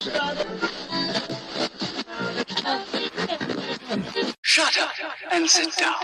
Shut up and sit down.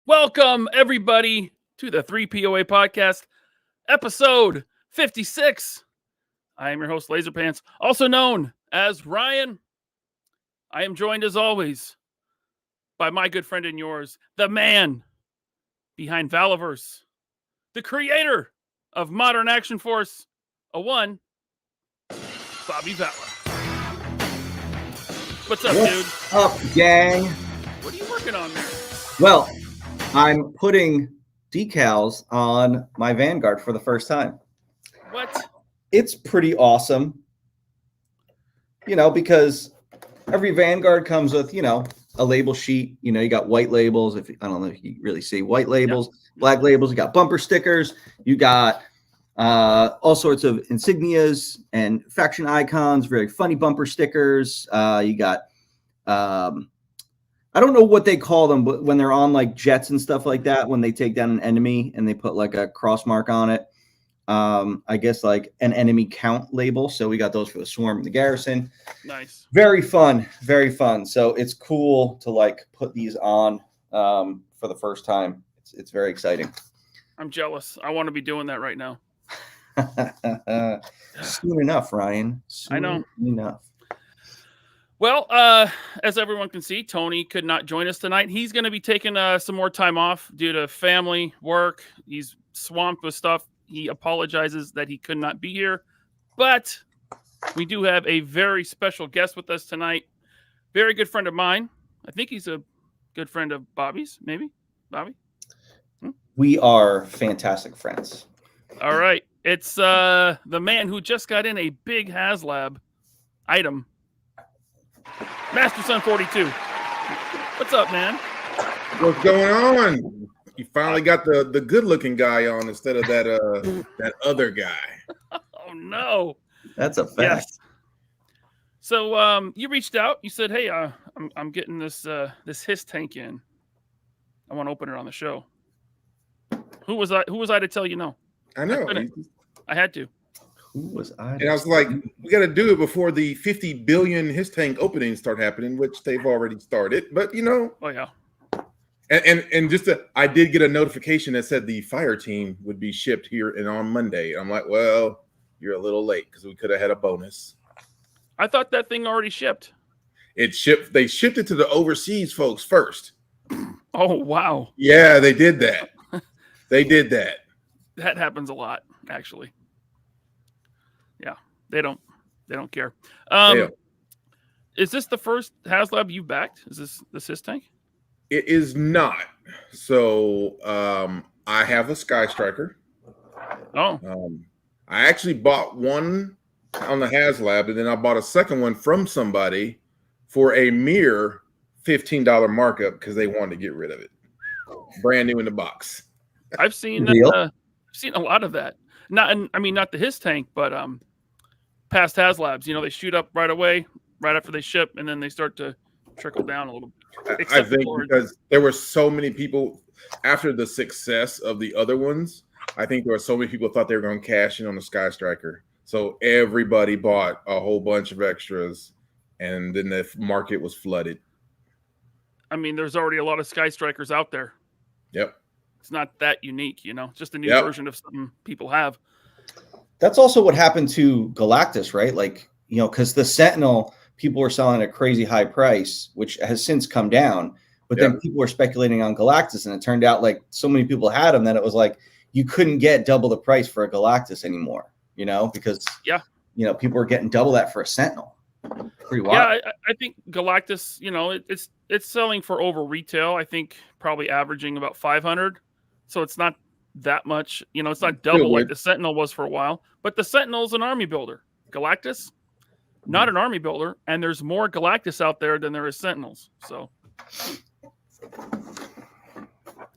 Welcome, everybody, to the 3POA podcast, episode 56. I am your host, LaserPants, also known as Ryan. I am joined, as always, by my good friend and yours, the man behind Valaverse, the creator of Modern Action Force, Bobby Vala. What's up, dude? What's up, gang? What are you working on there? Well, I'm putting decals on my Vanguard for the first time. What? It's pretty awesome. You know, because every Vanguard comes with, a label sheet. You got white labels. I don't know if you really see white labels, black labels. You got bumper stickers. You got all sorts of insignias and faction icons, very funny bumper stickers. You got I don't know what they call them, but when they're on like jets and stuff like that, when they take down an enemy and they put like a cross mark on it, I guess like an enemy count label. So we got those for the swarm and the garrison. Nice. Very fun. Very fun. So it's cool to like put these on for the first time. It's very exciting. I'm jealous. I want to be doing that right now. Soon enough, Ryan. Soon I know. Enough. Well, as everyone can see, Tony could not join us tonight. He's going to be taking some more time off due to family, work. He's swamped with stuff. He apologizes that he could not be here. But we do have a very special guest with us tonight. Very good friend of mine. I think he's a good friend of Bobby's, maybe? Bobby? We are fantastic friends. All right. It's the man who just got in a big Haslab item. Master Son 42. What's up, man? What's going on? You finally got the good-looking guy on instead of that other guy. Oh no, that's a fact. Yes. So you reached out. You said, "Hey, I'm getting this Hisstank in. I want to open it on the show." Who was I to tell you no? I know. I had to. Who was I? And I was like, we got to do it before the 50 billion Hisstank openings start happening, which they've already started. But Oh yeah. And just I did get a notification that said the fire team would be shipped here and on Monday. I'm like, well, you're a little late because we could have had a bonus. I thought that thing already shipped. It shipped. They shipped it to the overseas folks first. Oh wow. Yeah, they did that. They did that. That happens a lot, actually. Yeah, they don't care. Is this the first Haslab you've backed? Is this Hisstank? It is not. So I have a Sky Striker. Oh. I actually bought one on the Haslab, and then I bought a second one from somebody for a mere $15 markup because they wanted to get rid of it. Brand new in the box. I've seen a lot of that. Not the Hisstank, but past Haslabs. They shoot up right away, right after they ship, and then they start to trickle down a little bit. I think because there were so many people after the success of the other ones. I think there were so many people thought they were going to cash in on the Sky Striker. So everybody bought a whole bunch of extras, and then the market was flooded. I mean, there's already a lot of Sky Strikers out there. Yep. It's not that unique, you know. It's just a new Yep. version of something people have. That's also what happened to Galactus, right? Like, you know, because the Sentinel, people were selling at a crazy high price, which has since come down. But then people were speculating on Galactus, and it turned out like so many people had them that it was like you couldn't get double the price for a Galactus anymore, you know, because you know, people were getting double that for a Sentinel. Pretty wild. Yeah, I think Galactus, you know, it's selling for over retail. I think probably averaging about 500. So it's not that much, you know, it's not double like the Sentinel was for a while, but the Sentinel's an army builder. Galactus, not an army builder, and there's more Galactus out there than there is Sentinels. So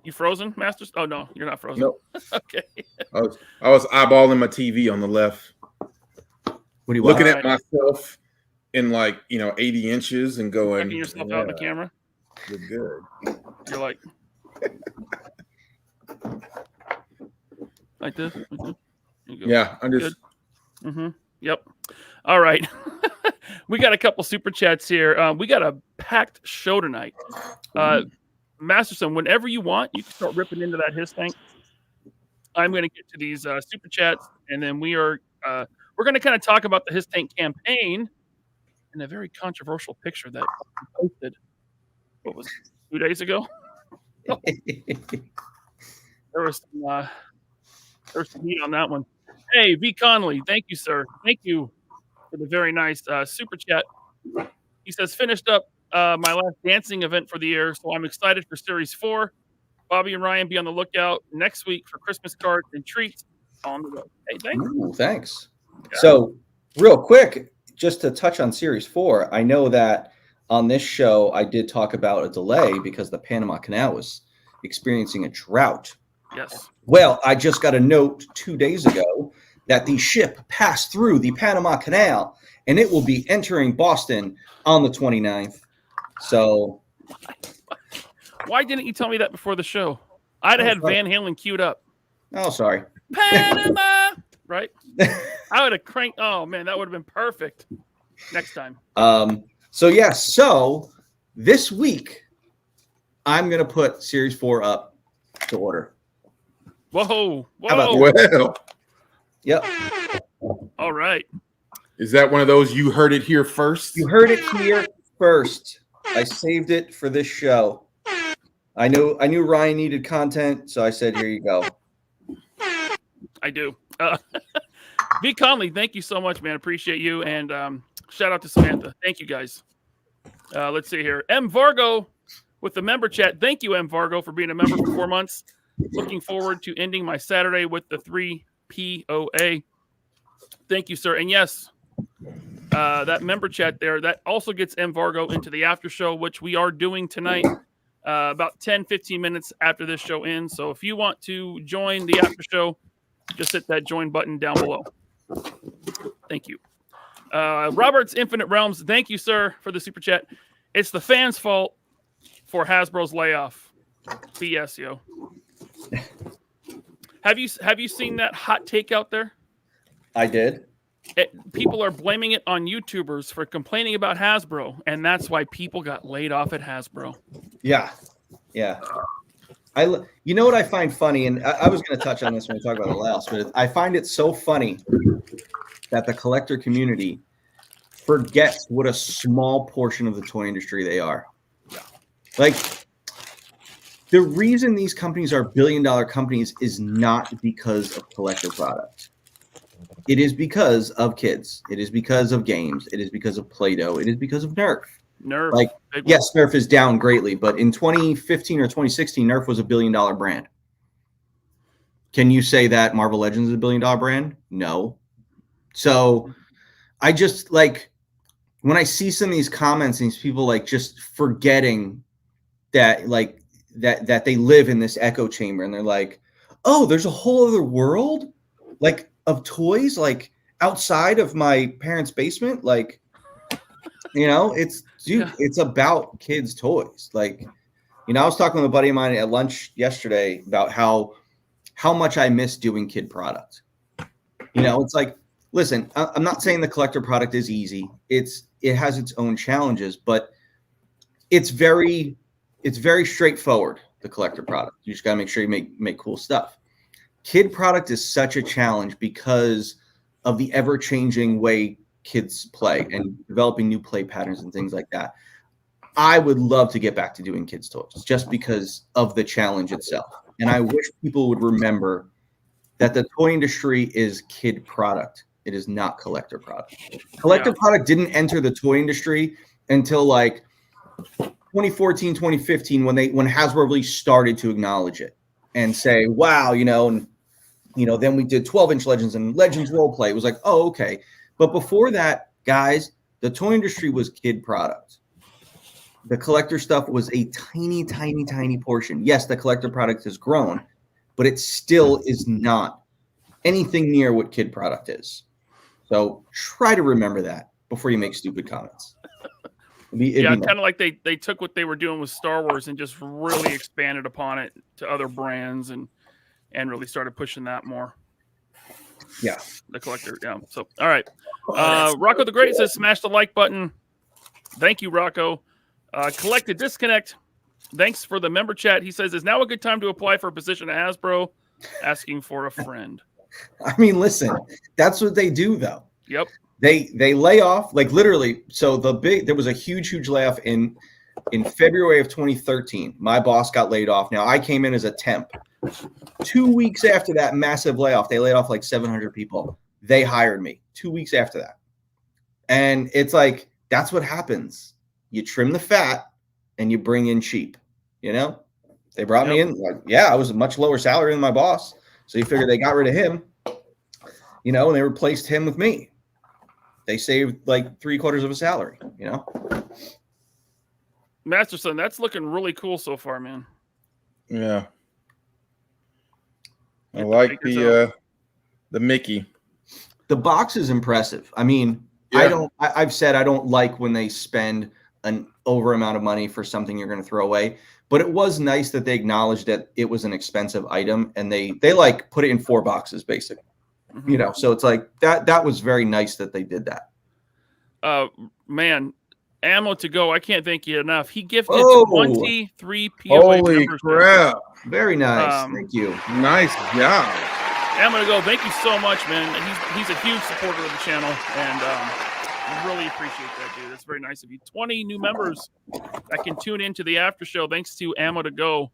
you frozen, Masters? Oh no, you're not frozen. Nope. Okay. I was eyeballing my TV on the left. What do you looking want? at myself in like, you know, 80 inches and going, checking yourself out in the camera. You're good. You're like this. There you go. Yeah, I'm just Yep. All right. We got a couple super chats here. We got a packed show tonight. Masterson, whenever you want, you can start ripping into that Hisstank. I'm going to get to these super chats, and then we're going to kind of talk about the Hisstank campaign and a very controversial picture that we posted. What was it, 2 days ago? There was some heat on that one. Hey, V. Conley, thank you, sir. Thank you for the very nice super chat. He says, finished up my last dancing event for the year, so I'm excited for Series 4. Bobby and Ryan, be on the lookout next week for Christmas cards and treats on the road. Hey, thanks. Ooh, thanks. Yeah. So, real quick, just to touch on Series 4, I know that on this show I did talk about a delay because the Panama Canal was experiencing a drought. Yes. Well, I just got a note 2 days ago that the ship passed through the Panama Canal and it will be entering Boston on the 29th. So, why didn't you tell me that before the show? I'd have had Van Halen queued up. Oh, sorry. Panama, right? I would have cranked. Oh man, that would have been perfect. Next time. So yes. So this week, I'm gonna put Series 4 up to order. Whoa! How about well. Yep. All right. Is that one of those you heard it here first? You heard it here first. I saved it for this show. I knew Ryan needed content, so I said, here you go. I do. V. Conley, thank you so much, man. Appreciate you. And shout out to Samantha. Thank you, guys. Let's see here. M. Vargo with the member chat. Thank you, M. Vargo, for being a member for 4 months. Looking forward to ending my Saturday with the 3 POA. Thank you, sir. And yes, that member chat there, that also gets M. Vargo into the after show, which we are doing tonight. About 10-15 minutes after this show ends. So if you want to join the after show, just hit that join button down below. Thank you. Robert's Infinite Realms, thank you, sir, for the super chat. It's the fans' fault for Hasbro's layoff. BS, yo. Have you seen that hot take out there? I did. People are blaming it on YouTubers for complaining about Hasbro, and that's why people got laid off at Hasbro. Yeah. You know what I find funny, and I was going to touch on this when we talk about the layoffs, but I find it so funny that the collector community forgets what a small portion of the toy industry they are. Like, the reason these companies are billion-dollar companies is not because of collector products. It is because of kids. It is because of games. It is because of Play-Doh. It is because of Nerf. Nerf. Like, yes, Nerf is down greatly, but in 2015 or 2016, Nerf was a billion-dollar brand. Can you say that Marvel Legends is a billion-dollar brand? No. So I just like when I see some of these comments and these people like just forgetting that like that they live in this echo chamber and they're like, oh, there's a whole other world like of toys like outside of my parents' basement. Like, you know, it's about kids' toys. Like, you know, I was talking with a buddy of mine at lunch yesterday about how much I miss doing kid product. You know, it's like, listen, I'm not saying the collector product is easy. It has its own challenges, but it's very straightforward. the collector product. You just got to make sure you make cool stuff. Kid product is such a challenge because of the ever-changing way kids play and developing new play patterns and things like that. I would love to get back to doing kids' toys just because of the challenge itself. And I wish people would remember that the toy industry is kid product. It is not collector product. Collector product didn't enter the toy industry until like 2014, 2015, when Hasbro really started to acknowledge it and say, wow, and then we did 12-inch Legends and Legends Roleplay. It was like, oh, okay. But before that, guys, the toy industry was kid product. The collector stuff was a tiny, tiny, tiny portion. Yes, the collector product has grown, but it still is not anything near what kid product is. So try to remember that before you make stupid comments. Kind of like they took what they were doing with Star Wars and just really expanded upon it to other brands and really started pushing that more. Yeah. The collector. Yeah. So, all right. Rocco the Great says, smash the like button. Thank you, Rocco. Collected Disconnect. Thanks for the member chat. He says, is now a good time to apply for a position at Hasbro? Asking for a friend. I mean, listen, that's what they do, though. Yep. They lay off, like literally. So there was a huge layoff in February of 2013. My boss got laid off. Now I came in as a temp. 2 weeks after that massive layoff, they laid off like 700 people. They hired me 2 weeks after that. And it's like, that's what happens. You trim the fat and you bring in cheap, They brought me in. Like, I was a much lower salary than my boss. So you figure they got rid of him, and they replaced him with me. They saved like 3/4 of a salary, Masterson, that's looking really cool so far, man. Yeah. I like the Mickey. The box is impressive. I mean, I've said I don't like when they spend an over amount of money for something you're going to throw away, but it was nice that they acknowledged that it was an expensive item and they like put it in 4 boxes basically, so it's like that was very nice that they did that. Man, Ammo to Go, I can't thank you enough. He gifted 23 POA Holy crap. Very nice. Thank you. Nice job. Ammo to Go, thank you so much, man. He's a huge supporter of the channel, and I really appreciate that, dude. That's very nice of you. 20 new members that can tune into the after show thanks to Ammo to Go.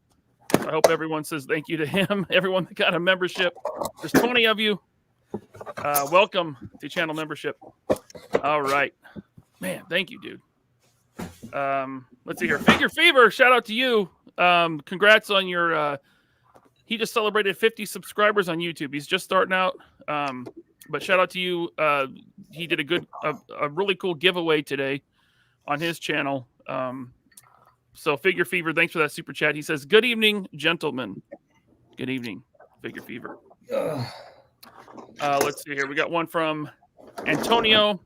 So I hope everyone says thank you to him. Everyone that got a membership. There's 20 of you. Welcome to channel membership. All right. Man, thank you, dude. Let's see here. Figure Fever, shout out to you. Congrats on your he just celebrated 50 subscribers on YouTube. He's just starting out. But shout out to you. He did a really cool giveaway today on his channel. So Figure Fever, thanks for that super chat. He says, good evening, gentlemen. Good evening, Figure Fever. Let's see here. We got one from Antonio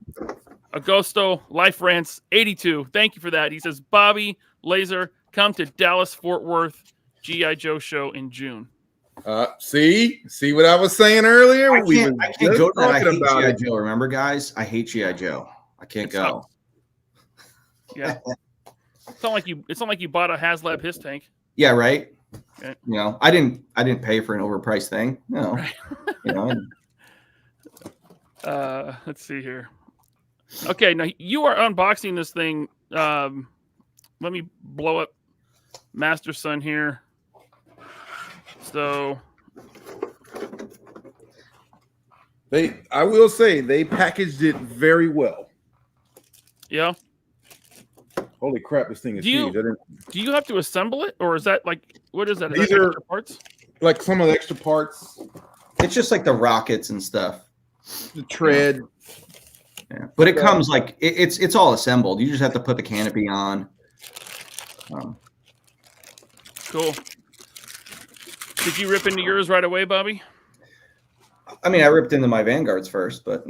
Agosto, Life Rants 82. Thank you for that. He says, Bobby, Laser, come to Dallas, Fort Worth, G.I. Joe show in June. See what I was saying earlier? I can't go to that. I hate G.I. Joe. Remember, guys? I hate G.I. Joe. I can't go. Yeah. It's not like you bought a Haslab Hisstank. Yeah, right. Okay. I didn't pay for an overpriced thing. No. Right. Let's see here. Okay, now you are unboxing this thing. Let me blow up Master Son here. So I will say they packaged it very well. Yeah. Holy crap, this thing is huge. Do you have to assemble it, or is that like, what is that? Is These that are extra parts? Like some of the extra parts. It's just like the rockets and stuff. The tread. Yeah. But it comes like it's all assembled. You just have to put the canopy on. Cool. Did you rip into yours right away, Bobby? I mean, I ripped into my Vanguards first, but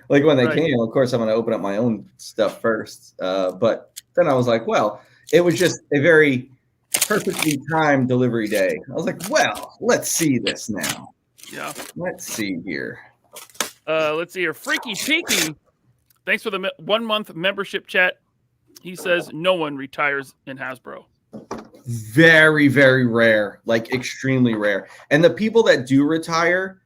like when they came, of course, I'm going to open up my own stuff first. But then I was like, well, it was just a very perfectly timed delivery day. I was like, well, let's see this now. Yeah. Let's see here. Let's see here. Freaky Cheeky. Thanks for the 1 month membership chat. He says no one retires in Hasbro. very, very rare, like extremely rare. And the people that do retire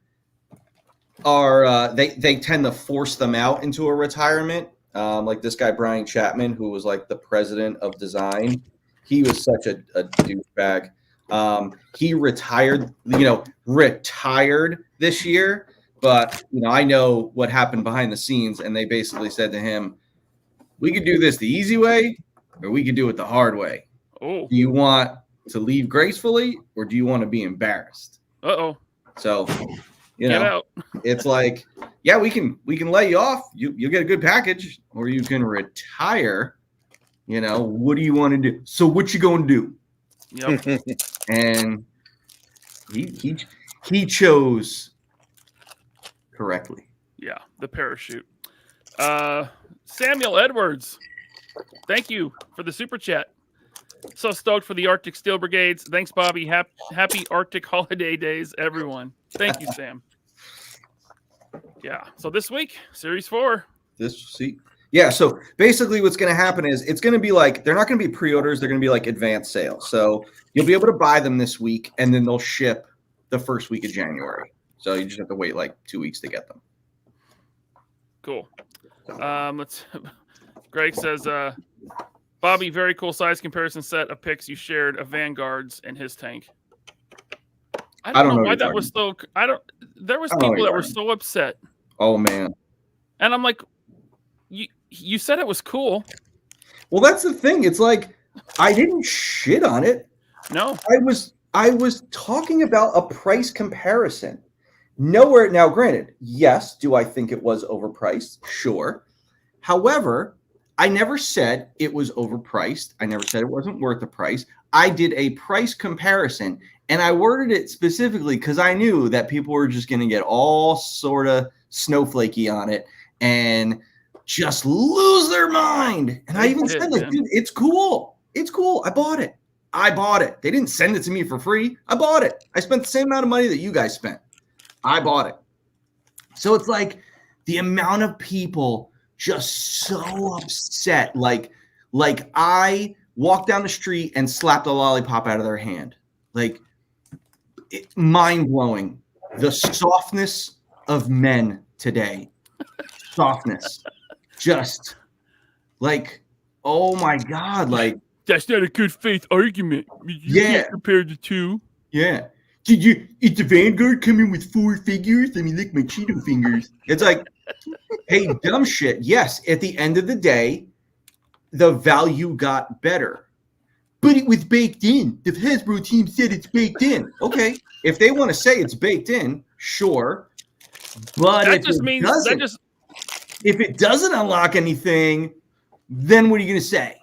are they tend to force them out into a retirement. Like this guy Brian Chapman, who was like the president of design. He was such a douchebag. He retired this year, but I know what happened behind the scenes, and they basically said to him, we could do this the easy way, or we could do it the hard way. Oh, Do you want to leave gracefully, or do you want to be embarrassed? uh-oh. So, Get out. it's like, yeah, we can lay you off. You'll get a good package, or you can retire. What do you want to do? So what you going to do? Yep. And he chose correctly. Yeah, the parachute. Samuel Edwards, thank you for the super chat. So stoked for the Arctic Steel Brigades. Thanks, Bobby. Happy Arctic holiday days, everyone. Thank you, Sam. Yeah. So this week, Series 4. Yeah. So basically, what's going to happen is it's going to be like they're not going to be pre-orders. They're going to be like advanced sales. So you'll be able to buy them this week, and then they'll ship the first week of January. So you just have to wait like 2 weeks to get them. Cool. Greg says, Bobby, very cool size comparison set of pics you shared of Vanguards and his tank. I don't know why that was so. There was people that were so upset. Oh man. And I'm like, you said it was cool. Well, that's the thing. It's like I didn't shit on it. No. I was talking about a price comparison. Nowhere now, granted, yes, do I think it was overpriced? Sure. However, I never said it was overpriced. I never said it wasn't worth the price. I did a price comparison, and I worded it specifically because I knew that people were just going to get all sort of snowflakey on it and just lose their mind. And I even said, like, dude, it's cool. It's cool. I bought it. They didn't send it to me for free. I bought it. I spent the same amount of money that you guys spent. I bought it. So it's like the amount of people just so upset. Like I walked down the street and slapped a lollipop out of their hand. Like, mind-blowing. The softness of men today. Softness. Just like, oh my God. Like, that's not a good faith argument. You can't compare the two. Yeah. Is the Vanguard coming with 4 figures? I mean, look, my Cheeto fingers. It's like, hey, dumb shit. Yes, at the end of the day, the value got better. But it was baked in. The Hasbro team said it's baked in. Okay. If they want to say it's baked in, sure. But if it doesn't unlock anything, then what are you going to say?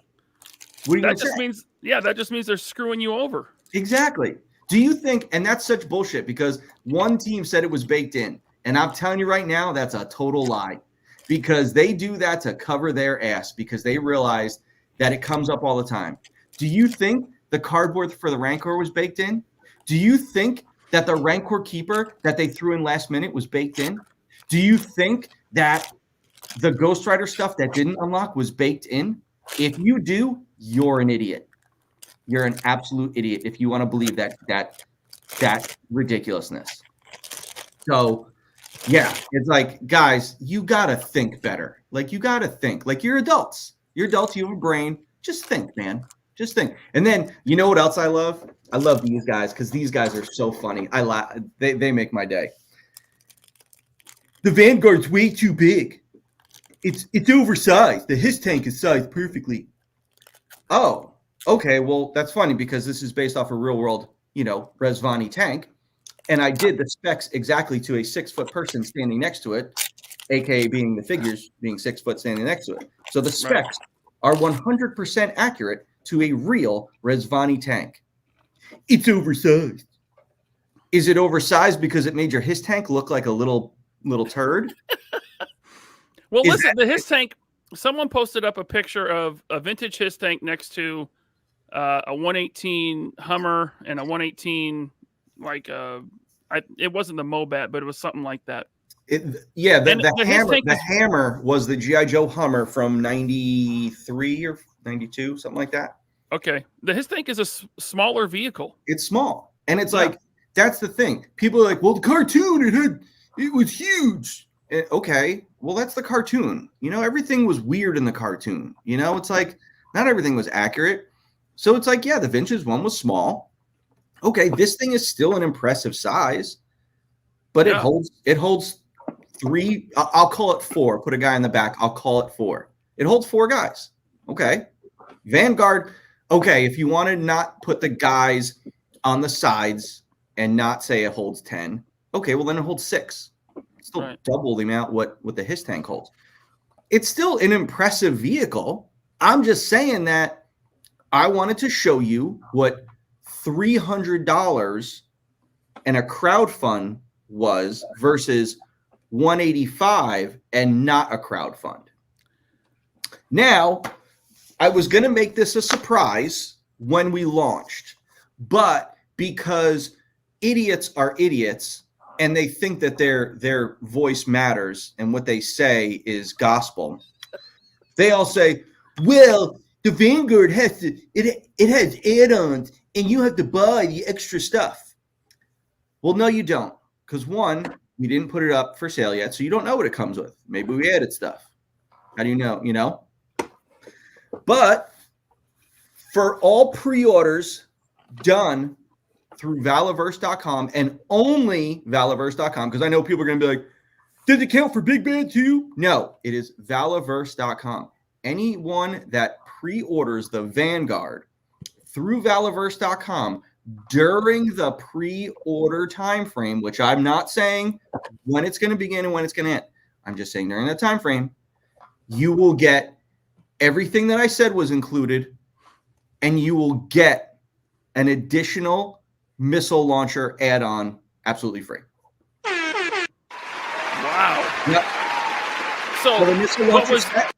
That just means they're screwing you over. Exactly. Do you think, and that's such bullshit because one team said it was baked in, and I'm telling you right now, that's a total lie because they do that to cover their ass because they realize that it comes up all the time. Do you think the cardboard for the Rancor was baked in? Do you think that the Rancor Keeper that they threw in last minute was baked in? Do you think that the Ghost Rider stuff that didn't unlock was baked in? If you do, you're an idiot. You're an absolute idiot if you want to believe that ridiculousness. So, yeah, it's like, guys, you got to think better. Like, you got to think. Like, you're adults. You're adults. You have a brain. Just think, man. Just think. And then, you know what else I love? I love these guys because these guys are so funny. They make my day. The Vanguard's way too big. It's oversized. The Hisstank is sized perfectly. Oh. Okay, well, that's funny because this is based off a real world, Resvani tank. And I did the specs exactly to a 6-foot person standing next to it, aka being the figures being 6 foot standing next to it. So the specs are 100% accurate to a real Resvani tank. It's oversized. Is it oversized because it made your Hisstank look like a little turd? Well, listen, the Hisstank, someone posted up a picture of a vintage Hisstank next to a 118 Hummer and a 118, it wasn't the Mobat, but it was something like that. The Hammer was the G.I. Joe Hummer from 93 or 92, something like that. Okay. The Hisstank is a smaller vehicle. It's small. And it's like, that's the thing. People are like, well, the cartoon, it was huge. Okay, well, that's the cartoon. You know, everything was weird in the cartoon. You know, it's like not everything was accurate. So it's like, yeah, the vintage one was small. Okay, this thing is still an impressive size, but it holds 3. I'll call it 4. Put a guy in the back. I'll call it 4. It holds 4 guys. Okay, Vanguard. Okay, if you want to not put the guys on the sides and not say it holds 10, okay, well then it holds 6. Still double the amount what the Hisstank holds. It's still an impressive vehicle. I'm just saying that I wanted to show you what $300 and a crowdfund was versus $185 and not a crowdfund. Now, I was going to make this a surprise when we launched, but because idiots are idiots, and they think that their voice matters and what they say is gospel, they all say, well, the Vanguard has it has add-ons and you have to buy the extra stuff. Well, no, you don't. Because one, we didn't put it up for sale yet, so you don't know what it comes with. Maybe we added stuff. How do you know? You know? But for all pre-orders done through Valaverse.com and only Valaverse.com, because I know people are going to be like, did it count for Big Bad too? No, it is Valaverse.com. Anyone that pre-orders the Vanguard through Valaverse.com during the pre-order time frame, which I'm not saying when it's going to begin and when it's going to end, I'm just saying during that time frame, you will get everything that I said was included, and you will get an additional missile launcher add-on absolutely free. Wow. Yep. So the missile launcher set,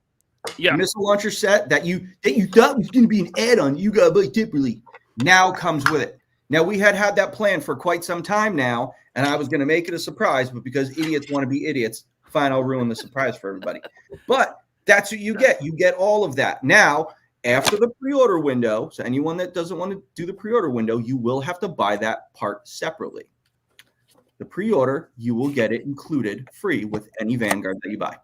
the missile launcher set that you thought was going to be an add-on, you got to buy separately, now comes with it. Now, we had that plan for quite some time now, and I was going to make it a surprise, but because idiots want to be idiots, fine, I'll ruin the surprise for everybody. But that's what you get. You get all of that. Now, after the pre-order window, so anyone that doesn't want to do the pre-order window, you will have to buy that part separately. The pre-order, you will get it included free with any Vanguard that you buy.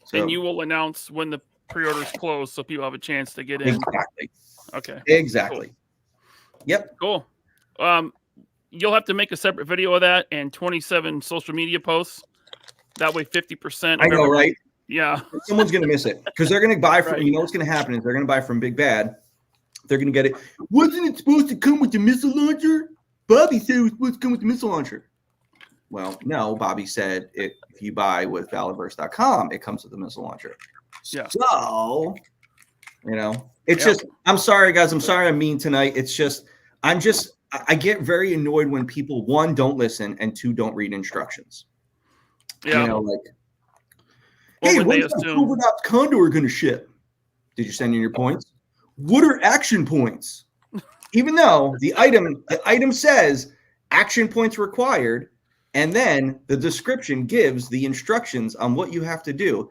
So, and you will announce when the pre-orders close so people have a chance to get in. Exactly. Okay. Exactly. Cool. Yep. Cool. You'll have to make a separate video of that and 27 social media posts. That way 50%. I know, right? Yeah. Someone's going to miss it because they're going to buy from, you know what's going to happen is they're going to buy from Big Bad. They're going to get it. Wasn't it supposed to come with the missile launcher? Bobby said it was supposed to come with the missile launcher. Well, no, Bobby said if you buy with Valaverse.com, it comes with the missile launcher. Yeah. So, you know, it's just, I'm sorry, guys. I'm sorry I'm mean tonight. It's just, I get very annoyed when people, one, don't listen, and two, don't read instructions. Yeah. You know, like, hey, when's that Covert Ops Condor going to ship? Did you send in your points? What are action points? Even though the item says action points required, and then the description gives the instructions on what you have to do.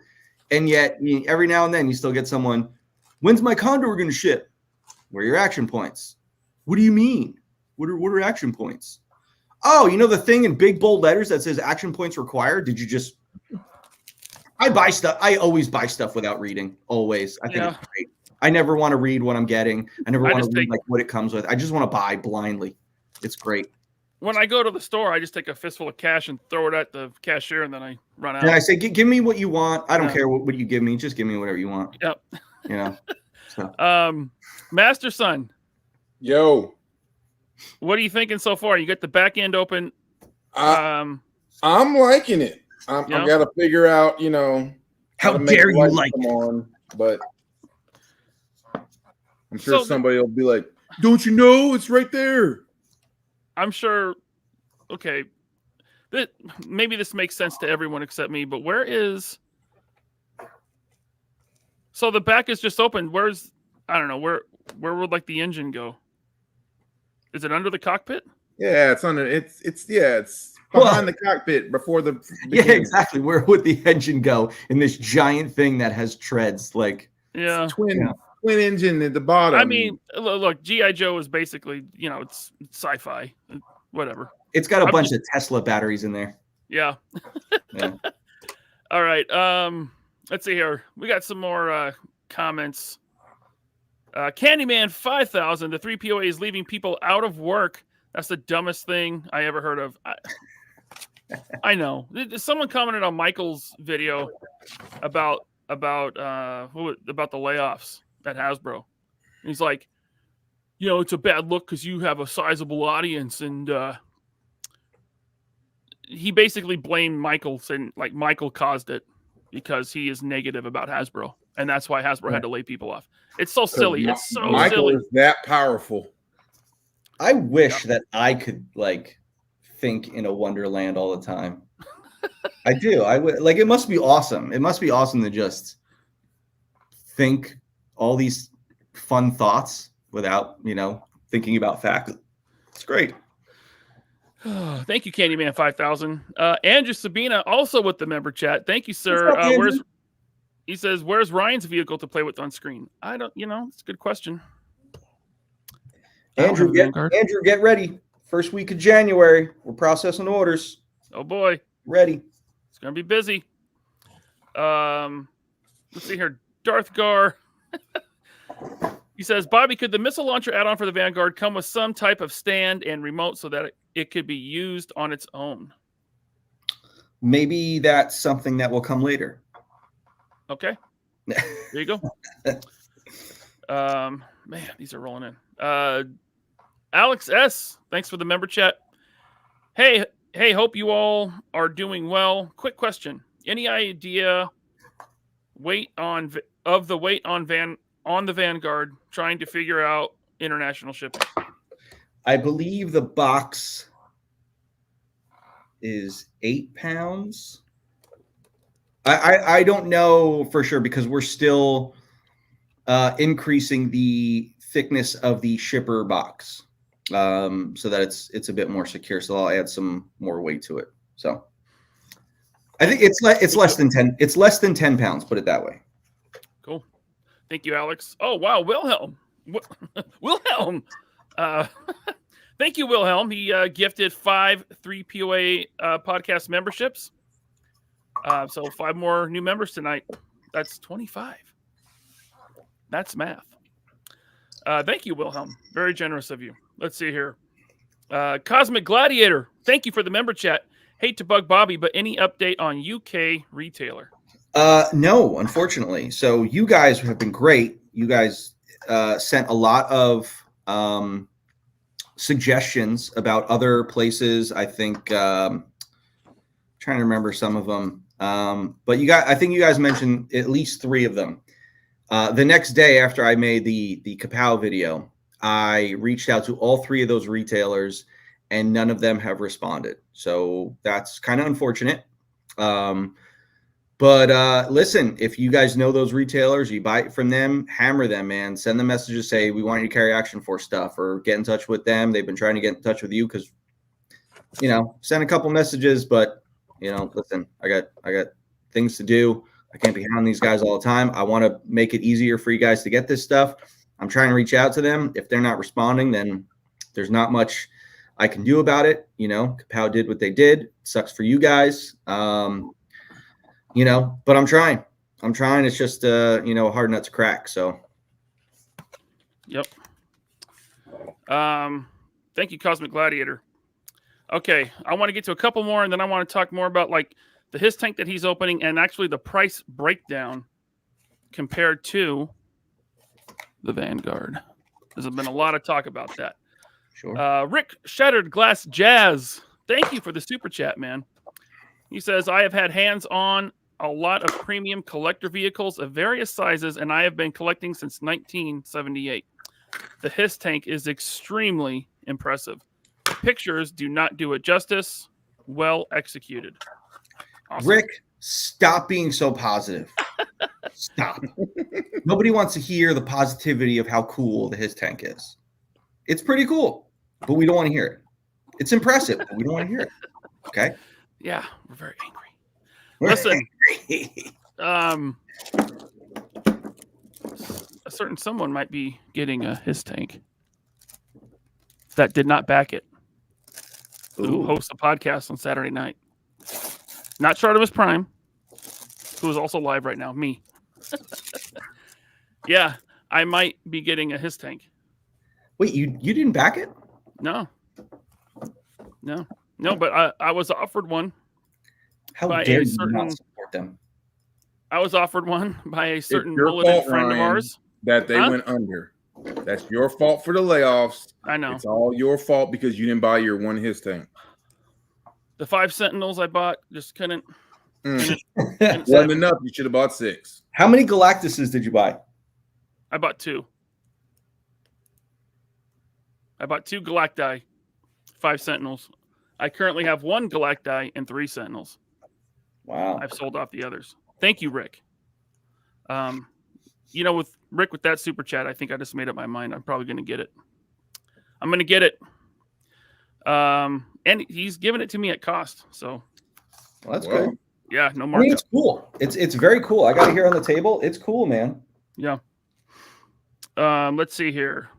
And yet, every now and then, you still get someone, when's my Condor going to ship? Where are your action points? What do you mean? What are action points? Oh, you know the thing in big bold letters that says action points required? Did you just... I buy stuff. I always buy stuff without reading. Always. I think it's great. I never want to read what I'm getting. I never want to read like what it comes with. I just want to buy blindly. It's great. When I go to the store, I just take a fistful of cash and throw it at the cashier, and then I run out. And I say, give me what you want. I don't care what you give me. Just give me whatever you want. Yep. You know. So. Master Son. Yo. What are you thinking so far? You got the back end open. I'm liking it. I've got to figure out, you know, how dare you like it on, but I'm sure somebody will be like, don't you know it's right there? I'm sure. Okay. Maybe this makes sense to everyone except me, but where is. So the back is just open. Where's, I don't know, where would like the engine go? Is it under the cockpit? Yeah, it's under, it's behind the cockpit before the beginning. Yeah, exactly. Where would the engine go in this giant thing that has treads? Like, twin twin engine at the bottom. I mean, look, G.I. Joe is basically, it's sci-fi, whatever. It's got a bunch of Tesla batteries in there. Yeah. Yeah. All right. Let's see here. We got some more comments. Candyman 5000, the 3POA is leaving people out of work. That's the dumbest thing I ever heard of. I know. Someone commented on Michael's video about the layoffs at Hasbro. And he's like, it's a bad look because you have a sizable audience, and he basically blamed Michael, saying like Michael caused it because he is negative about Hasbro, and that's why Hasbro had to lay people off. It's so silly. It's so Michael silly. is that powerful. I wish that I could think in a wonderland all the time. I do. I would it must be awesome. It must be awesome to just think all these fun thoughts without, thinking about facts. It's great. Thank you, Candyman 5000. Andrew Sabina also with the member chat. Thank you, sir. He says, where's Ryan's vehicle to play with on screen? I don't, it's a good question. Andrew, get ready. First week of January. We're processing orders. Oh boy. Ready. It's going to be busy. Let's see here. Darth Gar. He says, Bobby, could the missile launcher add-on for the Vanguard come with some type of stand and remote so that it could be used on its own? Maybe that's something that will come later. Okay. There you go. Man, these are rolling in. Alex S., thanks for the member chat. Hey, hope you all are doing well. Quick question. Any idea weight on the Vanguard, trying to figure out international shipping? I believe the box is 8 pounds. I don't know for sure because we're still increasing the thickness of the shipper box so that it's a bit more secure. So I'll add some more weight to it. So I think it's less than 10. It's less than 10 pounds. Put it that way. Cool. Thank you, Alex. Oh wow, Wilhelm. Wilhelm. Thank you, Wilhelm. He gifted 5 3POA podcast memberships. So 5 more new members tonight. That's 25. That's math. Thank you, Wilhelm. Very generous of you. Let's see here. Cosmic Gladiator. Thank you for the member chat. Hate to bug Bobby, but any update on UK retailer? No, unfortunately. So you guys have been great. You guys sent a lot of suggestions about other places. I think trying to remember some of them. But I think you guys mentioned at least 3 of them. The next day after I made the Kapow video, I reached out to all 3 of those retailers, and none of them have responded. So that's kind of unfortunate. But listen, if you guys know those retailers, you buy it from them, hammer them, man. Send them messages, say, we want you to carry Action Force stuff, or get in touch with them. They've been trying to get in touch with you because, send a couple messages, but, listen, I got things to do. I can't be hounding these guys all the time. I want to make it easier for you guys to get this stuff. I'm trying to reach out to them. If they're not responding, then there's not much I can do about it. Kapow did what they did. It sucks for you guys. But I'm trying. It's just, a hard nut to crack. So. Yep. Thank you, Cosmic Gladiator. Okay. I want to get to a couple more, and then I want to talk more about the Hisstank that he's opening and actually the price breakdown compared to the Vanguard. There's been a lot of talk about that. Sure. Rick Shattered Glass Jazz. Thank you for the super chat, man. He says, I have had hands on a lot of premium collector vehicles of various sizes, and I have been collecting since 1978. The Hisstank is extremely impressive. Pictures do not do it justice. Well executed. Awesome. Rick, stop being so positive. Stop. Nobody wants to hear the positivity of how cool the Hisstank is. It's pretty cool, but we don't want to hear it. It's impressive, but we don't want to hear it. Okay? Yeah, we're very angry. Listen, a certain someone might be getting a Hisstank that did not back it. Who hosts a podcast on Saturday night? Not Chartimus Prime, who is also live right now. Me. Yeah, I might be getting a Hisstank. Wait, you didn't back it? No, but I was offered one. How by dare a you certain- not support them? I was offered one by a certain your bulleted fault, friend of Ryan. ours. That they Huh? went under. That's your fault for the layoffs. I know. It's all your fault because you didn't buy your one Hisstank. The 5 Sentinels I bought just couldn't. Wasn't enough. You should have bought 6. How many Galactuses did you buy? I bought 2. I bought 2 Galacti, 5 Sentinels. I currently have 1 Galacti and 3 Sentinels. Wow. I've sold off the others. Thank you, Rick. With Rick with that super chat, I think I just made up my mind. I'm probably going to get it. I'm going to get it. And he's giving it to me at cost. So, Well, that's good. Yeah, no I markup. mean, it's cool. It's very cool. I got it here on the table. It's cool, man. Yeah. Let's see here.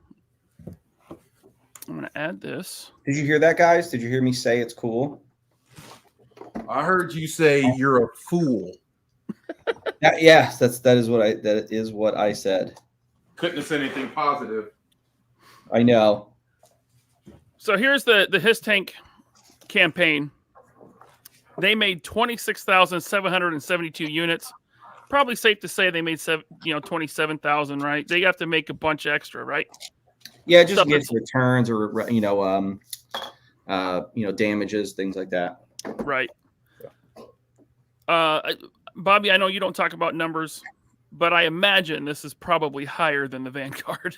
I'm going to add this. Did you hear that, guys? Did you hear me say it's cool? I heard you say you're a fool. Yes, that is what I said. Couldn't have said anything positive. I know. So here's the Hisstank campaign. They made 26,772 units. Probably safe to say they made 27,000, right? They have to make a bunch extra, right? Yeah, just Stuff get that's- returns or damages, things like that. Right. Bobby, I know you don't talk about numbers, but I imagine this is probably higher than the Vanguard.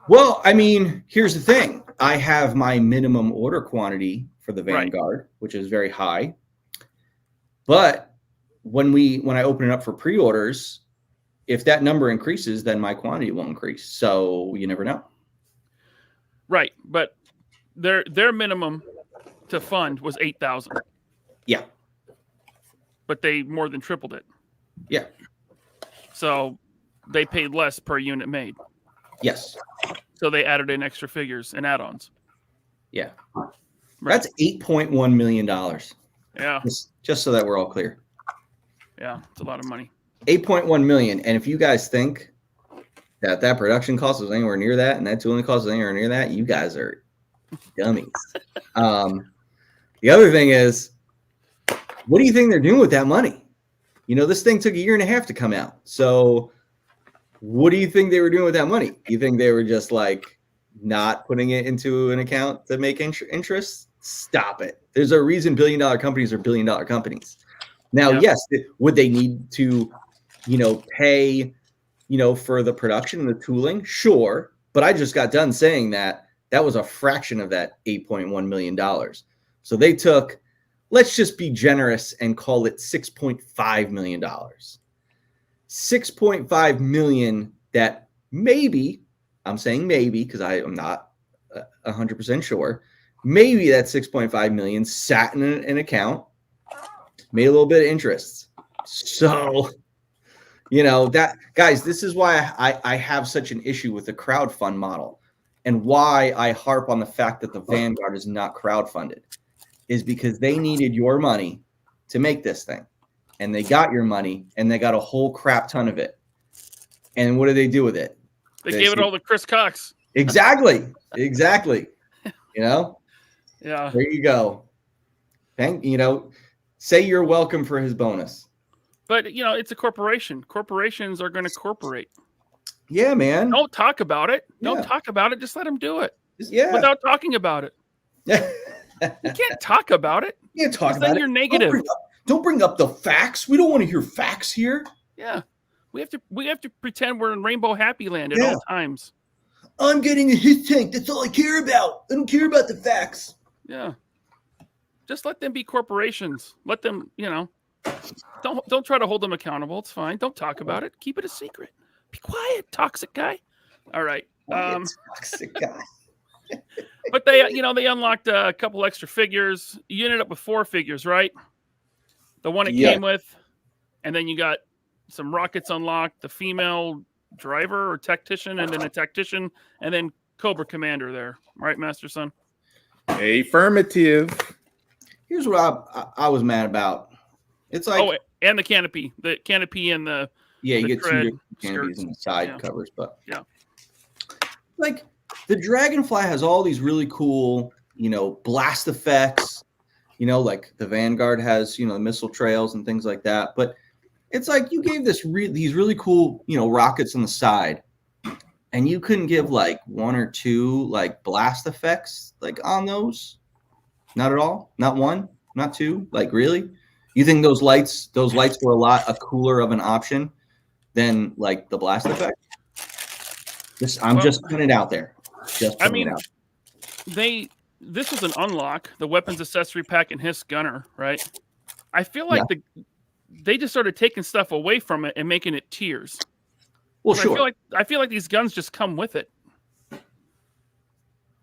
Well, I mean, here's the thing. I have my minimum order quantity for the Vanguard, which is very high. But when I open it up for pre-orders, if that number increases, then my quantity will increase. So you never know. Right, but their minimum to fund was 8,000. Yeah. But they more than tripled it. Yeah. So they paid less per unit made. Yes. So they added in extra figures and add-ons. Yeah. Right. That's $8.1 million. Yeah. Just so that we're all clear. Yeah, it's a lot of money. 8.1 million. And if you guys think that production cost was anywhere near that and that tooling cost was anywhere near that, you guys are dummies. The other thing is, what do you think they're doing with that money? This thing took 1.5 years to come out. So what do you think they were doing with that money? You think they were just like not putting it into an account to make interest? Stop it. There's a reason billion-dollar companies are billion-dollar companies. Now, yes, would they need to, pay, for the production and the tooling? Sure. But I just got done saying that was a fraction of that $8.1 million. So they took, let's just be generous and call it $6.5 million. $6.5 million that maybe, I'm saying maybe because I am not 100% sure, maybe that 6.5 million sat in an account, made a little bit of interest. So, that, guys, this is why I have such an issue with the crowdfund model and why I harp on the fact that the Vanguard is not crowdfunded, is because they needed your money to make this thing. And they got your money and they got a whole crap ton of it. And what did they do with it? They gave it all to Chris Cox. Exactly. Yeah. There you go. Say you're welcome for his bonus. But, it's a corporation. Corporations are going to corporate. Yeah, man. Don't talk about it. Don't Yeah. talk about it. Just let them do it. Yeah. Without talking about it. Yeah. You can't talk about it. You can't talk Because about then it. you're negative. Don't bring up the facts. We don't want to hear facts here. Yeah. We have to pretend we're in Rainbow Happy Land at all times. I'm getting a Hisstank. That's all I care about. I don't care about the facts. Yeah. Just let them be corporations. Let them, don't try to hold them accountable. It's fine. Don't talk about it. Keep it a secret. Be quiet, toxic guy. All right. Toxic guy. But they unlocked a couple extra figures. You ended up with 4 figures, right? The one it came with, and then you got some rockets unlocked, the female driver or tactician, and then a tactician, and then Cobra Commander there. Right, Master Son? Affirmative. Here's what I was mad about. It's like and the canopy and the you the get two tread different canopies skirts. and the side Yeah. covers, but Yeah. like the Dragonfly has all these really cool, blast effects. Like the Vanguard has, the missile trails and things like that. But it's like you gave these really cool, rockets on the side, and you couldn't give like one or two like blast effects like on those. Not at all. Not one. Not two. Like really? You think those lights were a cooler of an option than like the blast effect? I'm just putting it out there. This was an unlock, the weapons accessory pack and Hiss Gunner, right? I feel like they just started taking stuff away from it and making it tiers. Well, sure. I feel like these guns just come with it.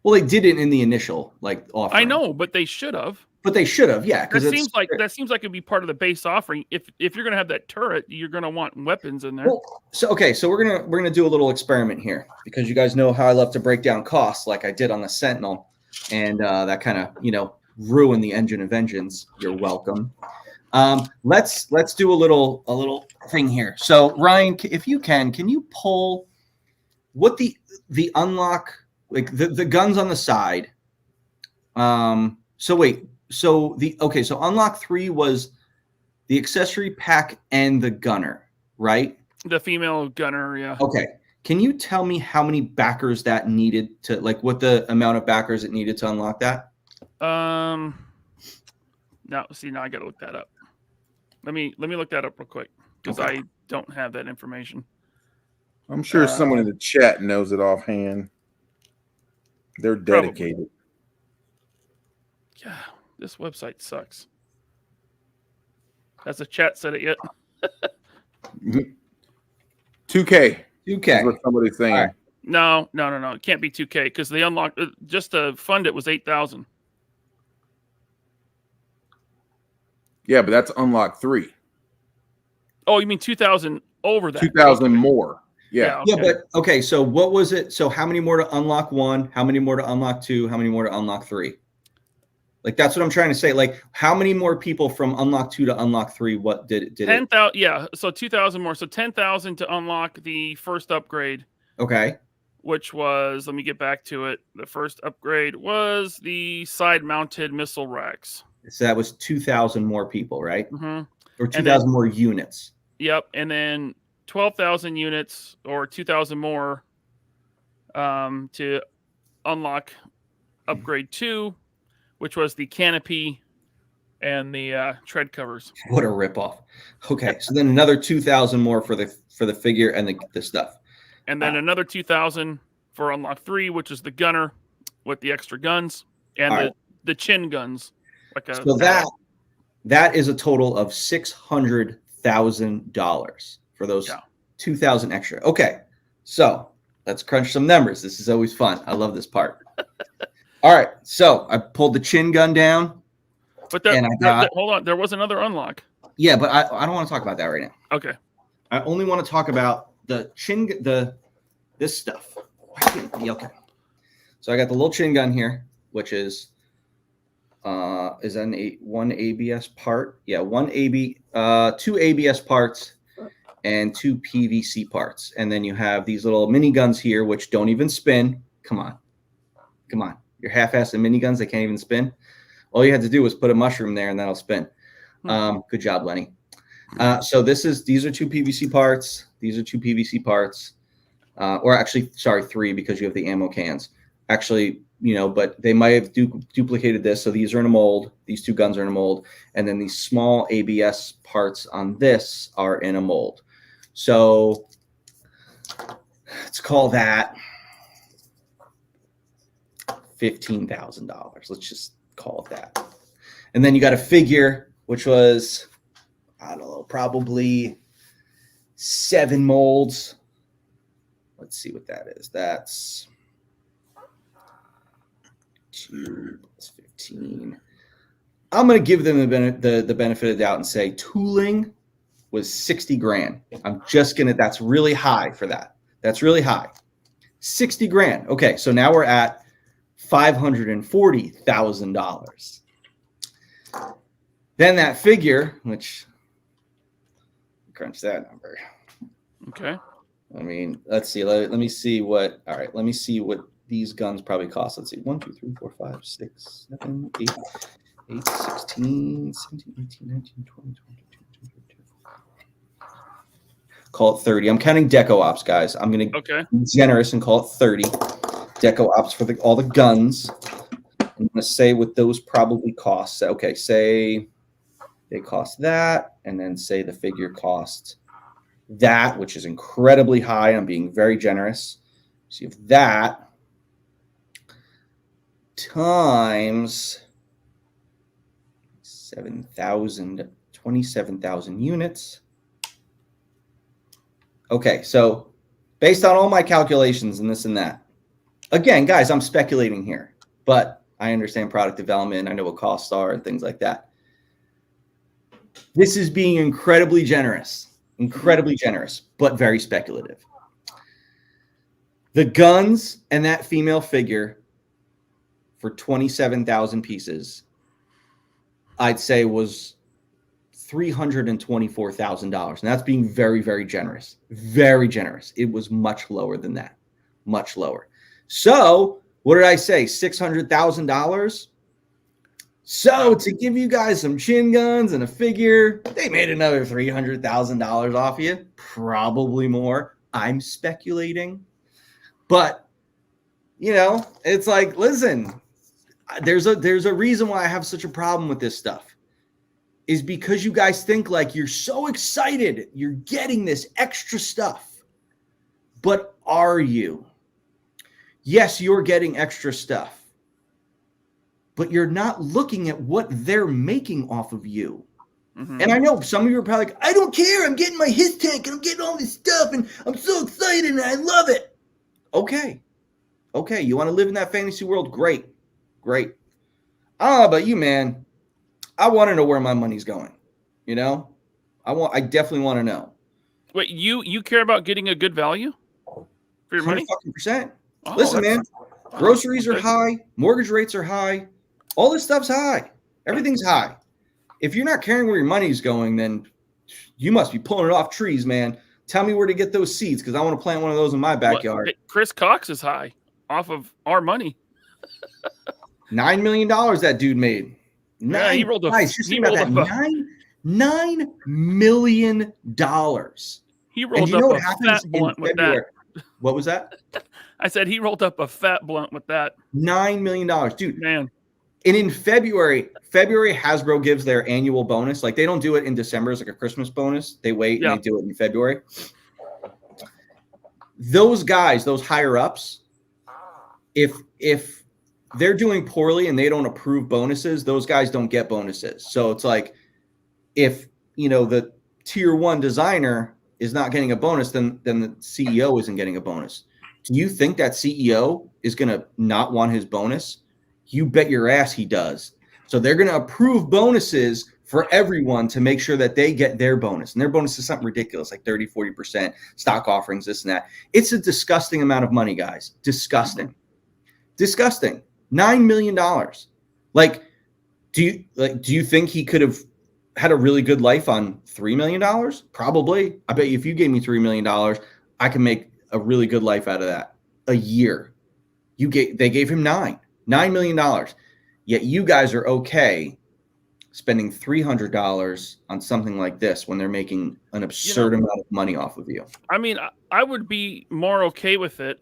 Well, they didn't in the initial offering. I know, but they should have. But they should have, yeah. That seems like it'd be part of the base offering. If you're gonna have that turret, you're gonna want weapons in there. Well, so we're gonna do a little experiment here because you guys know how I love to break down costs, like I did on the Sentinel, and that kind of ruined the Engine of Vengeance. You're welcome. Let's do a little thing here. So Ryan, if you can you pull what the unlock, like the guns on the side? So unlock 3 was the accessory pack and the gunner, right? The female gunner, yeah. Okay. Can you tell me how many backers that needed to, like, what the amount of backers it needed to unlock that? Now I gotta look that up. Let me look that up real quick because I don't have that information. I'm sure someone in the chat knows it offhand. They're dedicated. Yeah, this website sucks. Has the chat said it yet? 2K. That's what somebody's saying. Right. No. It can't be 2K because they unlocked just to fund it was 8,000. Yeah, but that's unlock 3. Oh, you mean 2,000 over that? 2,000 more. Yeah. Yeah, but okay. So what was it? So how many more to unlock 1? How many more to unlock 2? How many more to unlock 3? Like that's what I'm trying to say. Like how many more people from unlock 2 to unlock 3? What did 10,000? Yeah, so 2,000 more. So 10,000 to unlock the first upgrade. Okay. Which was, let me get back to it. The first upgrade was the side-mounted missile racks. So that was 2,000 more people, right? Mm-hmm. Or 2,000 more units. Yep, and then 12,000 units or 2,000 more to unlock upgrade 2, which was the canopy and the tread covers. What a ripoff! Okay, so then another 2,000 more for the figure and the stuff, and then another 2,000 for unlock 3, which is the gunner with the extra guns and the chin guns. So that is a total of $600,000 for those 2,000 extra. Okay, so let's crunch some numbers. This is always fun. I love this part. All right, so I pulled the chin gun down. But hold on, there was another unlock. Yeah, but I don't want to talk about that right now. Okay. I only want to talk about the this stuff. Okay. So I got the little chin gun here, which is that one ABS part? Yeah, two ABS parts and 2 PVC parts. And then you have these little mini guns here, which don't even spin. Come on. You're half-assed miniguns, they can't even spin. All you had to do was put a mushroom there and that'll spin. Good job, Lenny. So these are 2 PVC parts. These are 2 PVC parts. Or actually, sorry, 3 because you have the ammo cans. Actually, but they might have duplicated this. So these are in a mold. These 2 guns are in a mold. And then these small ABS parts on this are in a mold. So let's call that $15,000. Let's just call it that. And then you got a figure, which was, I don't know, probably 7 molds. Let's see what that is. That's 2 plus 15. I'm going to give them the benefit of the doubt and say tooling was 60 grand. I'm just gonna, that's really high for that. That's really high. 60 grand. Okay, so now we're at $540,000. Then that figure, which crunch that number. Okay. I mean, let's see. Let me see what. All right, let me see what these guns probably cost. Let's see. 1, 2, 3, 4, 5, 6, 7, 8, 16, 17, 18, 19, 20, 22, 23, 24. Call it 30. I'm counting deco ops, guys. I'm going to be generous and call it 30 deco ops for all the guns. I'm going to say what those probably cost. Okay, say they cost that, and then say the figure cost that, which is incredibly high. I'm being very generous. See if that times 7,000, 27,000 units. Okay, so based on all my calculations and this and that, again, guys, I'm speculating here, but I understand product development. I know what costs are and things like that. This is being incredibly generous, but very speculative. The guns and that female figure for 27,000 pieces, I'd say was $324,000. And that's being very, very generous. Very generous. It was much lower than that. Much lower. So what did I say? $600,000. So to give you guys some chin guns and a figure, they made another $300,000 off you. Probably more. I'm speculating. But, you know, it's like, listen, there's a reason why I have such a problem with this stuff. Is because you guys think like you're so excited. You're getting this extra stuff. But are you? Yes, you're getting extra stuff. But you're not looking at what they're making off of you. Mm-hmm. And I know some of you are probably like, I don't care. I'm getting my Hisstank and I'm getting all this stuff and I'm so excited and I love it. Okay. Okay. You want to live in that fantasy world? Great. Great. I don't know about you, man. I want to know where my money's going. You know? I definitely want to know. Wait, you care about getting a good value for your money? 100%. Oh, listen, man. Groceries are high. Mortgage rates are high. All this stuff's high. Everything's high. If you're not caring where your money's going, then you must be pulling it off trees, man. Tell me where to get those seeds because I want to plant one of those in my backyard. Hey, Chris Cox is high off of our money. $9 million that dude made. He rolled a $9 million. He rolled up a fat blunt with that. What was that? I said he rolled up a fat blunt with that. $9 million. Dude. Man. And in February, Hasbro gives their annual bonus. Like they don't do it in December as like a Christmas bonus. They wait and they do it in February. Those guys, those higher ups, if they're doing poorly and they don't approve bonuses, those guys don't get bonuses. So it's like if, you know, the tier 1 designer is not getting a bonus, then the CEO isn't getting a bonus. Do you think that CEO is going to not want his bonus? You bet your ass he does. So they're going to approve bonuses for everyone to make sure that they get their bonus. And their bonus is something ridiculous, like 30, 40%, stock offerings, this and that. It's a disgusting amount of money, guys. Disgusting. Disgusting. $9 million. Like, do you think he could have had a really good life on $3 million? Probably. I bet you if you gave me $3 million, I can make a really good life out of that. A year. They gave him $9 million. Yet you guys are okay spending $300 on something like this when they're making an absurd amount of money off of you. I mean, I would be more okay with it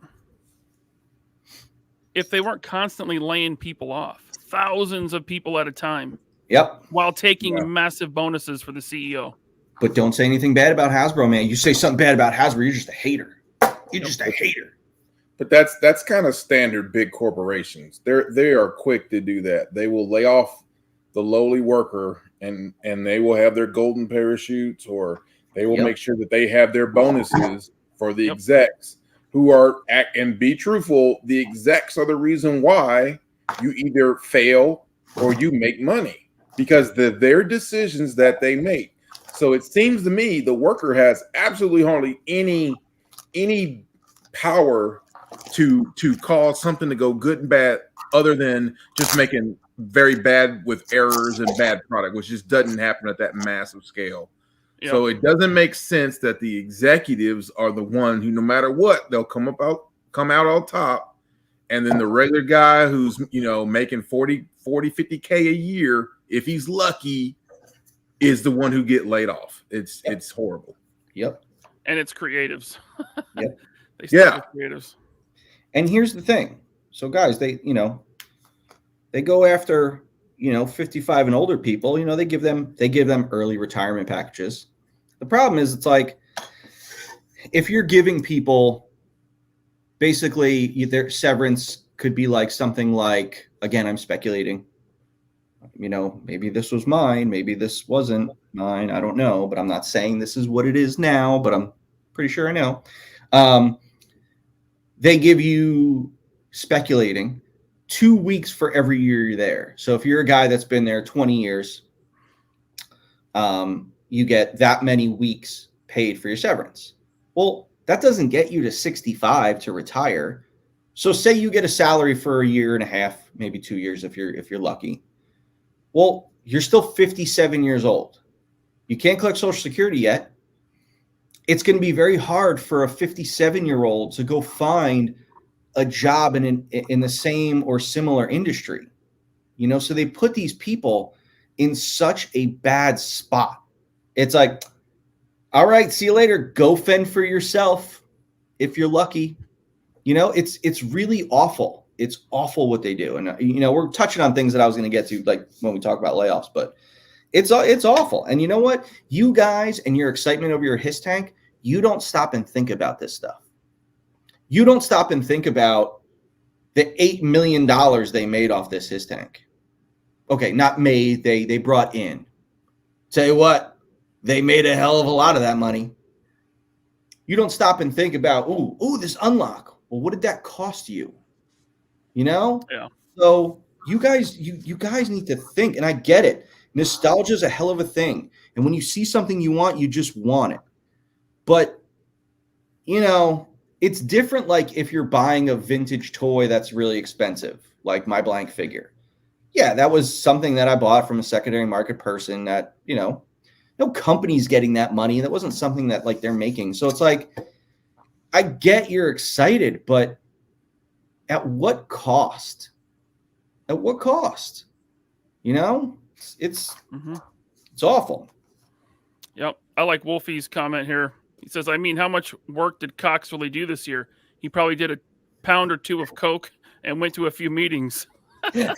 if they weren't constantly laying people off, thousands of people at a time. Yep. While taking massive bonuses for the CEO. But don't say anything bad about Hasbro, man. You say something bad about Hasbro, you're just a hater. You're just a hater. But that's kind of standard big corporations. They are quick to do that. They will lay off the lowly worker and they will have their golden parachutes, or they will make sure that they have their bonuses for the execs who are, and be truthful, the execs are the reason why you either fail or you make money because they're their decisions that they make. So it seems to me the worker has absolutely hardly any power to cause something to go good and bad, other than just making very bad with errors and bad product, which just doesn't happen at that massive scale. Yep. So it doesn't make sense that the executives are the one who, no matter what, they'll come out on top, and then the regular guy who's making 50K a year, if he's lucky, is the one who get laid off. It's horrible. Yep. And it's creatives. Yep. They start with creatives. And here's the thing. So guys, they go after 55 and older people. They give them early retirement packages. The problem is, it's like, if you're giving people, basically their severance could be like something like, again, I'm speculating, maybe this was mine, maybe this wasn't mine, I don't know, but I'm not saying this is what it is now, but I'm pretty sure I know. They give you, speculating, 2 weeks for every year you're there. So if you're a guy that's been there 20 years, you get that many weeks paid for your severance. Well, that doesn't get you to 65 to retire. So say you get a salary for a year and a half, maybe 2 years if you're lucky. Well, you're still 57 years old. You can't collect Social Security yet. It's going to be very hard for a 57-year-old to go find a job in the same or similar industry. So they put these people in such a bad spot. It's like, all right, see you later. Go fend for yourself if you're lucky. It's really awful. It's awful what they do. And, we're touching on things that I was going to get to, like when we talk about layoffs, but it's awful. And you know what? You guys and your excitement over your Hisstank, you don't stop and think about this stuff. You don't stop and think about the $8 million they made off this Hisstank. Okay, not made, they brought in. Tell you what, they made a hell of a lot of that money. You don't stop and think about, this unlock. Well, what did that cost you? Yeah. So you guys need to think, and I get it. Nostalgia is a hell of a thing. And when you see something you want, you just want it. But, it's different. Like if you're buying a vintage toy that's really expensive, like my blank figure. Yeah, that was something that I bought from a secondary market person that, no company's getting that money. That wasn't something that like they're making. So it's like, I get you're excited, but at what cost? At what cost? It's awful. Yep. I like Wolfie's comment here. He says, how much work did Cox really do this year? He probably did a pound or two of Coke and went to a few meetings. That's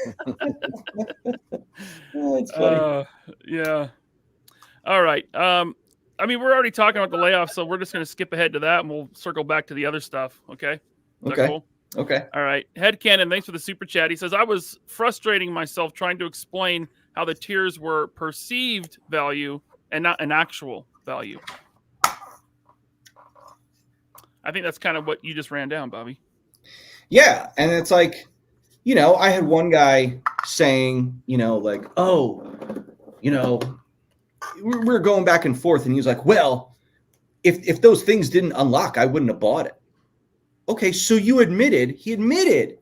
funny. Yeah. All right. We're already talking about the layoffs, so we're just going to skip ahead to that, and we'll circle back to the other stuff. Okay? Is that cool? Okay. All right. Headcanon, thanks for the super chat. He says, I was frustrating myself trying to explain how the tiers were perceived value and not an actual value. I think that's kind of what you just ran down, Bobby. Yeah. And it's like, I had one guy saying, like, we're going back and forth. And he was like, well, if those things didn't unlock, I wouldn't have bought it. Okay. So he admitted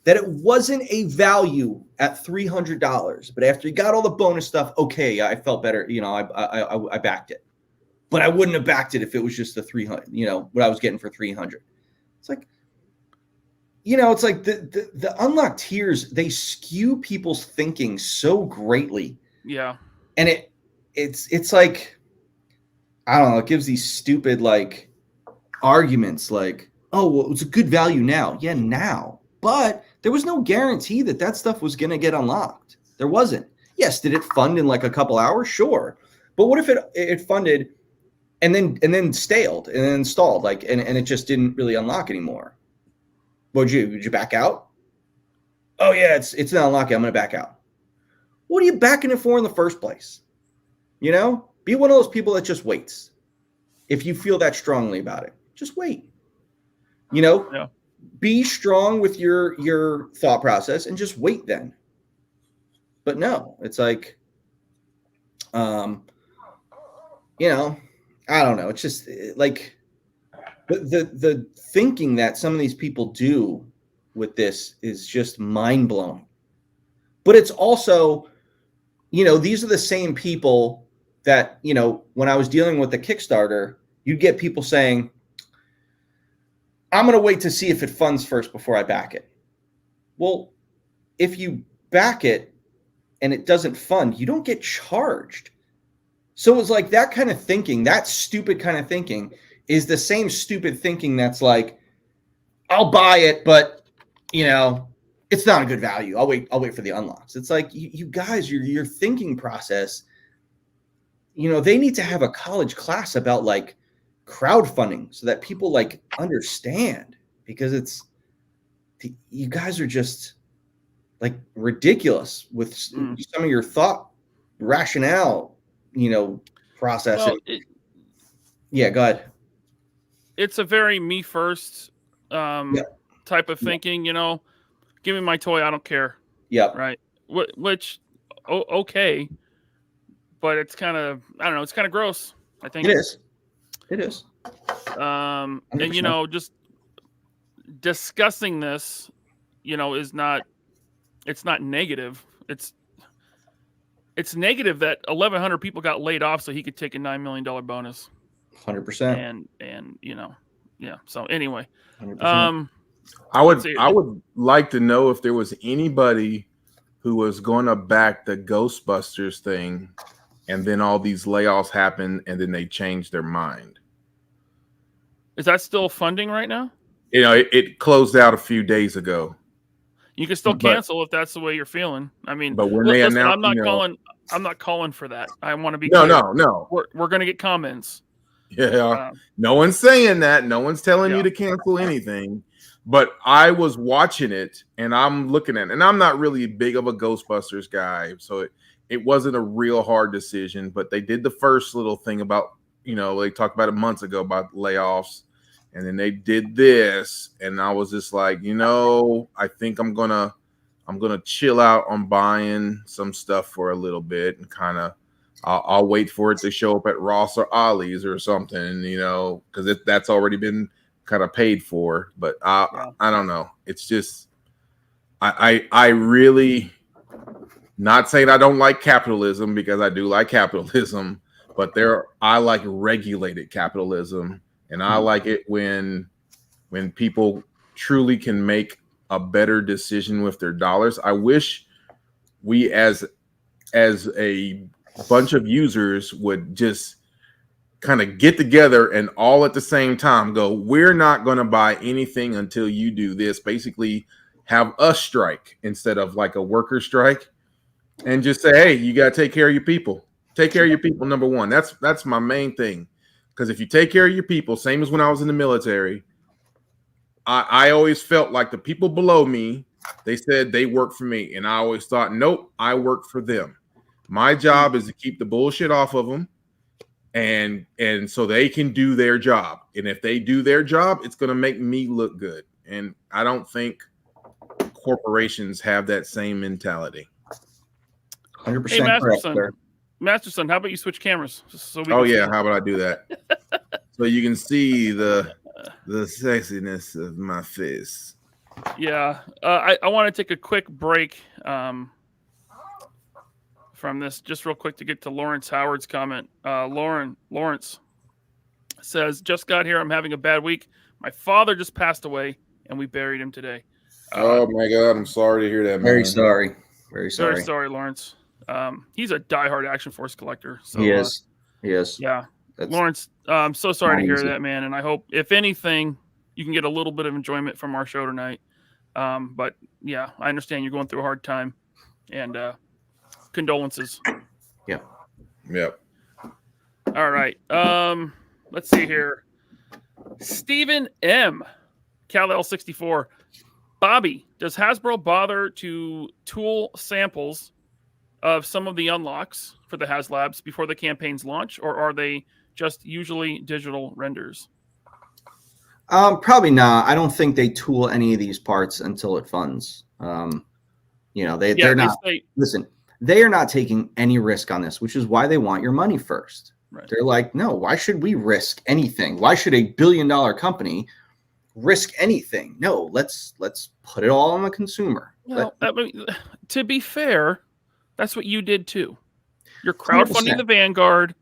that it wasn't a value at $300, but after he got all the bonus stuff, okay, I felt better. I backed it. But I wouldn't have backed it if it was just the 300, what I was getting for 300. It's like, it's like the unlocked tiers, they skew people's thinking so greatly. Yeah. And it's like, I don't know, it gives these stupid like arguments like, oh, well, it's a good value now. Yeah, now. But there was no guarantee that stuff was going to get unlocked. There wasn't. Yes, did it fund in like a couple hours? Sure. But what if it funded and then staled and then stalled, like, and it just didn't really unlock anymore? Would you back out? Oh yeah, it's not unlocking. I'm going to back out. What are you backing it for in the first place? Be one of those people that just waits. If you feel that strongly about it, just wait. Yeah. Be strong with your thought process and just wait then. But no, it's like, you know, I don't know. It's just like the thinking that some of these people do with this is just mind blowing. But it's also, you know, these are the same people that, you know, when I was dealing with the Kickstarter, you'd get people saying, I'm going to wait to see if it funds first before I back it. Well, if you back it and it doesn't fund, you don't get charged. So it's like that kind of thinking, that stupid kind of thinking is the same stupid thinking that's like, I'll buy it, but, you know, it's not a good value. I'll wait for the unlocks. It's like, you guys, your thinking process, you know, they need to have a college class about like crowdfunding so that people like understand, because you guys are just like ridiculous with some of your thought rationale, you know, process. Well, yeah, go ahead. It's a very me first type of thinking, you know. Give me my toy, I don't care. Yeah. Right. Which, okay, but it's kind of, I don't know, it's kind of gross, I think. It is. It is. And, you know, just discussing this, you know, it's not negative. It's negative that 1,100 people got laid off so he could take a $9 million bonus. 100%. And, you know, yeah. So anyway, 100%. I would like to know if there was anybody who was going to back the Ghostbusters thing, and then all these layoffs happened, and then they changed their mind. Is that still funding right now? You know, it closed out a few days ago. You can still cancel if that's the way you're feeling. I mean, but when they announced, I'm not calling for that. I want to be clear. No. We're going to get comments. Yeah, no one's saying that. No one's telling you to cancel anything. But I was watching it, and I'm looking at it, and I'm not really big of a Ghostbusters guy, so it wasn't a real hard decision. But they did the first little thing about, you know, they talked about it months ago about layoffs, and then they did this, and I was just like, you know, I think I'm gonna chill out on buying some stuff for a little bit, and kind of I'll wait for it to show up at Ross or Ollie's or something, you know, because that's already been kind of paid for. But I don't know. It's just I really, not saying I don't like capitalism, because I do like capitalism, but I like regulated capitalism, and I like it when people truly can make a better decision with their dollars. I wish we as a bunch of users would just kind of get together and all at the same time go, we're not going to buy anything until you do this. Basically have us strike instead of like a worker strike, and just say, hey, you got to take care of your people. Take care of your people, number one. That's my main thing. Because if you take care of your people, same as when I was in the military, I always felt like the people below me, they said they work for me. And I always thought, nope, I work for them. My job is to keep the bullshit off of them, and so they can do their job. And if they do their job, it's going to make me look good. And I don't think corporations have that same mentality. 100% hey, Masterson, correct, Masterson, how about you switch cameras? So how about I do that? So you can see the sexiness of my face. Yeah, I want to take a quick break from this, just real quick, to get to Lawrence Howard's comment. Lawrence says, just got here. I'm having a bad week. My father just passed away, and we buried him today. Oh my God, I'm sorry to hear that, man. Very sorry. Very sorry. Very sorry, Lawrence. He's a diehard Action Force collector. So, he is. Yeah. Lawrence, I'm so sorry to hear that, man. And I hope, if anything, you can get a little bit of enjoyment from our show tonight. But yeah, I understand you're going through a hard time, and condolences. Yeah. Yep. All right. Let's see here. Stephen M. Cal 64. Bobby, does Hasbro bother to tool samples of some of the unlocks for the Haslabs before the campaigns launch, or are they just usually digital renders? Probably not. I don't think they tool any of these parts until it funds. You know, they're not. Listen, they are not taking any risk on this, which is why they want your money first. Right. They're like, no, why should we risk anything? Why should a billion-dollar company risk anything? No, let's put it all on the consumer. Well, to be fair, that's what you did too. You're crowdfunding 100%. the Vanguard.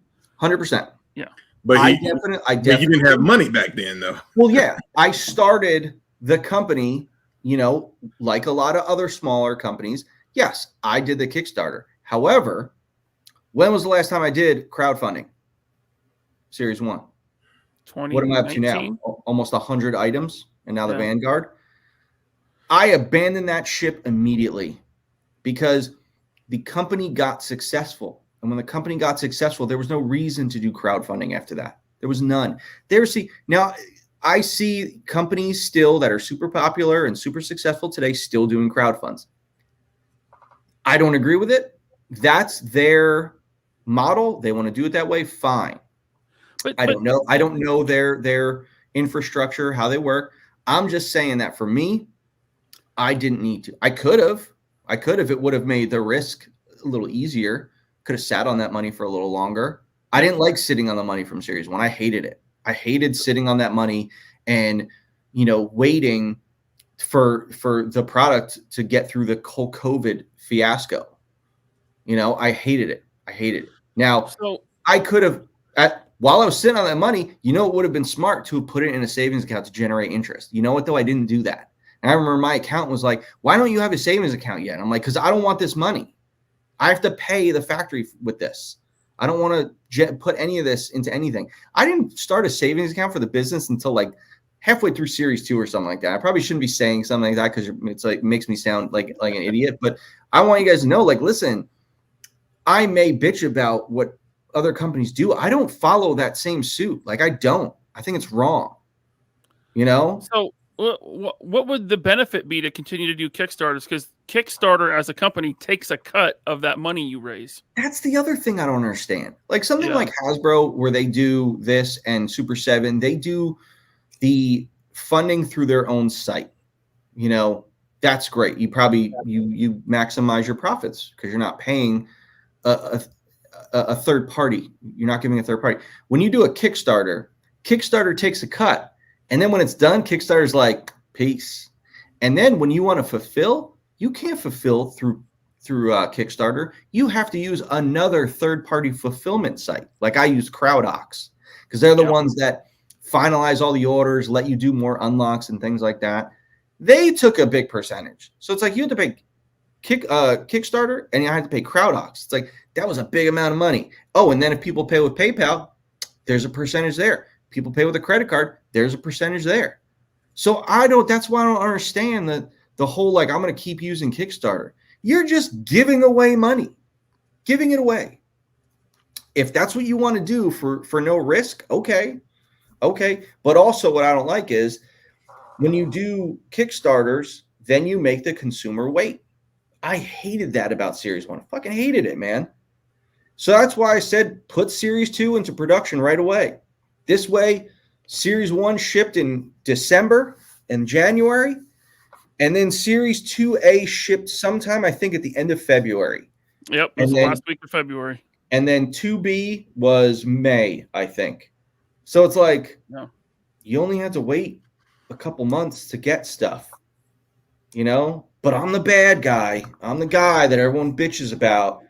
100%. Yeah. But I he definitely didn't have money back then, though. Well, yeah, I started the company, like a lot of other smaller companies. Yes, I did the Kickstarter. However, when was the last time I did crowdfunding? Series 1. What am I up to now? Almost 100 items, and now the Vanguard. I abandoned that ship immediately because the company got successful. And when the company got successful, there was no reason to do crowdfunding after that. There was none. Now I see companies still that are super popular and super successful today still doing crowdfunds. I don't agree with it. That's their model. They want to do it that way. Fine. I don't know. I don't know their infrastructure, how they work. I'm just saying that for me, I didn't need to. I could have. It would have made the risk a little easier. Could have sat on that money for a little longer. I didn't like sitting on the money from Series 1. I hated it. I hated sitting on that money and, waiting for the product to get through the whole COVID fiasco. I hated it. Now, so I could have, while I was sitting on that money, it would have been smart to put it in a savings account to generate interest. You know what, though? I didn't do that. And I remember my accountant was like, why don't you have a savings account yet? I'm like, because I don't want this money. I have to pay the factory with this. I don't want to put any of this into anything. I didn't start a savings account for the business until like halfway through Series 2 or something like that. I probably shouldn't be saying something like that because it's like makes me sound like an idiot. But I want you guys to know, like, listen, I may bitch about what other companies do. I don't follow that same suit. Like, I don't. I think it's wrong. So what would the benefit be to continue to do Kickstarters? Because Kickstarter as a company takes a cut of that money you raise. That's the other thing I don't understand. Like something like Hasbro, where they do this, and Super 7, they do the funding through their own site. That's great. You probably you maximize your profits because you're not paying a third party. You're not giving a third party. When you do a Kickstarter takes a cut. And then when it's done, Kickstarter's like, peace. And then when you want to fulfill, you can't fulfill through Kickstarter. You have to use another third-party fulfillment site. Like I use CrowdOx because they're the ones that finalize all the orders, let you do more unlocks and things like that. They took a big percentage. So it's like you have to pay Kickstarter and you have to pay CrowdOx. It's like that was a big amount of money. Oh, and then if people pay with PayPal, there's a percentage there. People pay with a credit card, there's a percentage there. So that's why I don't understand the whole, like, I'm going to keep using Kickstarter. You're just giving away money, giving it away. If that's what you want to do for no risk, okay. But also what I don't like is when you do Kickstarters, then you make the consumer wait. I hated that about Series 1. I fucking hated it, man. So that's why I said put Series 2 into production right away. This way, Series 1 shipped in December and January, and then Series 2A shipped sometime, I think, at the end of February. Yep, it was the last week of February. And then 2B was May, I think. So it's like, you only had to wait a couple months to get stuff, But I'm the bad guy. I'm the guy that everyone bitches about.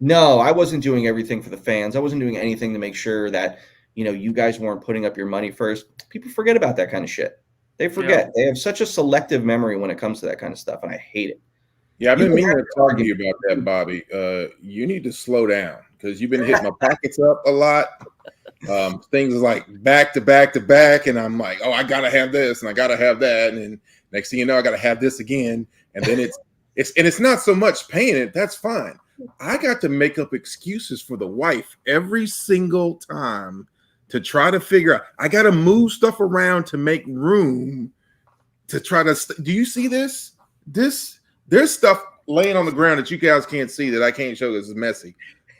No, I wasn't doing everything for the fans. I wasn't doing anything to make sure that you guys weren't putting up your money first. People forget about that kind of shit. They forget. Yeah. They have such a selective memory when it comes to that kind of stuff, and I hate it. Yeah, I've been meaning to talk to you about that, Bobby. You need to slow down because you've been hitting my pockets up a lot. Things like back to back to back, and I'm like, oh, I gotta have this and I gotta have that, and then next thing you know, I gotta have this again, and then it's not so much paying it. That's fine. I got to make up excuses for the wife every single time to try to figure out. I got to move stuff around to make room to try to. Do you see this? There's stuff laying on the ground that you guys can't see that I can't show. This is messy.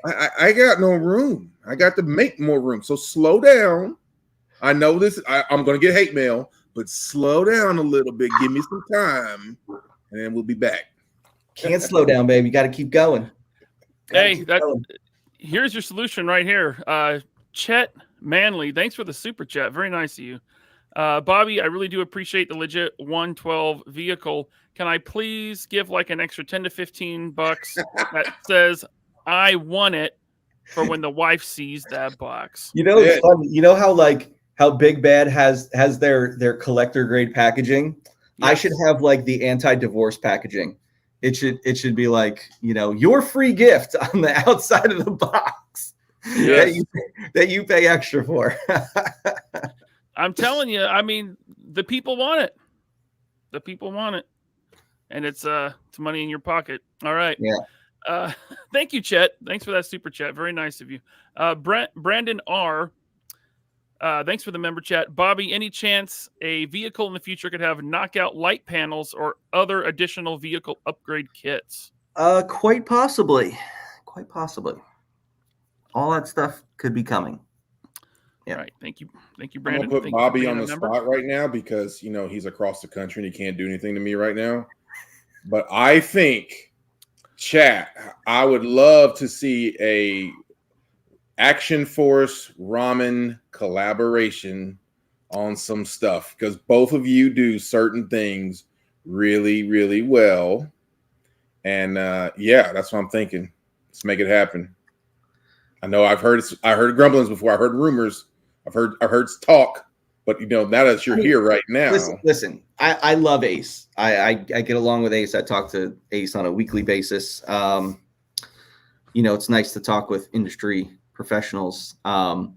I got no room. I got to make more room. So slow down. I know this. I'm going to get hate mail, but slow down a little bit. Give me some time, and then we'll be back. Can't slow down, baby. You got to keep going. Hey, here's your solution right here. Chet Manley, thanks for the super chat. Very nice of you. Bobby, I really do appreciate the legit 112 vehicle. Can I please give like an extra 10 to 15 bucks that says I won it for when the wife sees that box? You know, it's funny. You know how Big Bad has their collector grade packaging? Yes. I should have like the anti-divorce packaging. It should be like, your free gift on the outside of the box. Yes. that you pay extra for. I'm telling you, I mean, the people want it. The people want it. And it's money in your pocket. All right. Yeah. Thank you, Chet. Thanks for that super chat. Very nice of you. Brandon R. Thanks for the member chat. Bobby, any chance a vehicle in the future could have knockout light panels or other additional vehicle upgrade kits? Quite possibly. Quite possibly. All that stuff could be coming. Yeah. All right. Thank you. Thank you, Brandon. I'm going to put Bobby on the spot right now because, he's across the country and he can't do anything to me right now. But I think, chat, I would love to see a Action Force Ramen collaboration on some stuff because both of you do certain things really, really well. And that's what I'm thinking. Let's make it happen. I know I heard grumblings before. I heard rumors. I've heard talk, but now that you're here right now. Listen. I love Ace. I get along with Ace. I talk to Ace on a weekly basis. It's nice to talk with industry professionals. I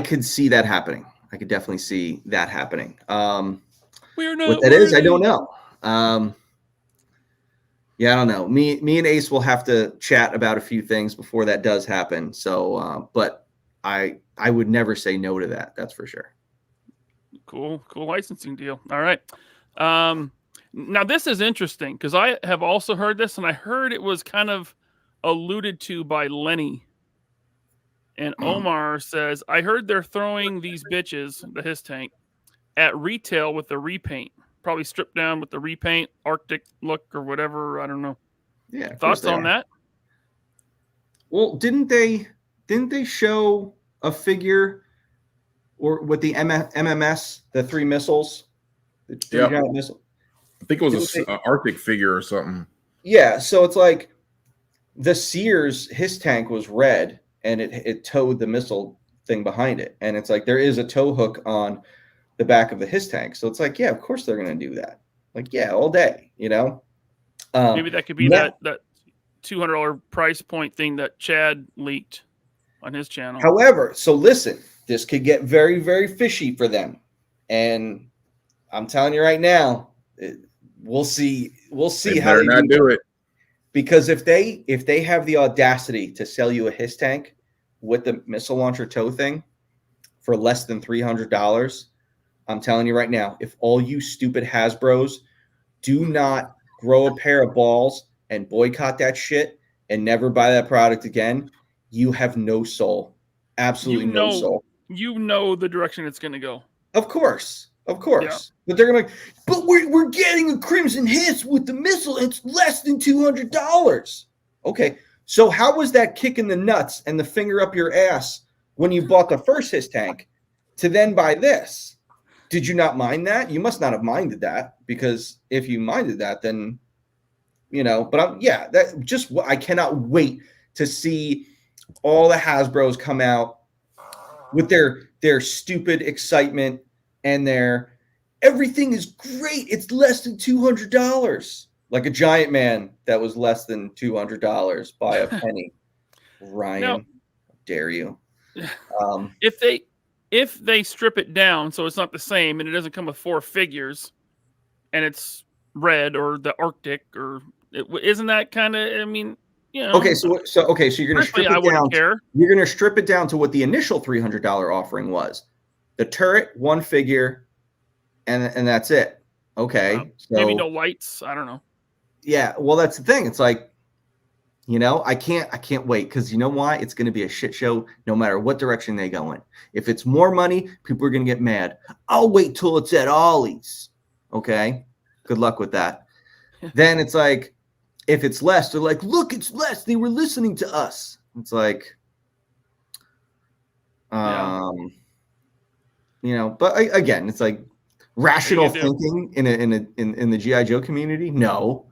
could see that happening. I could definitely see that happening. What that is, I don't know. Yeah, I don't know. Me and Ace will have to chat about a few things before that does happen. So, but I would never say no to that. That's for sure. Cool licensing deal. All right. Now this is interesting because I have also heard this, and I heard it was kind of alluded to by Lenny. And Omar says, I heard they're throwing these bitches, the Hisstank, at retail with the repaint. Probably stripped down with the repaint, Arctic look or whatever. I don't know. Yeah. Thoughts on that? Well, didn't they show a figure or with the MMS, the 3 missiles? The 3 giant missile? I think it was an Arctic figure or something. Yeah. So it's like the Sears Hisstank was red and it towed the missile thing behind it. And it's like there is a tow hook on the back of the Hisstank. So it's like, yeah, of course they're going to do that. Like, yeah, all day, Maybe that could be that $200 price point thing that Chad leaked on his channel. However, so listen, this could get very, very fishy for them. And I'm telling you right now, we'll see how they do it. Because if they have the audacity to sell you a Hisstank with the missile launcher tow thing for less than $300, I'm telling you right now, if all you stupid Hasbros do not grow a pair of balls and boycott that shit and never buy that product again, you have no soul. Absolutely no soul. You know the direction it's going to go. Of course. Yeah. But they're going to but we're getting a Crimson Hiss with the missile. It's less than $200. Okay. So how was that kick in the nuts and the finger up your ass when you bought the first Hisstank to then buy this? Did you not mind that? You must not have minded that, because if you minded that, then, but I cannot wait to see all the Hasbros come out with their stupid excitement and everything is great. It's less than $200. Like a Giant Man that was less than $200 by a penny. Ryan, how dare you? If they strip it down so it's not the same and it doesn't come with 4 figures and it's red or the Arctic isn't that kind of, Okay, so you're going to strip it down. Care. You're going to strip it down to what the initial $300 offering was. The turret, 1 figure, and that's it. Okay. So maybe no lights. I don't know. Yeah, well, that's the thing. It's like, I can't wait, because you know why? It's going to be a shit show no matter what direction they go in. If it's more money, people are going to get mad. I'll wait till it's at Ollie's. Okay. Good luck with that. Then it's like, if it's less, they're like, look, it's less. They were listening to us. It's like, but again, it's like rational thinking in the GI Joe community. No.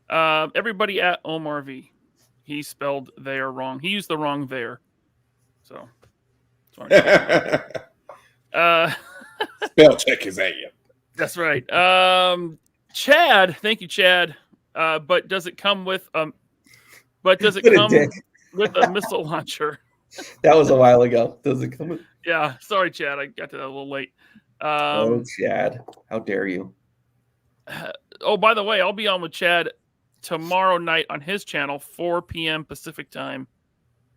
Everybody at Omar V. He spelled there wrong. He used the wrong there. So. Spell check is at you. That's right. Chad, thank you, Chad. But does it come with with a missile launcher? That was a while ago. Does it come with? Yeah, sorry, Chad. I got to that a little late. Chad, how dare you? Oh, by the way, I'll be on with Chad tomorrow night on his channel, 4 p.m. Pacific time,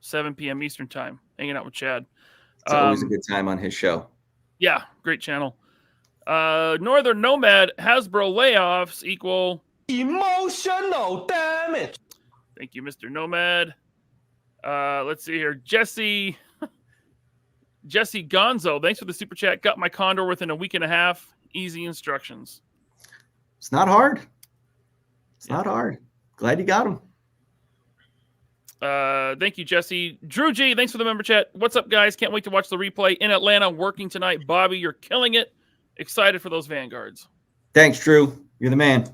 7 p.m. Eastern time, hanging out with Chad. It's always a good time on his show. Yeah, great channel. Northern Nomad, Hasbro layoffs equal emotional damage. Thank you, Mr. Nomad. Let's see here. Jesse Gonzo, thanks for the super chat. Got my condor within a week and a half. Easy instructions. It's not hard. Not hard. Glad you got him. Thank you, Jesse. Drew G, thanks for the member chat. What's up, guys? Can't wait to watch the replay in Atlanta. Working tonight. Bobby, you're killing it. Excited for those Vanguards. Thanks, Drew. You're the man.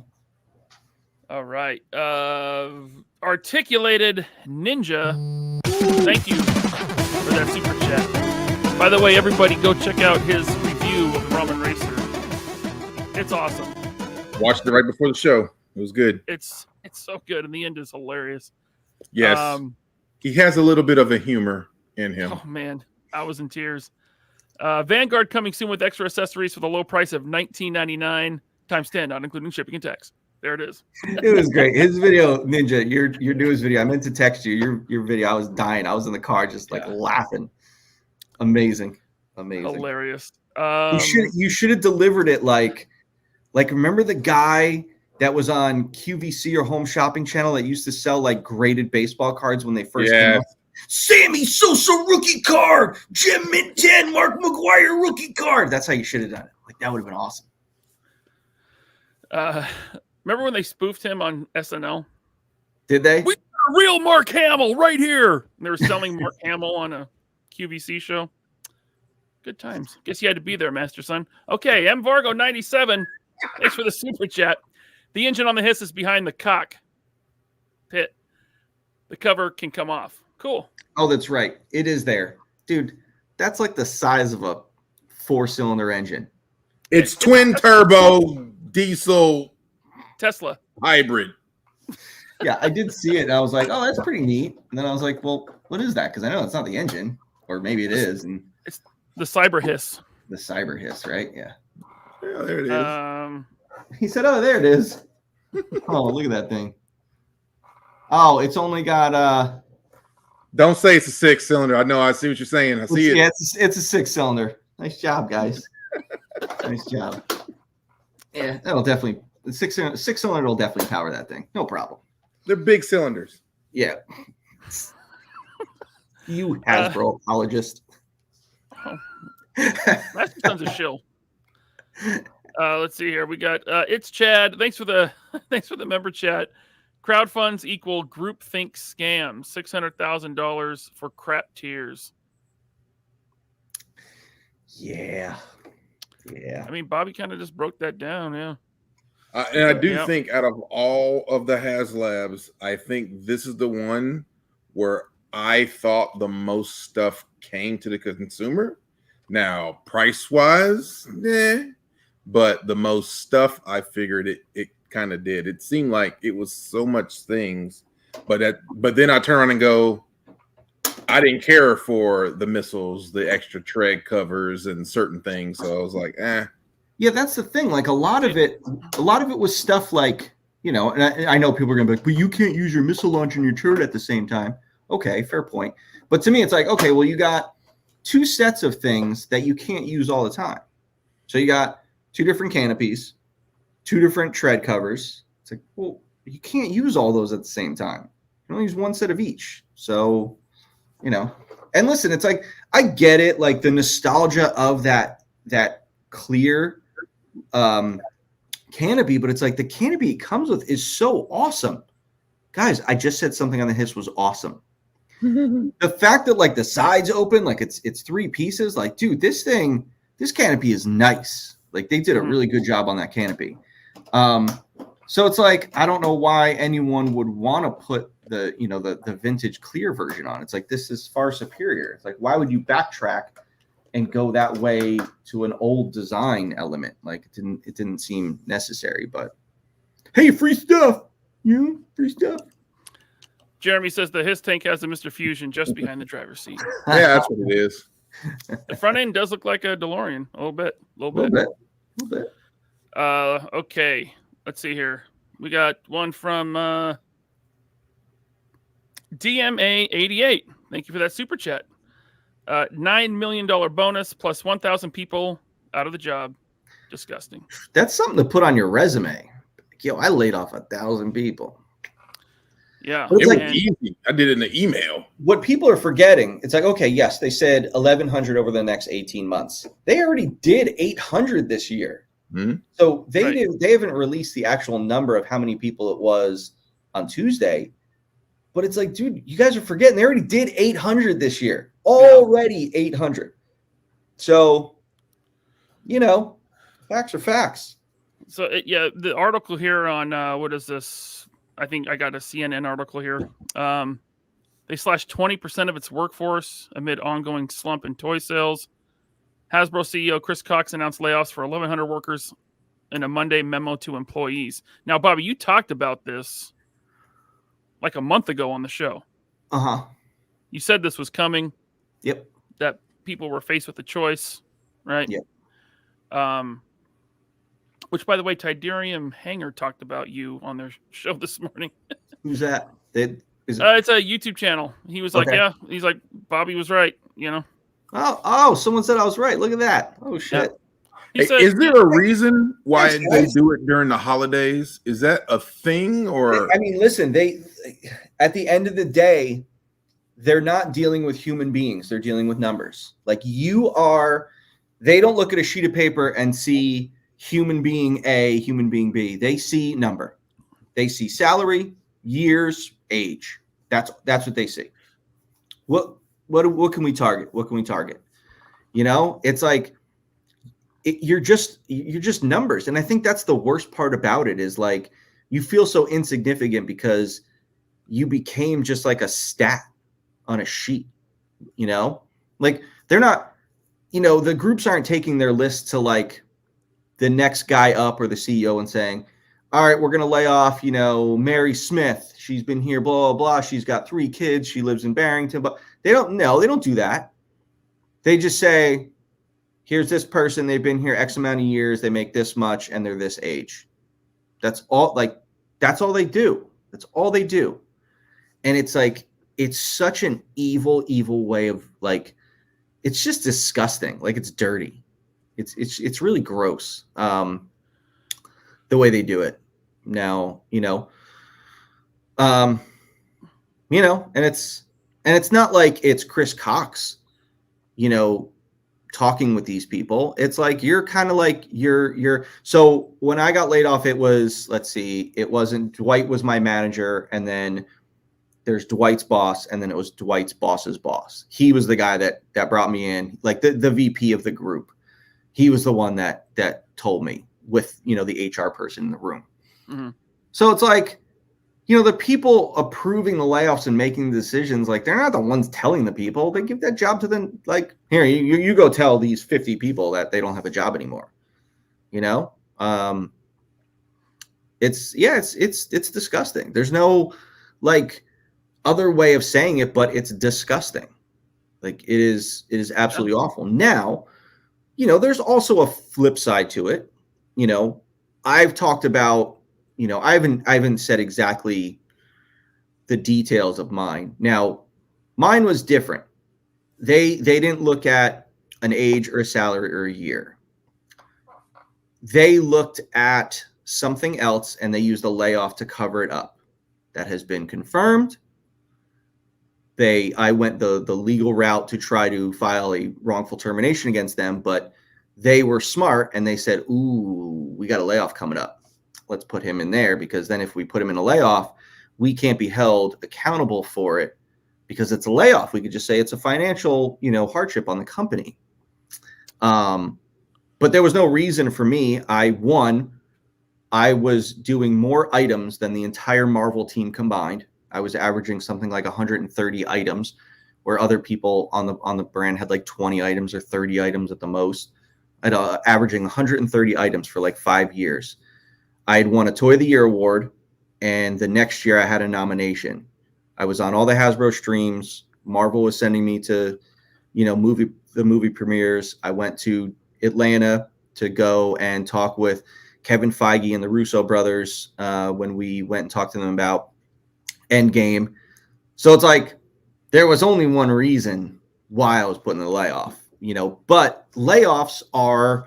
All right. Articulated Ninja, thank you for that super chat. By the way, everybody go check out his review of the Ramen Racer. It's awesome. Watched it right before the show. It was good. It's so good, and the end is hilarious. Yes. He has a little bit of a humor in him. Oh, man. I was in tears. Vanguard coming soon with extra accessories for the low price of $19.99 times 10, not including shipping and tax. There it is. It was great. His video, Ninja, your newest video. I meant to text you. Your video, I was dying. I was in the car just laughing. Amazing. Hilarious. You should have delivered it like remember the guy that was on QVC or Home Shopping Channel that used to sell like graded baseball cards when they first came out? Sammy Sosa rookie card, Jim Mint 10, Mark McGwire rookie card. That's how you should have done it. Like that would have been awesome. Remember when they spoofed him on SNL? Did they? We got a real Mark Hamill right here. And they were selling Mark Hamill on a QVC show. Good times. Guess you had to be there, Master Son. Okay, M Vargo 97. Thanks for the super chat. The engine on the Hiss is behind the cock pit. The cover can come off. Cool. Oh, that's right. It is there. Dude, that's like the size of a 4-cylinder engine. It's twin turbo diesel Tesla hybrid. Yeah, I did see it. And I was like, oh, that's pretty neat. And then I was like, well, what is that? Because I know it's not the engine. Or maybe it is. And it's the Cyber Hiss. The Cyber Hiss, right? Yeah. Yeah, there it is. He said, oh, there it is. Oh, look at that thing. Oh, it's only got Don't say it's a 6-cylinder. I know. I see what you're saying. I see it. Yeah, it's a 6-cylinder. Nice job, guys. Nice job. Yeah, that'll definitely the 6-cylinder will definitely power that thing. No problem. They're big cylinders. Yeah. You Hasbro apologist. That's tons of shill. Let's see here. We got it's Chad. Thanks for the member chat. Crowdfunds equal groupthink scam. $600,000 for crap tiers. Yeah. I mean, Bobby kind of just broke that down. Yeah. And I do think out of all of the Haslabs, I think this is the one where I thought the most stuff came to the consumer. Now, price-wise, but the most stuff I figured it kind of did. It seemed like it was so much things, but then I turn around and go, I didn't care for the missiles, the extra tread covers, and certain things. So I was like, Yeah, that's the thing. Like a lot of it was stuff like, and I know people are gonna be like, but you can't use your missile launcher and your turret at the same time. Okay, fair point. But to me, it's like, okay, well, you got 2 sets of things that you can't use all the time. So you got 2 different canopies, 2 different tread covers. It's like, well, you can't use all those at the same time. You only use 1 set of each. So, and listen, it's like, I get it. Like the nostalgia of that clear canopy, but it's like the canopy it comes with is so awesome. Guys, I just said something on the Hiss was awesome. The fact that like the sides open, like it's 3 pieces, like, dude, this canopy is nice. Like they did a really good job on that canopy. So it's like, I don't know why anyone would want to put the vintage clear version on. It's like, this is far superior. It's like, why would you backtrack and go that way to an old design element? Like it didn't seem necessary, but hey, free stuff, free stuff. Jeremy says the Hisstank has a Mr. Fusion just behind the driver's seat. Yeah, that's what it is. The front end does look like a DeLorean a little bit. Okay, let's see here. We got one from DMA88. Thank you for that super chat. $9 million bonus plus 1,000 people out of the job. Disgusting. That's something to put on your resume. Yo, I laid off 1,000 people. Yeah, it was easy. I did it in the email. What people are forgetting, it's like, okay, yes, they said 1,100 over the next 18 months. They already did 800 this year. Mm-hmm. So they haven't released the actual number of how many people it was on Tuesday. But it's like, dude, you guys are forgetting they already did 800 this year. Already 800. So, facts are facts. So, the article here on what is this? I think I got a CNN article here. They slashed 20% of its workforce amid ongoing slump in toy sales. Hasbro CEO Chris Cox announced layoffs for 1,100 workers in a Monday memo to employees. Now, Bobby, you talked about this like a month ago on the show. Uh-huh. You said this was coming. Yep. That people were faced with a choice, right? Yep. Which, by the way, Tidarium Hanger talked about you on their show this morning. Who's that? It's a YouTube channel. He was like, okay. He's like, Bobby was right, Oh, someone said I was right. Look at that. Oh, shit. Yeah. Hey, is there a reason why they do it during the holidays? Is that a thing, or? I mean, listen, they at the end of the day, they're not dealing with human beings. They're dealing with numbers. Like they don't look at a sheet of paper and see human being A, human being B. They see number. They see salary, years, age. That's what they see. What can we target? What can we target? It's like you're just numbers. And I think that's the worst part about it is like you feel so insignificant because you became just like a stat on a sheet, like they're not, the groups aren't taking their list to like the next guy up or the CEO and saying, all right, we're going to lay off, Mary Smith. She's been here, blah, blah, blah. She's got 3 kids. She lives in Barrington, but they don't do that. They just say, here's this person. They've been here X amount of years. They make this much and they're this age. That's all they do. That's all they do. And it's like, it's such an evil way of like, it's just disgusting. Like it's dirty. It's really gross. The way they do it now, and it's not like it's Chris Cox, talking with these people. It's like, you're kind of like so when I got laid off, it was, it wasn't Dwight was my manager. And then there's Dwight's boss. And then it was Dwight's boss's boss. He was the guy that brought me in, like the VP of the group. He was the one that told me with, the HR person in the room. Mm-hmm. So it's like, the people approving the layoffs and making the decisions, like they're not the ones telling the people. They give that job to them. Like, here, you go tell these 50 people that they don't have a job anymore. It's disgusting. There's no like other way of saying it, but it's disgusting. Like it is absolutely awful. Now, there's also a flip side to it. I've talked about, I haven't said exactly the details of mine. Now, mine was different. They didn't look at an age or a salary or a year. They looked at something else and they used a layoff to cover it up. That has been confirmed. I went the legal route to try to file a wrongful termination against them, but they were smart and they said, ooh, we got a layoff coming up. let's put him in there, because then if we put him in a layoff, we can't be held accountable for it because it's a layoff. We could just say it's a financial, hardship on the company. But there was no reason for me. I was doing more items than the entire Marvel team combined. I was averaging something like 130 items, where other people on the brand had like 20 items or 30 items at the most. I'd averaging 130 items for like 5 years. I had won a Toy of the Year award, and the next year I had a nomination. I was on all the Hasbro streams. Marvel was sending me to, the movie premieres. I went to Atlanta to go and talk with Kevin Feige and the Russo brothers when we went and talked to them about Endgame. So it's like there was only one reason why I was put in the layoff, but layoffs are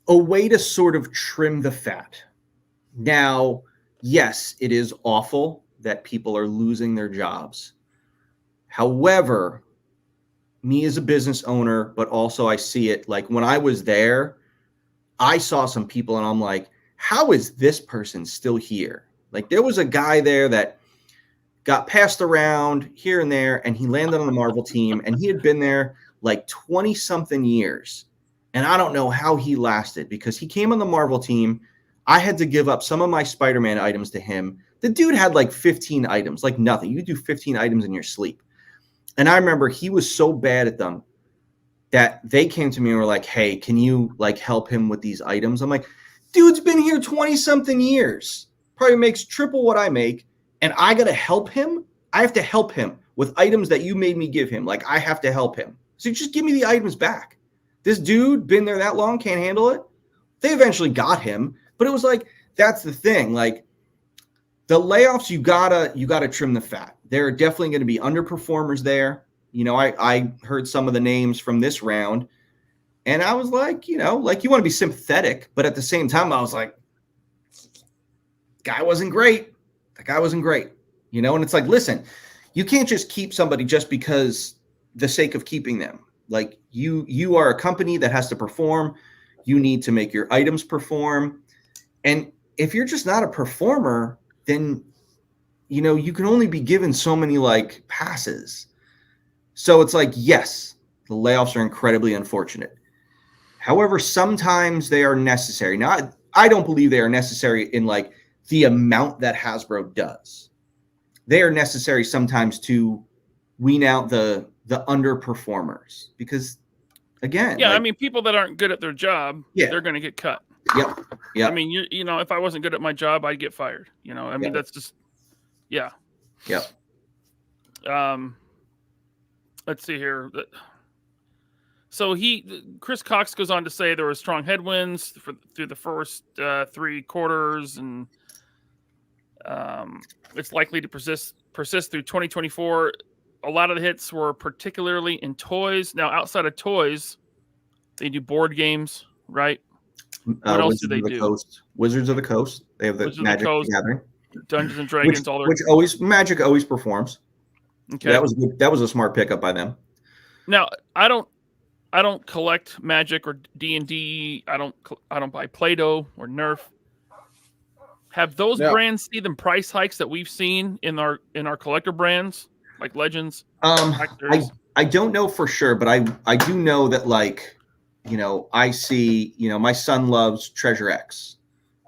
a way to sort of trim the fat. Now, yes, it is awful that people are losing their jobs. However, me as a business owner, but also I see it like when I was there, I saw some people and I'm like, how is this person still here? Like there was a guy there that got passed around here and there, and he landed on the Marvel team, and he had been there like 20 something years. And I don't know how he lasted, because he came on the Marvel team. I had to give up some of my Spider-Man items to him. The dude had like 15 items, like nothing. You do 15 items in your sleep. And I remember he was so bad at them that they came to me and were like, hey, can you like help him with these items? I'm like, dude's been here 20 something years, probably makes triple what I make. And I got to help him. I have to help him with items that you made me give him. Like I have to help him. So just give me the items back. This dude been there that long, can't handle it. They eventually got him, but it was like, that's the thing. Like the layoffs, you gotta trim the fat. There are definitely going to be underperformers there. I heard some of the names from this round, and I was like, like you want to be sympathetic, but at the same time, I was like, guy wasn't great. That guy wasn't great, and it's like, listen, you can't just keep somebody just because the sake of keeping them. Like you are a company that has to perform. You need to make your items perform. And if you're just not a performer, then, you can only be given so many like passes. So it's like, yes, the layoffs are incredibly unfortunate. However, sometimes they are necessary. Now, I don't believe they are necessary in like the amount that Hasbro does. They are necessary sometimes to wean out the underperformers, because again, I mean, people that aren't good at their job, they're going to get cut. Yep. I mean, if I wasn't good at my job, I'd get fired. That's just, yeah. Yep. Let's see here. So Chris Cox goes on to say there were strong headwinds through the first 3 quarters, and it's likely to persist through 2024. A lot of the hits were particularly in toys. Now, outside of toys, they do board games, right? What else do they do? Coast. Wizards of the Coast. They have the Magic the Gathering, Dungeons and Dragons. Magic always performs. Okay, that was good. That was a smart pickup by them. Now, I don't collect Magic or D&D. I don't buy Play-Doh or Nerf. Have those brands seen the price hikes that we've seen in our collector brands like Legends? I don't know for sure, but I do know that, like, I see, my son loves Treasure X.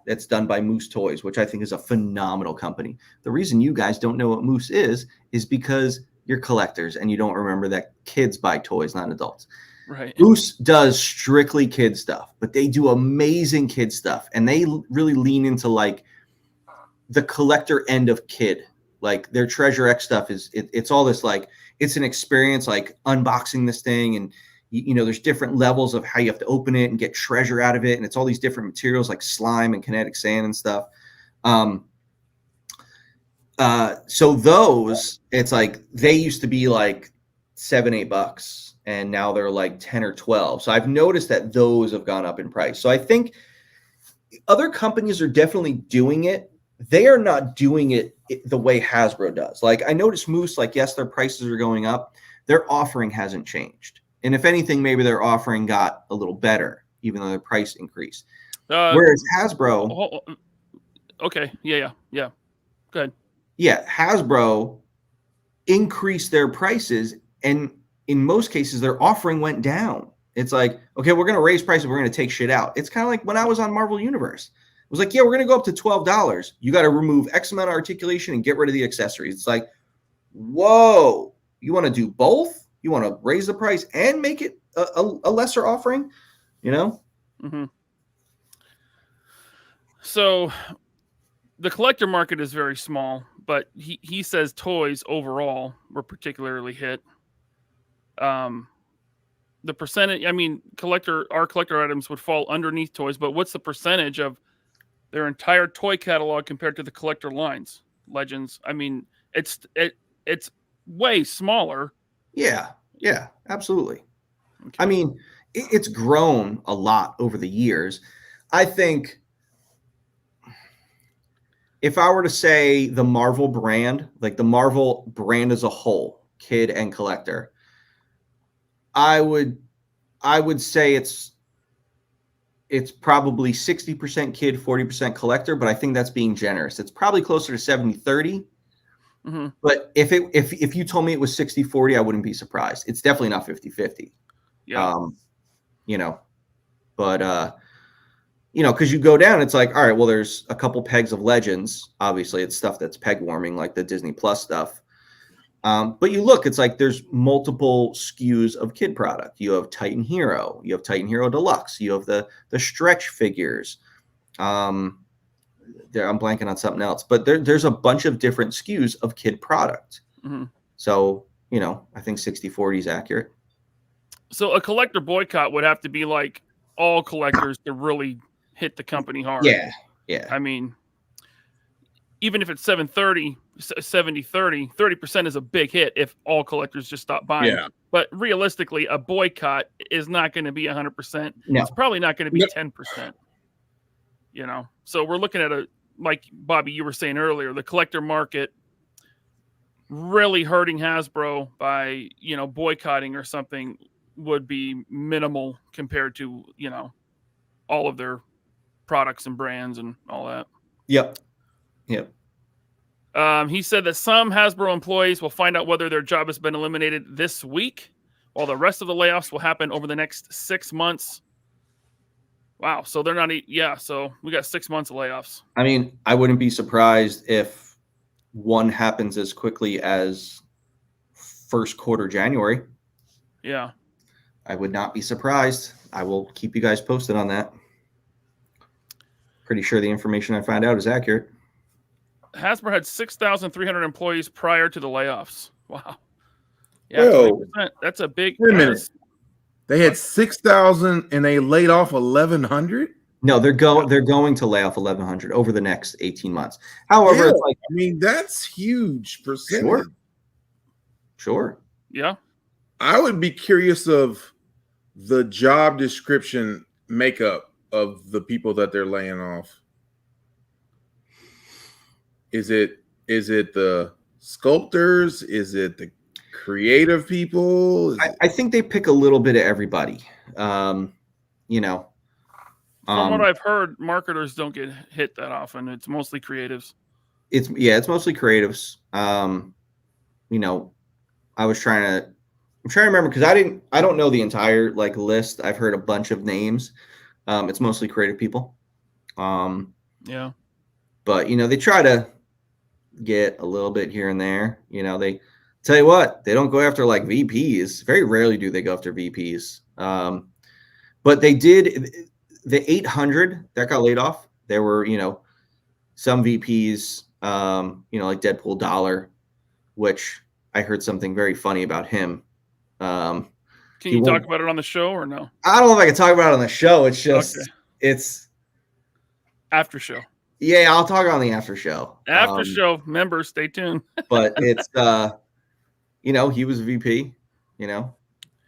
That's done by Moose Toys, which I think is a phenomenal company. The reason you guys don't know what Moose is because you're collectors and you don't remember that kids buy toys, not adults. Right. Moose does strictly kid stuff, but they do amazing kid stuff, and they really lean into like the collector end of kid. Like their Treasure X stuff it's all this, like, it's an experience, like unboxing this thing, and there's different levels of how you have to open it and get treasure out of it, and it's all these different materials like slime and kinetic sand and stuff. So those, it's like they used to be like $7-8, and now they're like 10 or 12. So I've noticed that those have gone up in price. So I think other companies are definitely doing it. They are not doing it the way Hasbro does. Like I noticed Moose, like, yes, their prices are going up. Their offering hasn't changed. And if anything, maybe their offering got a little better, even though their price increased. Whereas Hasbro, Okay. Yeah. Go ahead. Yeah, Hasbro increased their prices, and in most cases, their offering went down. It's like, okay, we're going to raise prices. We're going to take shit out. It's kind of like when I was on Marvel Universe. It was like, yeah, we're going to go up to $12. You got to remove X amount of articulation and get rid of the accessories. It's like, whoa, you want to do both? You want to raise the price and make it a lesser offering? You know? Mm-hmm. So the collector market is very small, but he says toys overall were particularly hit. The percentage, I mean, our collector items would fall underneath toys, but what's the percentage of their entire toy catalog compared to the collector lines, Legends? I mean, it's way smaller. Yeah, absolutely. Okay. I mean, it's grown a lot over the years. I think if I were to say the Marvel brand, like the Marvel brand as a whole, kid and collector, I would say it's probably 60% kid, 40% collector, but I think that's being generous. It's probably closer to 70-30. Mm-hmm. But if you told me it was 60-40, I wouldn't be surprised. It's definitely not 50-50. Yeah. Because you go down, it's like, all right, well, there's a couple pegs of Legends. Obviously, it's stuff that's peg warming, like the Disney Plus stuff. But you look, it's like there's multiple SKUs of kid product. You have Titan Hero, you have Titan Hero Deluxe, you have the stretch figures. I'm blanking on something else, but there's a bunch of different SKUs of kid product. Mm-hmm. So, I think 60-40 is accurate. So a collector boycott would have to be like all collectors to really hit the company hard. Yeah. I mean, even if it's 70-30, 30% is a big hit if all collectors just stop buying. Yeah. But realistically, a boycott is not going to be 100%. No. It's probably not going to be 10%. So we're looking at like Bobby, you were saying earlier, the collector market really hurting Hasbro by, boycotting or something would be minimal compared to, all of their products and brands and all that. Yep. He said that some Hasbro employees will find out whether their job has been eliminated this week, while the rest of the layoffs will happen over the next 6 months. Wow. So they're not, so we got 6 months of layoffs. I mean, I wouldn't be surprised if one happens as quickly as first quarter January. Yeah. I would not be surprised. I will keep you guys posted on that. Pretty sure the information I find out is accurate. Hasbro had 6,300 employees prior to the layoffs. Wow. Yeah, 20%. That's a big. Wait a minute. They had 6,000 and they laid off 1,100? No, they're going to lay off 1,100 over the next 18 months. However, it's like, I mean, that's huge percentage. Sure. Yeah. I would be curious of the job description makeup of the people that they're laying off. Is it the sculptors? Is it the creative people? I think they pick a little bit of everybody. From what I've heard, marketers don't get hit that often. It's mostly creatives. It's mostly creatives. I'm trying to remember because I don't know the entire list. I've heard a bunch of names. It's mostly creative people. Yeah. But they try to get a little bit here and there. They tell you what, they don't go after VPs. Very rarely do they go after VPs. But they did the 800 that got laid off. There were, some VPs, like Deadpool Dollar, which I heard something very funny about him. Can you talk about it on the show or no? I don't know if I can talk about it on the show. It's just, it's after show. Yeah, I'll talk on the after show. After show, members, stay tuned. But it's, he was a VP,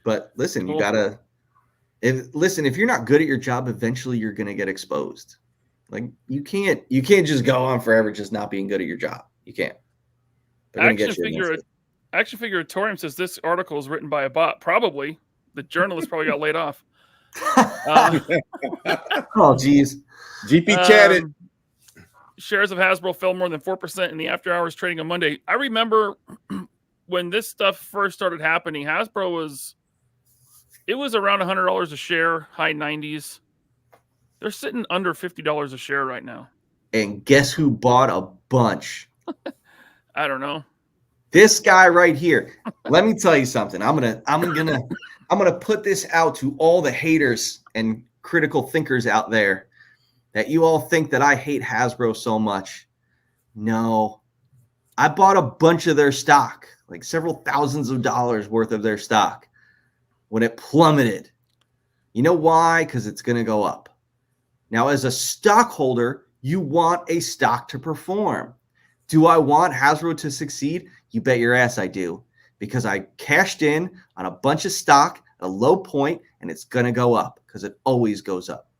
but listen, cool. You gotta, if you're not good at your job, eventually you're going to get exposed. You can't just go on forever just not being good at your job. You can't. Action Figuratorium says this article is written by a bot. Probably. The journalist probably got laid off. Oh, geez. GP chatted. shares of Hasbro fell more than 4% in the after hours trading on Monday. I remember when this stuff first started happening, Hasbro was around $100 a share, high 90s. They're sitting under $50 a share right now. And guess who bought a bunch? I don't know. This guy right here. Let me tell you something. I'm gonna put this out to all the haters and critical thinkers out there that you all think that I hate Hasbro so much. No, I bought a bunch of their stock, like several thousands of dollars worth of their stock when it plummeted. You know why? Because it's going to go up. Now, as a stockholder, you want a stock to perform. Do I want Hasbro to succeed? You bet your ass I do, because I cashed in on a bunch of stock at a low point, and it's going to go up because it always goes up.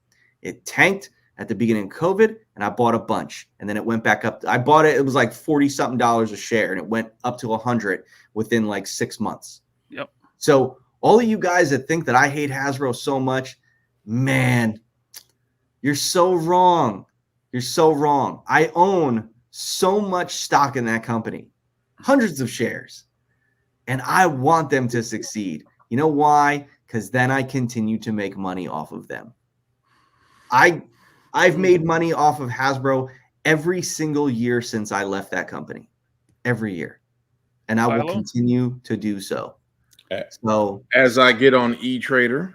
It tanked at the beginning of COVID, and I bought a bunch, and then it went back up. I bought it. It was like $40-something a share, and it went up to 100 within like 6 months. Yep. So all of you guys that think that I hate Hasbro so much, man, you're so wrong. You're so wrong. I own so much stock in that company, hundreds of shares, and I want them to succeed. You know why? Because then I continue to make money off of them. I've made money off of Hasbro every single year since I left that company, every year, and I will continue to do so. So as I get on E-Trader,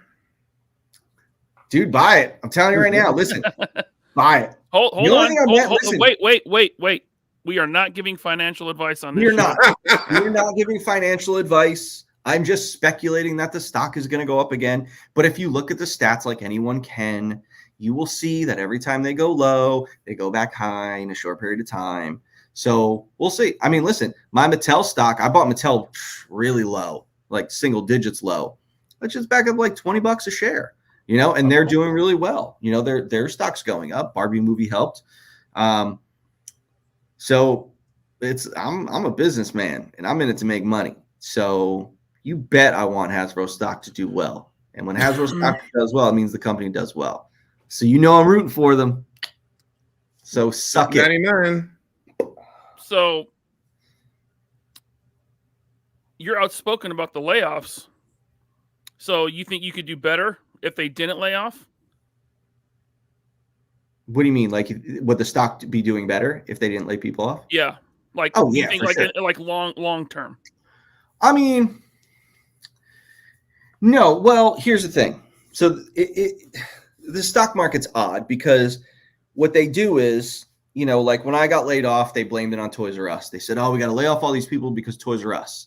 dude, buy it. I'm telling you right now. Listen, buy it. Hold on. Wait. We are not giving financial advice on this. We're not. We're not giving financial advice. I'm just speculating that the stock is going to go up again. But if you look at the stats like anyone can, you will see that every time they go low, they go back high in a short period of time. So we'll see. I mean, listen, my Mattel stock, I bought Mattel really low, like single digits low. It's just back up like $20 a share, and they're doing really well. Their stock's going up. Barbie movie helped. So I'm a businessman and I'm in it to make money. So you bet I want Hasbro stock to do well. And when Hasbro stock does well, it means the company does well. So I'm rooting for them. So suck it. 99. So you're outspoken about the layoffs. So you think you could do better if they didn't lay off? What do you mean? Like, would the stock be doing better if they didn't lay people off? Yeah. Like, you think like, sure. Like long term. I mean, no. Well, here's the thing. So the stock market's odd because what they do is, like when I got laid off, they blamed it on Toys R Us. They said, oh, we got to lay off all these people because Toys R Us.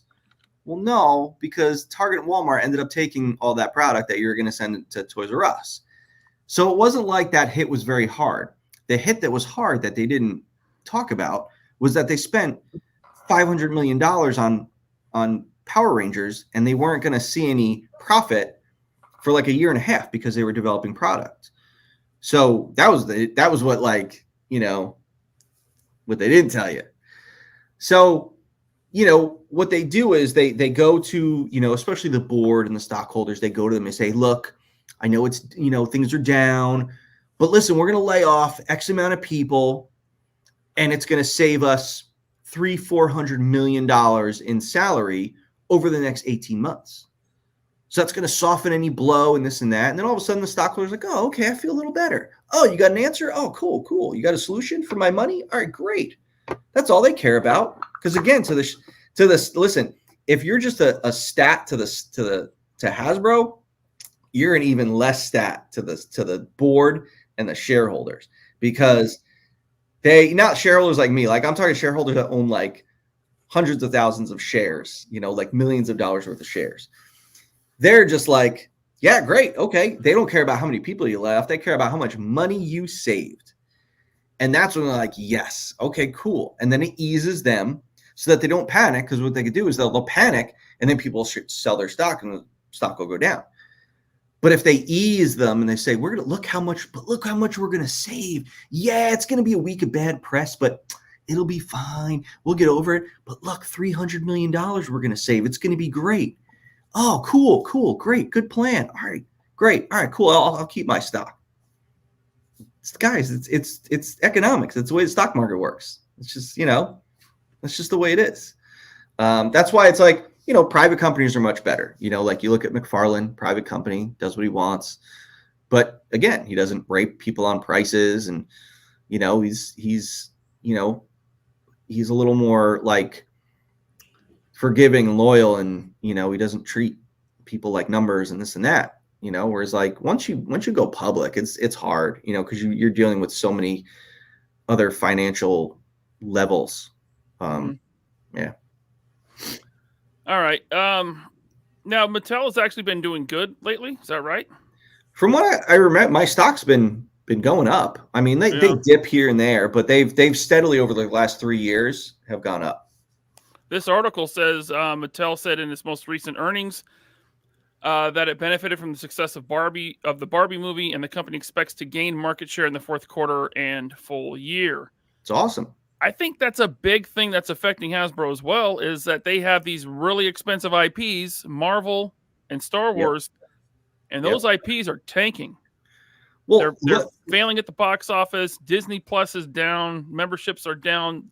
Well, no, because Target and Walmart ended up taking all that product that you're going to send to Toys R Us. So it wasn't like that hit was very hard. The hit that was hard that they didn't talk about was that they spent $500 million on Power Rangers, and they weren't going to see any profit for like a year and a half because they were developing product. So that was what what they didn't tell you. So, what they do is they go to, especially the board and the stockholders, they go to them and say, look, I know it's, things are down, but listen, we're going to lay off X amount of people and it's going to save us $400 million in salary over the next 18 months. So that's going to soften any blow and this and that. And then all of a sudden the stockholders are like, oh, okay, I feel a little better. Oh, you got an answer? Oh, cool. You got a solution for my money? All right, great. That's all they care about. Because again, to this, listen, if you're just a stat to Hasbro, you're an even less stat to the board and the shareholders, because they, not shareholders like me, like I'm talking shareholders that own like hundreds of thousands of shares, like millions of dollars worth of shares. They're just like, yeah, great. Okay. They don't care about how many people you left. They care about how much money you saved. And that's when they're like, yes. Okay, cool. And then it eases them so that they don't panic, because what they could do is they'll panic and then people should sell their stock and the stock will go down. But if they ease them and they say, we're going to look how much we're going to save. Yeah, it's going to be a week of bad press, but it'll be fine. We'll get over it. But look, $300 million we're going to save. It's going to be great. Oh, cool. Great. Good plan. All right, great. All right, cool. I'll keep my stock. guys, it's economics. It's the way the stock market works. It's just, that's just the way it is. That's why it's like, private companies are much better. Like you look at McFarlane, private company, does what he wants. But again, he doesn't rape people on prices, and he's a little more like forgiving and loyal, and he doesn't treat people like numbers and this and that. Whereas like once you go public, it's hard, because you're dealing with so many other financial levels. Yeah. All right. Now Mattel has actually been doing good lately. Is that right? From what I remember, my stock's been going up. I mean, they dip here and there, but they've steadily over the last 3 years have gone up. This article says Mattel said in its most recent earnings that it benefited from the success of the Barbie movie, and the company expects to gain market share in the fourth quarter and full year. It's awesome. I think that's a big thing that's affecting Hasbro as well, is that they have these really expensive IPs, Marvel and Star Wars, and those IPs are tanking. Well, they're failing at the box office. Disney Plus is down. Memberships are down.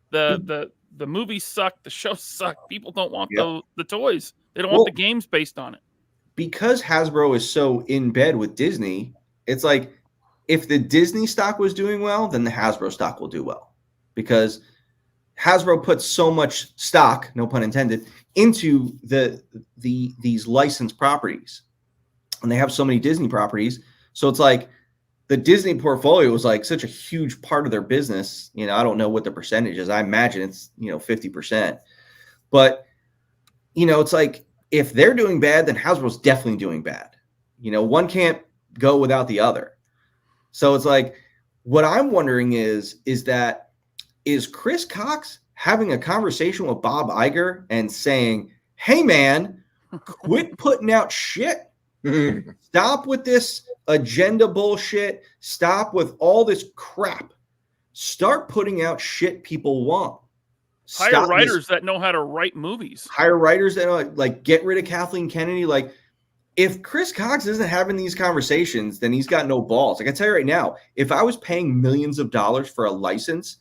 The movies suck. The shows suck. People don't want the toys. They don't want the games based on it. Because Hasbro is so in bed with Disney, it's like if the Disney stock was doing well, then the Hasbro stock will do well. Because Hasbro puts so much stock, no pun intended, into these licensed properties. And they have so many Disney properties. So it's like the Disney portfolio was like such a huge part of their business. I don't know what the percentage is. I imagine it's, 50%. But, it's like if they're doing bad, then Hasbro's definitely doing bad. One can't go without the other. So it's like, what I'm wondering is Chris Cox having a conversation with Bob Iger and saying, hey, man, quit putting out shit. Stop with this agenda bullshit. Stop with all this crap. Start putting out shit people want. Hire writers that know how to write movies. Hire writers that know, like, get rid of Kathleen Kennedy. Like, if Chris Cox isn't having these conversations, then he's got no balls. Like I tell you right now, if I was paying millions of dollars for a license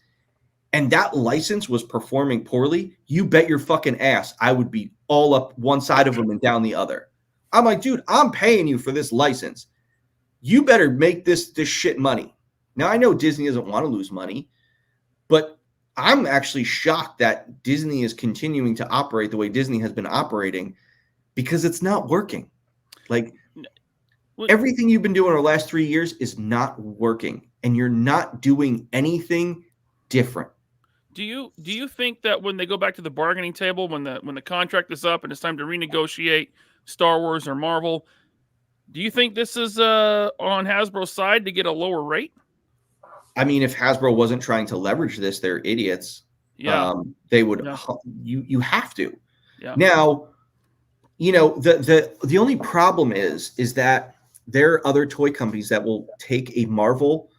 and that license was performing poorly, you bet your fucking ass I would be all up one side of them and down the other. I'm like, dude, I'm paying you for this license. You better make this shit money. Now, I know Disney doesn't want to lose money, but I'm actually shocked that Disney is continuing to operate the way Disney has been operating because it's not working. Like, everything you've been doing over the last 3 years is not working, and you're not doing anything different. Do you think that when they go back to the bargaining table, when the contract is up and it's time to renegotiate Star Wars or Marvel, do you think this is on Hasbro's side to get a lower rate? I mean, if Hasbro wasn't trying to leverage this, they're idiots. Yeah, they would. Yeah. You have to. Yeah. Now, the only problem is that there are other toy companies that will take a Marvel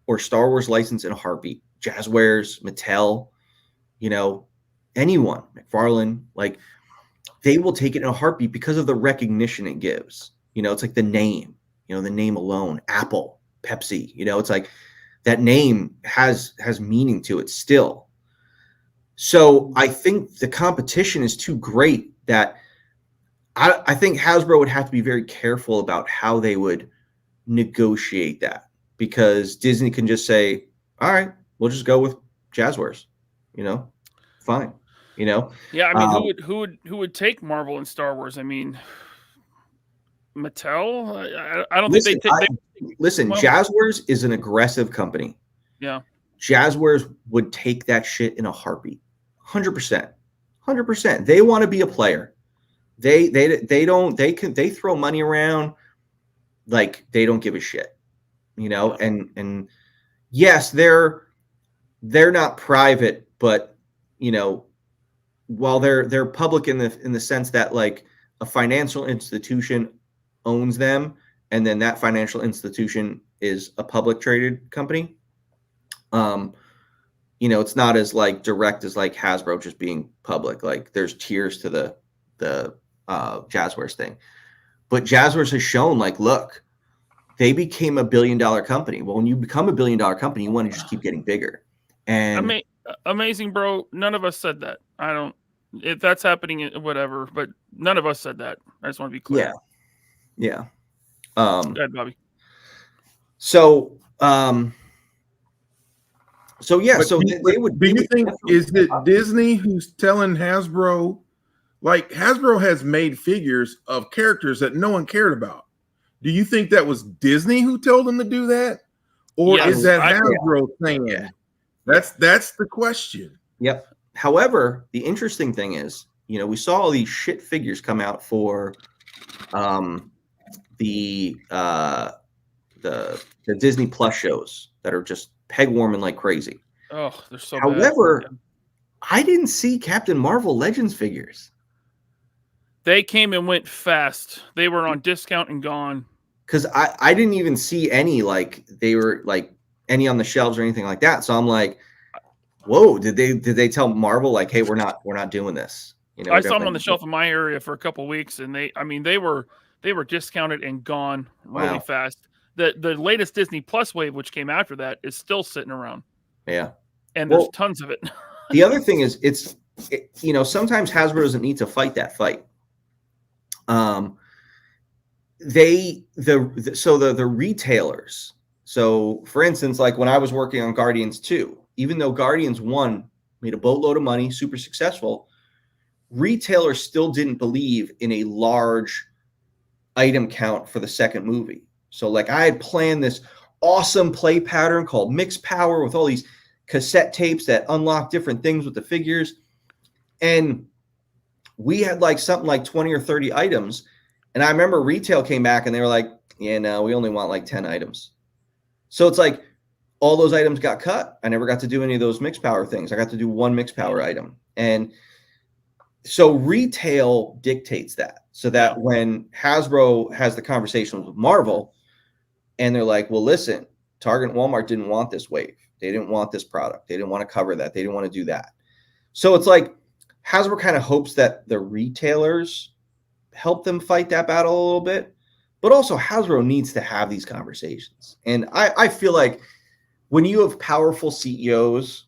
or Star Wars license in a heartbeat. Jazzwares, Mattel, anyone, McFarlane, like they will take it in a heartbeat because of the recognition it gives. It's like the name, the name alone. Apple, Pepsi, it's like that name has meaning to it still. So I think the competition is too great that I think Hasbro would have to be very careful about how they would negotiate that, because Disney can just say, all right, we'll just go with Jazzwares, fine, Yeah, I mean, who would take Marvel and Star Wars? I mean, Mattel. I don't think they take. Listen, Jazzwares is an aggressive company. Yeah, Jazzwares would take that shit in a heartbeat, 100%. They want to be a player. They throw money around like they don't give a shit, and yes, they're not private, but while they're public in the sense that like a financial institution owns them, and then that financial institution is a public traded company. It's not as like direct as like Hasbro just being public. Like there's tiers to the Jazzwares thing, but Jazzwares has shown like, look, they became a $1 billion company. Well, when you become a $1 billion company, you want to just keep getting bigger. And I mean, amazing, bro. None of us said that. I don't. If that's happening, whatever. But none of us said that. I just want to be clear. Yeah. Go ahead, Bobby. So yeah. But So do they would. Do you think is it Disney who's telling Hasbro? Like Hasbro has made figures of characters that no one cared about. Do you think that was Disney who told them to do that, or Yes, is that Hasbro saying? Yeah. That's the question. Yep. However, the interesting thing is, we saw all these shit figures come out for the Disney Plus shows that are just peg warming like crazy. Oh, they're so However, bad. I didn't see Captain Marvel Legends figures. They came and went fast. They were on discount and gone. Because I didn't even see any, like, they were like any on the shelves or anything like that. So I'm like, whoa, did they tell Marvel, like, hey, we're not doing this? I saw them on the shelf in my area for a couple of weeks, and they were discounted and gone really fast. The latest Disney Plus wave, which came after that, is still sitting around. Yeah. And there's tons of it. The other thing is sometimes Hasbro doesn't need to fight that fight. The retailers. So for instance, like when I was working on Guardians 2, even though Guardians 1 made a boatload of money, super successful, retailers still didn't believe in a large item count for the second movie. So like I had planned this awesome play pattern called Mix Power with all these cassette tapes that unlock different things with the figures. And we had like something like 20 or 30 items. And I remember retail came back and they were like, yeah, no, we only want like 10 items. So it's like all those items got cut. I never got to do any of those Mix Power things. I got to do one Mix Power item. And so retail dictates that. So that when Hasbro has the conversations with Marvel and they're like, well, listen, Target and Walmart didn't want this wave. They didn't want this product. They didn't want to cover that. They didn't want to do that. So it's like Hasbro kind of hopes that the retailers help them fight that battle a little bit, but also Hasbro needs to have these conversations. And I feel like when you have powerful CEOs,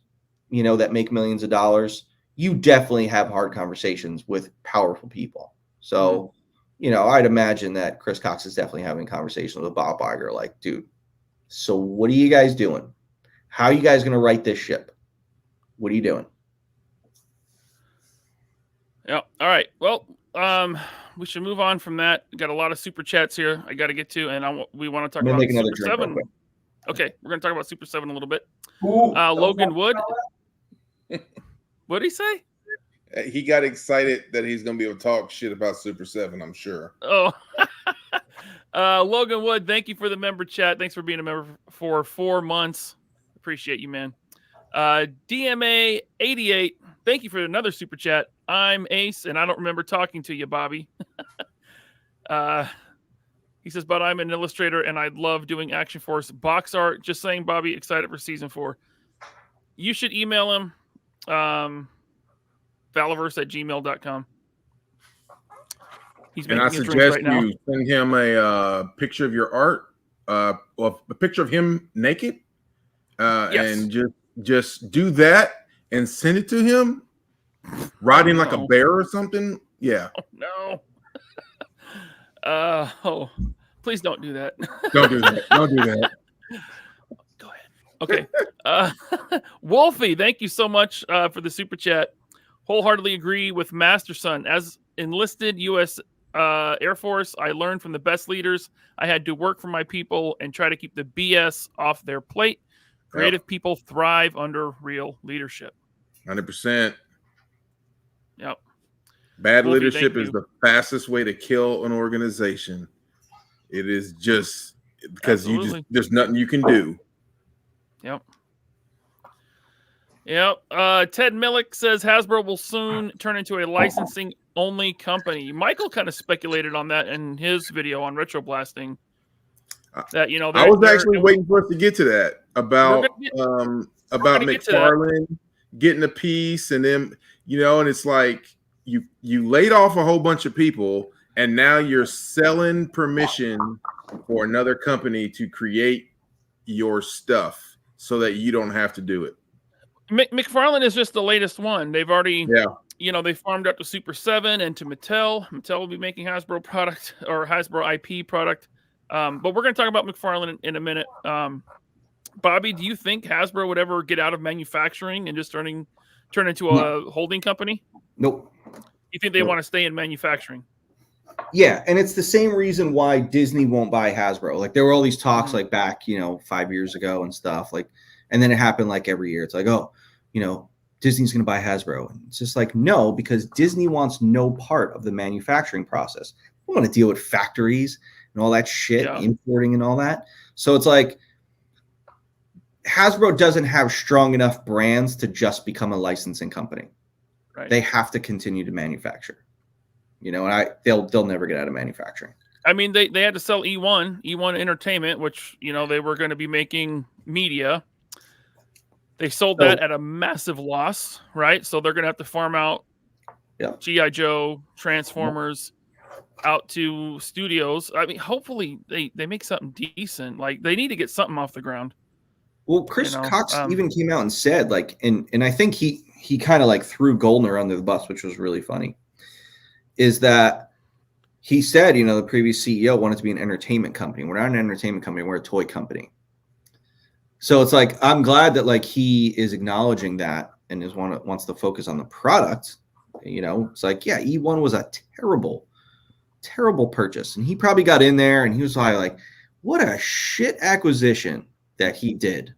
that make millions of dollars, you definitely have hard conversations with powerful people. So, I'd imagine that Chris Cox is definitely having conversations with Bob Iger, like, dude, so what are you guys doing? How are you guys going to right this ship? What are you doing? Yeah. All right. Well, we should move on from that. We got a lot of super chats here I got to get to, and we want to talk about Super 7. Okay, we're going to talk about Super 7 a little bit. Logan Wood. What did he say? He got excited that he's going to be able to talk shit about Super 7, I'm sure. Oh. Logan Wood, thank you for the member chat. Thanks for being a member for 4 months. Appreciate you, man. DMA88, thank you for another super chat. I'm Ace, and I don't remember talking to you, Bobby. He says, but I'm an illustrator, and I love doing Action Force box art. Just saying, Bobby, excited for season 4. You should email him, Valaverse@gmail.com. He's making his drinks right now. You send him a picture of your art, or a picture of him naked, Yes. and just do that and send it to him, riding like a bear or something. Yeah. Oh, no. Please don't do that. Don't do that. Don't do that. Go ahead. Okay. Wolfie, thank you so much for the super chat. Wholeheartedly agree with Master Son. As enlisted U.S. Air Force, I learned from the best leaders. I had to work for my people and try to keep the BS off their plate. Creative people thrive under real leadership. 100%. Yep. Bad leadership is the fastest way to kill an organization. It is just because there's nothing you can do. Yep. Ted Millick says Hasbro will soon turn into a licensing only company. Michael kind of speculated on that in his video on Retro Blasting. That I was actually waiting for us to get to that about McFarlane getting a piece, and then and it's like you laid off a whole bunch of people, and now you're selling permission for another company to create your stuff so that you don't have to do it. McFarlane is just the latest one. They've already, Yeah. they farmed up to Super 7 and to Mattel. Mattel will be making Hasbro product or Hasbro IP product. But we're going to talk about McFarlane in a minute. Bobby, do you think Hasbro would ever get out of manufacturing and just turn into a holding company? Nope. You think they want to stay in manufacturing? Yeah, and it's the same reason why Disney won't buy Hasbro. Like there were all these talks like back, 5 years ago and stuff. Like, and then it happened like every year. It's like, oh, Disney's going to buy Hasbro. And it's just like, no, because Disney wants no part of the manufacturing process. They want to deal with factories and all that shit, importing and all that. So it's like Hasbro doesn't have strong enough brands to just become a licensing company. Right. They have to continue to manufacture. And they'll never get out of manufacturing. I mean, they had to sell E1 Entertainment, which, they were going to be making media. They sold that at a massive loss, right? So they're going to have to farm out G.I. Joe, Transformers out to studios. I mean, hopefully they make something decent. Like, they need to get something off the ground. Well, Chris Cox even came out and said, like, and I think he kind of like threw Goldner under the bus, which was really funny, is that he said, the previous CEO wanted to be an entertainment company. We're not an entertainment company. We're a toy company. So it's like, I'm glad that like he is acknowledging that and wants to focus on the product. It's like, yeah, E1 was a terrible, terrible purchase. And he probably got in there and he was like, what a shit acquisition that he did.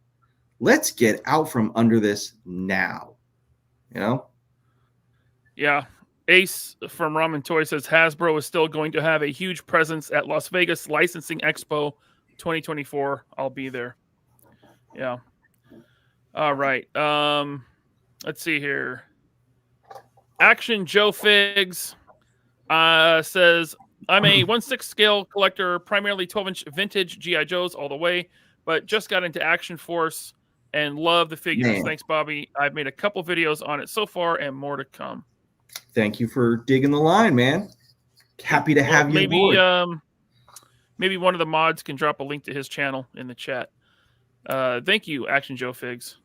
Let's get out from under this now. Yeah. Ace from Ramen Toy says Hasbro is still going to have a huge presence at Las Vegas Licensing Expo 2024. I'll be there. Yeah. All right. Let's see here. Action Joe Figs says, I'm a 1/6 scale collector, primarily 12-inch vintage G.I. Joes all the way, but just got into Action Force and love the figures. Man. Thanks, Bobby. I've made a couple videos on it so far and more to come. Thank you for digging the line, man. Happy to have you aboard. Maybe one of the mods can drop a link to his channel in the chat. Thank you, Action Joe Figs.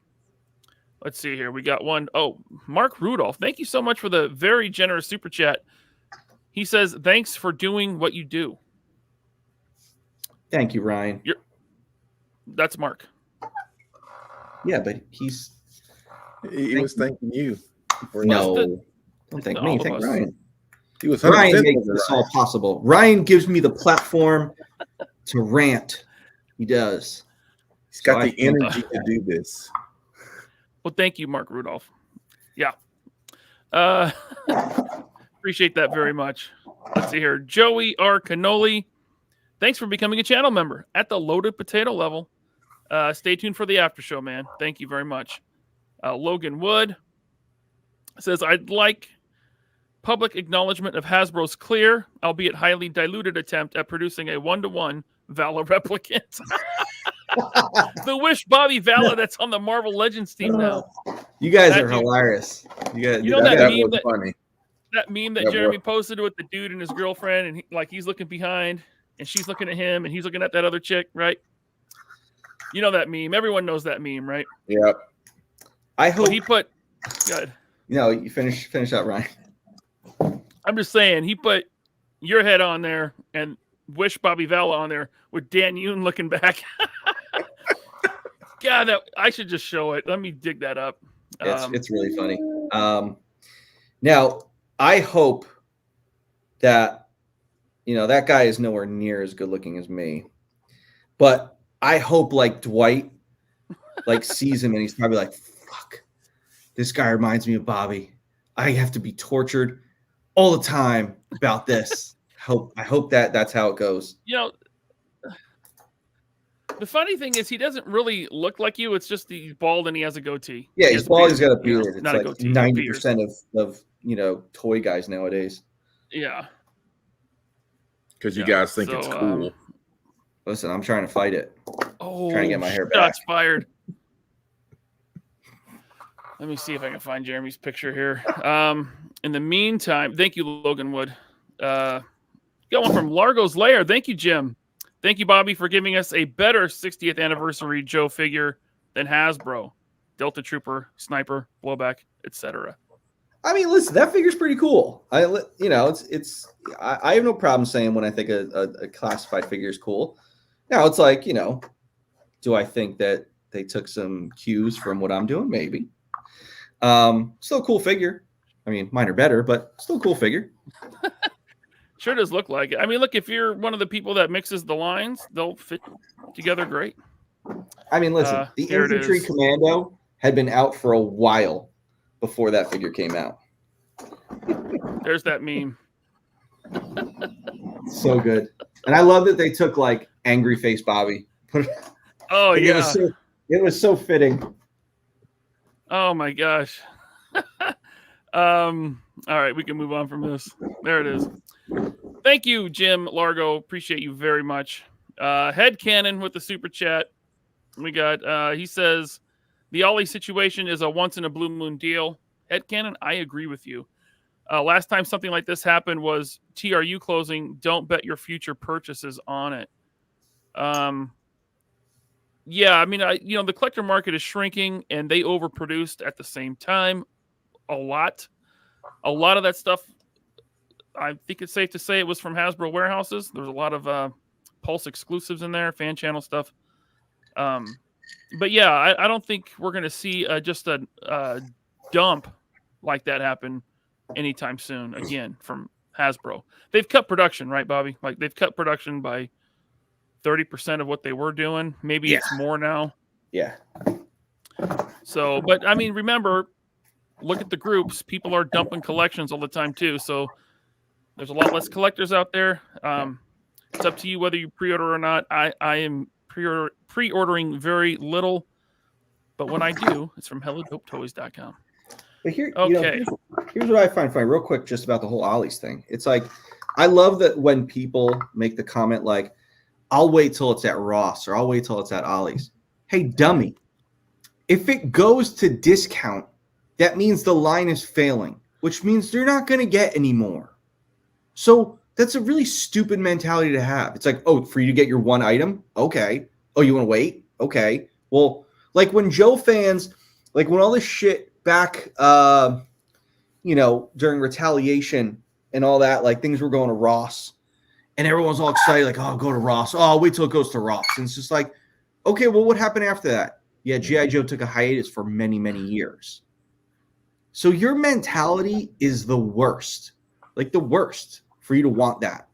Let's see here. We got one. Oh, Mark Rudolph. Thank you so much for the very generous super chat. He says, thanks for doing what you do. Thank you, Ryan. That's Mark. Yeah, but he was thanking you. No, don't thank me. Thank Ryan. He was Ryan makes this all possible. Ryan gives me the platform to rant. He does. He's got the energy to do this. Well, thank you, Mark Rudolph. Yeah. Appreciate that very much. Let's see here. Joey R. Cannoli. Thanks for becoming a channel member at the loaded potato level. Stay tuned for the after show, man. Thank you very much. Logan Wood says, I'd like public acknowledgement of Hasbro's clear, albeit highly diluted attempt at producing a 1-to-1 Vala replicant. The Wish Bobby Vala that's on the Marvel Legends team now. You guys are hilarious. You know that meme that funny. That meme that Jeremy posted with the dude and his girlfriend, and he's looking behind, and she's looking at him, and he's looking at that other chick, right? You know that meme. Everyone knows that meme, right? Yep. I hope he put. Good. You finish up, Ryan. I'm just saying he put your head on there and Wish Bobby Vala on there with Dan Yoon looking back. God, I should just show it. Let me dig that up. It's really funny. Now, I hope that that guy is nowhere near as good looking as me, but I hope like Dwight sees him and he's probably like, fuck, this guy reminds me of Bobby. I have to be tortured all the time about this. I hope that's how it goes. The funny thing is he doesn't really look like you. It's just he's bald and he has a goatee. Yeah, he's bald. He's got a beard. It's not like a goatee, 90% of toy guys nowadays. Yeah. Because you guys think it's cool. Listen, I'm trying to fight it. Oh, trying to get my hair back. Shots fired. Let me see if I can find Jeremy's picture here. In the meantime, thank you, Logan Wood. Got one from Largo's Lair. Thank you, Jim. Thank you, Bobby, for giving us a better 60th anniversary Joe figure than Hasbro. Delta Trooper, Sniper, Blowback, etc. I mean, listen, that figure's pretty cool. I have no problem saying when I think a classified figure is cool. Now it's like, do I think that they took some cues from what I'm doing? Maybe. Still a cool figure. I mean, mine are better, but still a cool figure. Sure does look like it. I mean, look, if you're one of the people that mixes the lines, they'll fit together great. I mean, listen, the Infantry Commando had been out for a while before that figure came out. There's that meme. So good. And I love that they took like angry face Bobby. Oh, yeah. It was so fitting. Oh my gosh. All right, we can move on from this. There it is. Thank you, Jim Largo. Appreciate you very much. Headcanon with the super chat. We got he says the Ollie situation is a once in a blue moon deal. Headcanon, I agree with you. Last time something like this happened was TRU closing. Don't bet your future purchases on it. Yeah, I mean, the collector market is shrinking, and they overproduced at the same time a lot. A lot of that stuff, I think it's safe to say it was from Hasbro warehouses. There was a lot of Pulse exclusives in there, fan channel stuff. But yeah, I don't think we're going to see just a dump like that happen anytime soon again from Hasbro. They've cut production, right, Bobby? Like they've cut production by 30% of what they were doing. Maybe it's more now. Yeah. So, but I mean, remember, look at the groups. People are dumping collections all the time too. So there's a lot less collectors out there. It's up to you whether you pre-order or not. I am pre-ordering very little, but when I do, it's from HelloDopeToys.com. But here, okay. Here's what I find funny, real quick, just about the whole Ollie's thing. It's like, I love that when people make the comment like, I'll wait till it's at Ross or I'll wait till it's at Ollie's. Hey, dummy, if it goes to discount, that means the line is failing, which means they're not going to get any more. So that's a really stupid mentality to have. It's like, oh, for you to get your one item? Okay. Oh, you want to wait? Okay. Well, like when Joe fans, like when all this shit back, during retaliation and all that, like things were going to Ross and everyone's all excited, like, oh, I'll go to Ross. Oh, I'll wait till it goes to Ross. And it's just like, okay, well, what happened after that? Yeah, G.I. Joe took a hiatus for many, many years. So your mentality is the worst, like the worst for you to want that.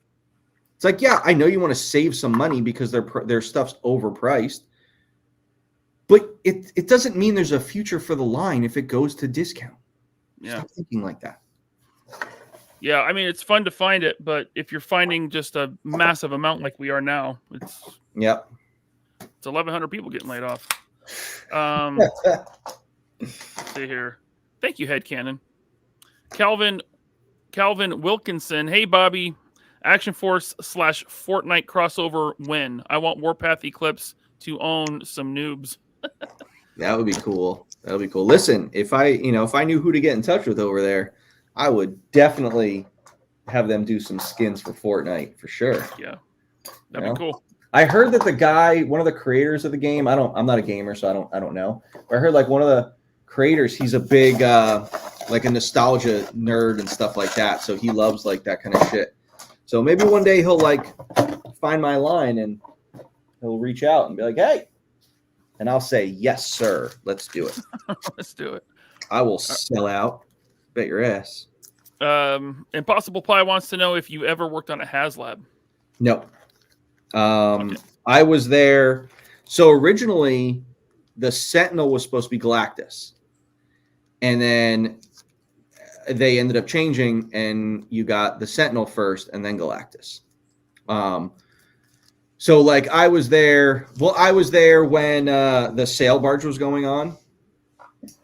It's like, yeah, I know you want to save some money because their stuff's overpriced, but it doesn't mean there's a future for the line if it goes to discount. Yeah. Stop thinking like that. Yeah, I mean, it's fun to find it, but if you're finding just a massive amount like we are now, it's 1,100 people getting laid off. Let's see here. Thank you, Headcanon. Calvin Wilkinson. Hey, Bobby. Action Force / Fortnite crossover win. I want Warpath Eclipse to own some noobs. That would be cool. That would be cool. Listen, if I knew who to get in touch with over there, I would definitely have them do some skins for Fortnite for sure. Yeah, that'd be cool. I heard that the guy, one of the creators of the game, I'm not a gamer, so I don't know. But I heard like one of the creators, he's a big like a nostalgia nerd and stuff like that. So he loves like that kind of shit. So maybe one day he'll like find my line and he'll reach out and be like, hey. And I'll say, yes, sir. Let's do it. Let's do it. I will sell out. Bet your ass. Impossible Pie wants to know if you ever worked on a HasLab. No. Okay. I was there. So originally, the Sentinel was supposed to be Galactus. And then they ended up changing, and you got the Sentinel first and then Galactus. So, like, I was there. Well, I was there when the sail barge was going on.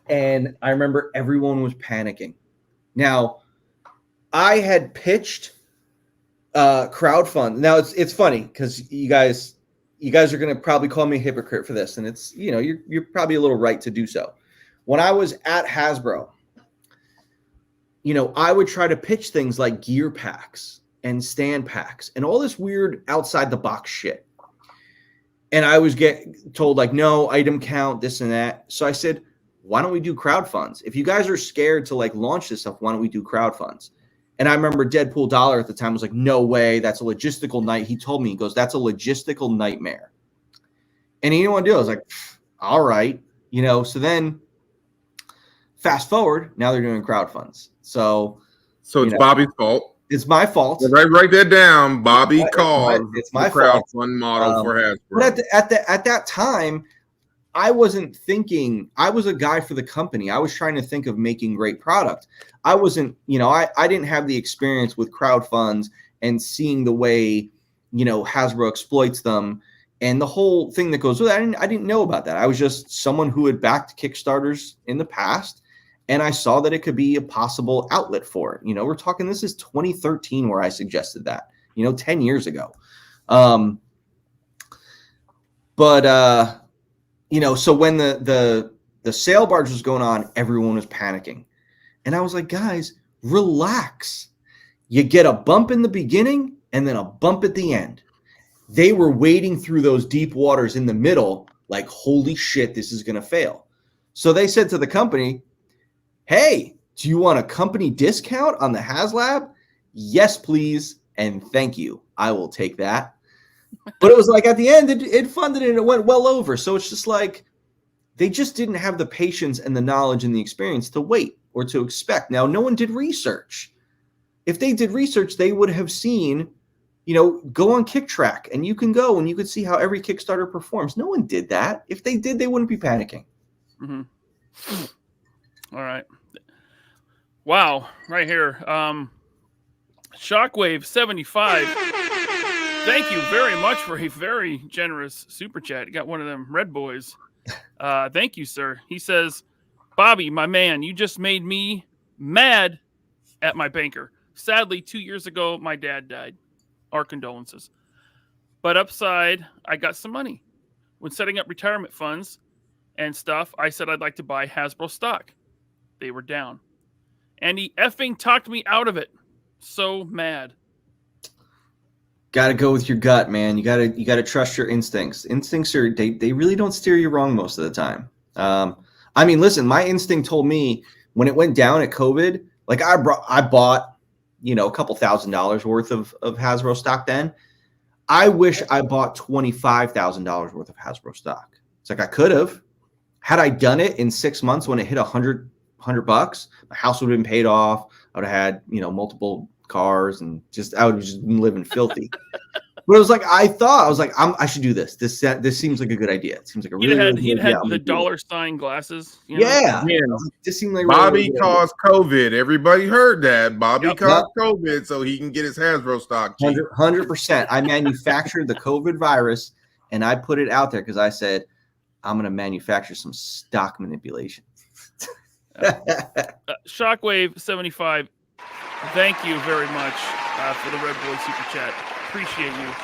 And I remember everyone was panicking. Now, I had pitched crowdfund. Now, it's funny because you guys are going to probably call me a hypocrite for this. And it's, you're probably a little right to do so. When I was at Hasbro, I would try to pitch things like gear packs and stand packs and all this weird outside the box shit. And I was told like, no item count, this and that. So I said, why don't we do crowdfunds? If you guys are scared to like launch this stuff, why don't we do crowdfunds? And I remember Deadpool Dollar at the time was like, no way, that's a logistical night. He told me, he goes, that's a logistical nightmare. And he didn't want to do it. I was like, all right, so then fast forward, now they're doing crowdfunds. So it's Bobby's fault. It's my fault. Write that down. Bobby caused it's my crowdfund model for Hasbro. But at that time, I wasn't thinking. I was a guy for the company. I was trying to think of making great product. I wasn't, I didn't have the experience with crowdfunds and seeing the way, Hasbro exploits them and the whole thing that goes with it. I didn't know about that. I was just someone who had backed Kickstarters in the past. And I saw that it could be a possible outlet for it. We're talking, this is 2013 where I suggested that, 10 years ago. So when the sale barge was going on, everyone was panicking. And I was like, guys, relax. You get a bump in the beginning and then a bump at the end. They were wading through those deep waters in the middle like, holy shit, this is going to fail. So they said to the company, hey, do you want a company discount on the Haslab? Yes, please. And thank you. I will take that. But it was like at the end, it funded it and it went well over. So it's just like they just didn't have the patience and the knowledge and the experience to wait or to expect. Now, no one did research. If they did research, they would have seen, go on KickTrack and you can go and you could see how every Kickstarter performs. No one did that. If they did, they wouldn't be panicking. Mm-hmm. All right. Wow. Right here. Shockwave 75. Thank you very much for a very generous super chat. You got one of them red boys. Thank you, sir. He says, Bobby, my man, you just made me mad at my banker. Sadly, 2 years ago, my dad died. Our condolences. But upside, I got some money. When setting up retirement funds and stuff, I said I'd like to buy Hasbro stock. They were down. And he effing talked me out of it. So mad. Got to go with your gut, man. You got to trust your instincts. Instincts are they really don't steer you wrong most of the time. I mean, listen, my instinct told me when it went down at COVID, like I bought, a couple $1,000s worth of Hasbro stock then. I wish I bought $25,000 worth of Hasbro stock. It's like I could have. Had I done it in 6 months when it hit $100, my house would have been paid off. I would have had, multiple cars and I would have just been living filthy. But it was like, I should do this. This seems like a good idea. It seems like a really He'd had the dollar sign glasses. Yeah. This seemed like Bobby caused COVID. Everybody heard that. Bobby caused COVID so he can get his Hasbro stock cheap. 100%. I manufactured the COVID virus and I put it out there because I said, I'm going to manufacture some stock manipulation. Shockwave 75. Thank you very much for the Red Boy Super Chat. Appreciate you.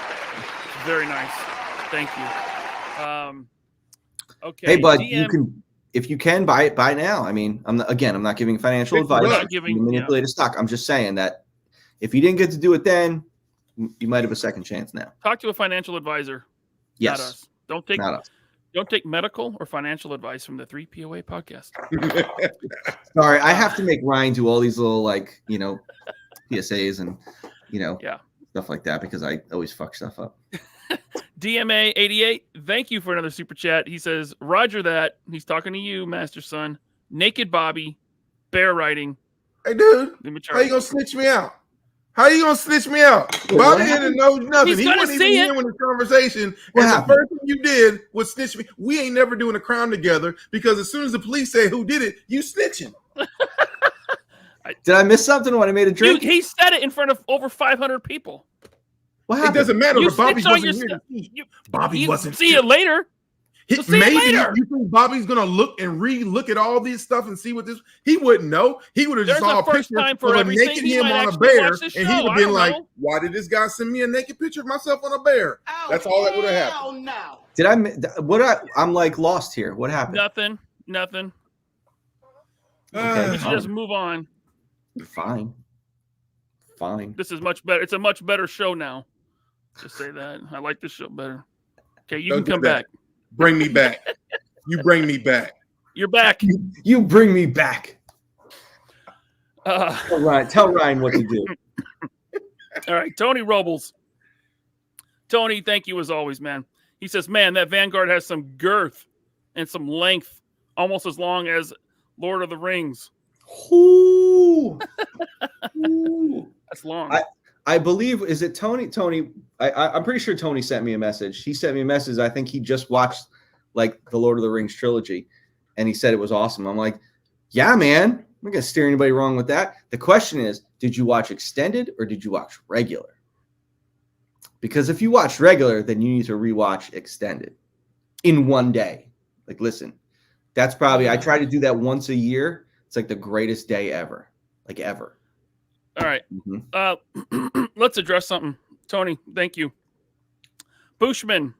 Very nice. Thank you. Okay. Hey, bud, DM, if you can buy now. I mean, I'm not giving financial advice. Not giving, manipulate a stock. I'm just saying that if you didn't get to do it then, you might have a second chance now. Talk to a financial advisor. Yes. Not us. Don't take medical or financial advice from the 3POA podcast. Sorry, I have to make Ryan do all these little PSAs and stuff like that because I always fuck stuff up. DMA 88, thank you for another super chat. He says, Roger that. He's talking to you, Master Son. Naked Bobby, bear riding. Hey, dude, how you gonna snitch me out? How you gonna snitch me out? Bobby didn't know nothing. He wasn't even here in the conversation. And the first thing you did was snitch me. We ain't never doing a crime together because as soon as the police say who did it, you snitching. Did I miss something when I made a drink? Dude, he said it in front of over 500 people. What happened? It doesn't matter. You Bobby snitched on wasn't here. Bobby wasn't. See you later. Maybe you think Bobby's gonna look and re-look at all this stuff and see what this. He wouldn't know. He would have just saw a picture of a naked him on a bear, and he would have been like, "Why did this guy send me a naked picture of myself on a bear?" That's all that would have happened. No. Did I'm like lost here. What happened? Nothing. Okay, we should just move on. Fine. fine. This is much better. It's a much better show now. Just say that. I like this show better. Okay, you Don't can come do that. back. Bring me back. You bring me back. You're back. You bring me back. Uh, Tell Ryan what to do. all right, Tony Robles. Tony, thank you as always, man. He says, man, that Vanguard has some girth and some length, almost as long as Lord of the Rings. Ooh. Ooh. That's long. I believe, is it Tony? Tony, I'm pretty sure Tony sent me a message. He sent me a message. I think he just watched like the Lord of the Rings trilogy, and he said it was awesome. I'm like, yeah, man. I'm not going to steer anybody wrong with that. The question is, did you watch extended or did you watch regular? Because if you watch regular, then you need to rewatch extended in one day. Like, listen, that's probably, I try to do that once a year. It's like the greatest day ever, like ever. All right. Mm-hmm. Let's address something. Tony, thank you. Bushman,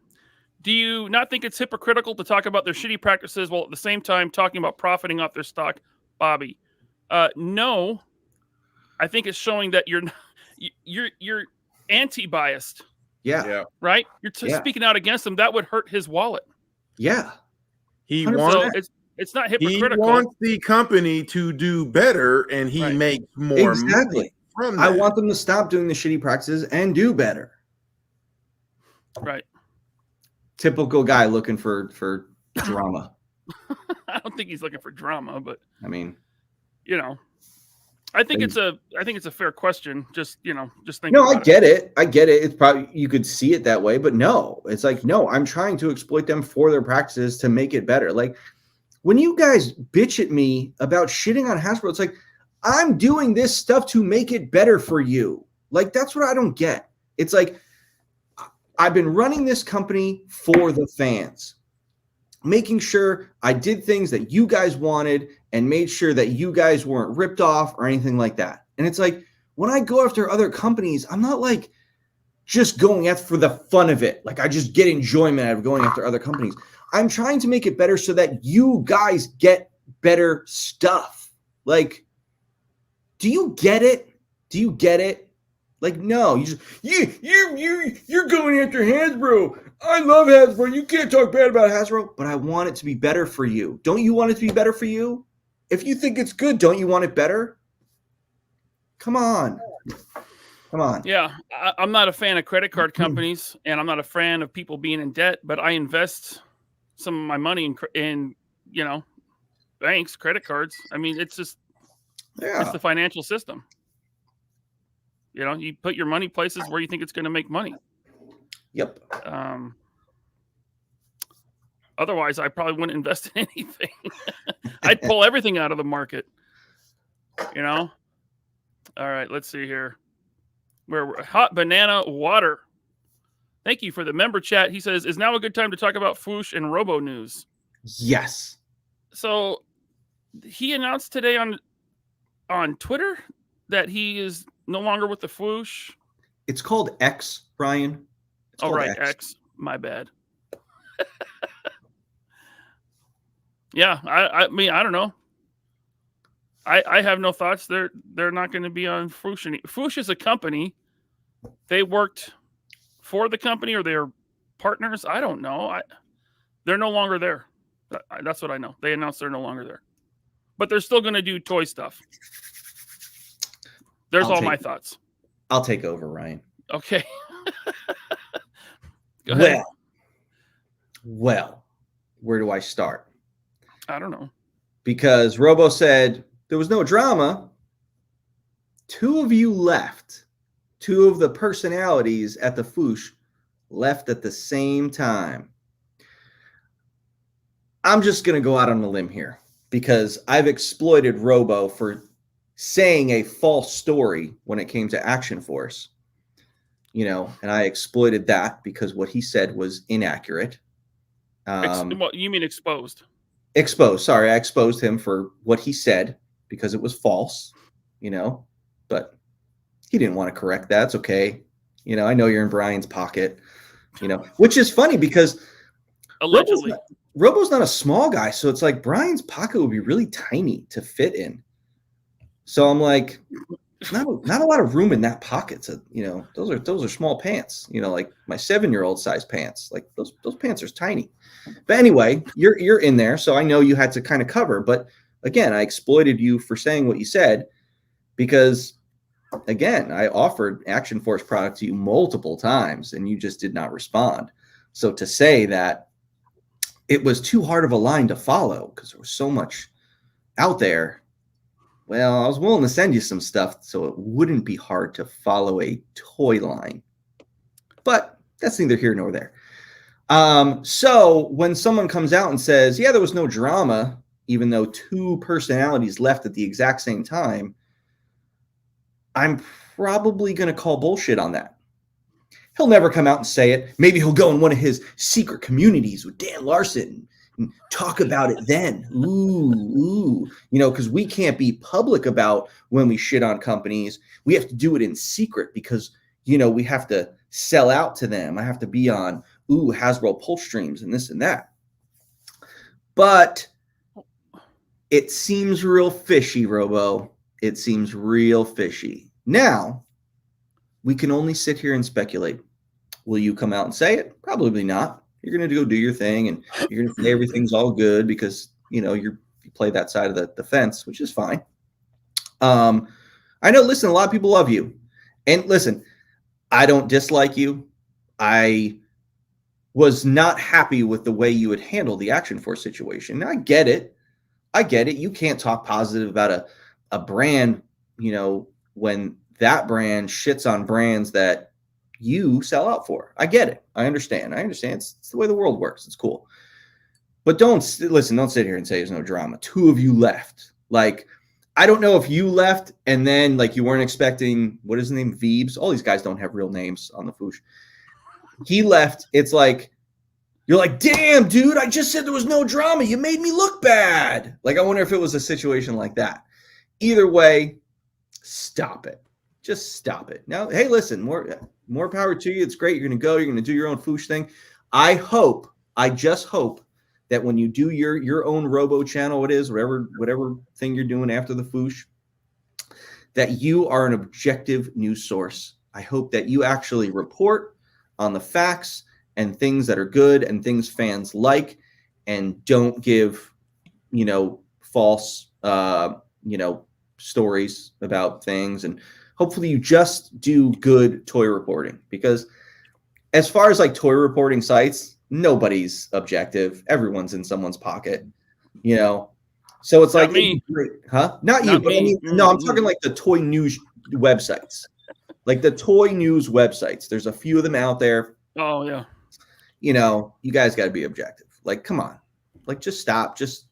do you not think it's hypocritical to talk about their shitty practices while at the same time talking about profiting off their stock? Bobby, no. I think it's showing that you're anti-biased. Yeah. Right? You're speaking out against them. That would hurt his wallet. Yeah. He 100%. wants, it's not he hypocritical. wants the company to do better, and he makes more money from that. I want them to stop doing the shitty practices and do better. Right. Typical guy looking for drama. I don't think he's looking for drama, but I mean, you know, I think it's a fair question. Just think. No, I get it. I get it. It's probably, you could see it that way, but no, it's like, no, I'm trying to exploit them for their practices to make it better. Like when you guys bitch at me about shitting on Hasbro, it's like, I'm doing this stuff to make it better for you. Like, that's what I don't get. It's like, I've been running this company for the fans, making sure I did things that you guys wanted and made sure that you guys weren't ripped off or anything like that. And it's like, when I go after other companies, I'm not like just going after for the fun of it. Like I just get enjoyment out of going after other companies. I'm trying to make it better so that you guys get better stuff. Like, do you get it? Do you get it? Like, no, you're going after Hasbro. I love Hasbro. You can't talk bad about Hasbro, but I want it to be better for you. Don't you want it to be better for you? If you think it's good, don't you want it better? Come on. Come on. Yeah, I'm not a fan of credit card companies, and I'm not a fan of people being in debt, but I invest some of my money in banks, credit cards. I mean, it's just it's the financial system. You put your money places where you think it's going to make money. Yep. Otherwise, I probably wouldn't invest in anything. I'd pull everything out of the market. All right, let's see here. Where Hot Banana Water. Thank you for the member chat. He says, is now a good time to talk about Foosh and Robo News? Yes. So he announced today on Twitter that he is no longer with the Foosh. It's called X, Brian. Oh, right, X. My bad. Yeah, I mean, I don't know. I have no thoughts. They're not going to be on Foosh. Foosh is a company. They worked for the company or they're partners. I don't know. They're no longer there. That's what I know. They announced they're no longer there. But they're still going to do toy stuff. There's all my thoughts. I'll take over, Ryan. Okay. Go ahead. Well, where do I start? I don't know. Because Robo said there was no drama. Two of you left. Two of the personalities at the Foosh left at the same time. I'm just going to go out on a limb here because I've exploited Robo for saying a false story when it came to Action Force. And I exploited that because what he said was inaccurate. What you mean exposed? Exposed. Sorry, I exposed him for what he said because it was false, but he didn't want to correct that. It's okay. I know you're in Brian's pocket, which is funny because allegedly Robo's not a small guy. So it's like Brian's pocket would be really tiny to fit in. So I'm like, not a lot of room in that pocket. To, those are small pants. Like my 7-year-old size pants. Like those pants are tiny. But anyway, you're in there, so I know you had to kind of cover. But again, I exploited you for saying what you said because, again, I offered Action Force product to you multiple times, and you just did not respond. So to say that it was too hard of a line to follow because there was so much out there. Well, I was willing to send you some stuff so it wouldn't be hard to follow a toy line. But that's neither here nor there. So when someone comes out and says, yeah, there was no drama, even though 2 personalities left at the exact same time, I'm probably going to call bullshit on that. He'll never come out and say it. Maybe he'll go in one of his secret communities with Dan Larson and talk about it then. Ooh, because we can't be public about when we shit on companies. We have to do it in secret because, we have to sell out to them. I have to be on, Hasbro pull streams and this and that. But it seems real fishy, Robo. It seems real fishy. Now, we can only sit here and speculate. Will you come out and say it? Probably not. You're going to go do your thing, and you're going to say everything's all good because, you play that side of the fence, which is fine. I know, listen, a lot of people love you. And listen, I don't dislike you. I was not happy with the way you had handled the Action Force situation. I get it. You can't talk positive about a brand, when that brand shits on brands that you sell out for. I get it. I understand. It's the way the world works. It's cool. But don't sit here and say there's no drama. 2 of you left. Like, I don't know if you left and then like you weren't expecting, what is his name? Veebs. All these guys don't have real names on the Foosh. He left. It's like, you're like, damn, dude, I just said there was no drama. You made me look bad. Like, I wonder if it was a situation like that. Either way, stop it. Just stop it. Now, hey, listen, more power to you. It's great. You're going to go. You're going to do your own Foosh thing. I just hope that when you do your own Robo channel, whatever thing you're doing after the Foosh, that you are an objective news source. I hope that you actually report on the facts and things that are good and things fans like, and don't give, false, stories about things. And hopefully you just do good toy reporting, because as far as like toy reporting sites, nobody's objective. Everyone's in someone's pocket, So it's like, me. Huh? Not you, but I'm talking like the toy news websites. Like the toy news websites. There's a few of them out there. Oh, yeah. You guys got to be objective. Like, come on. Like, just stop. Just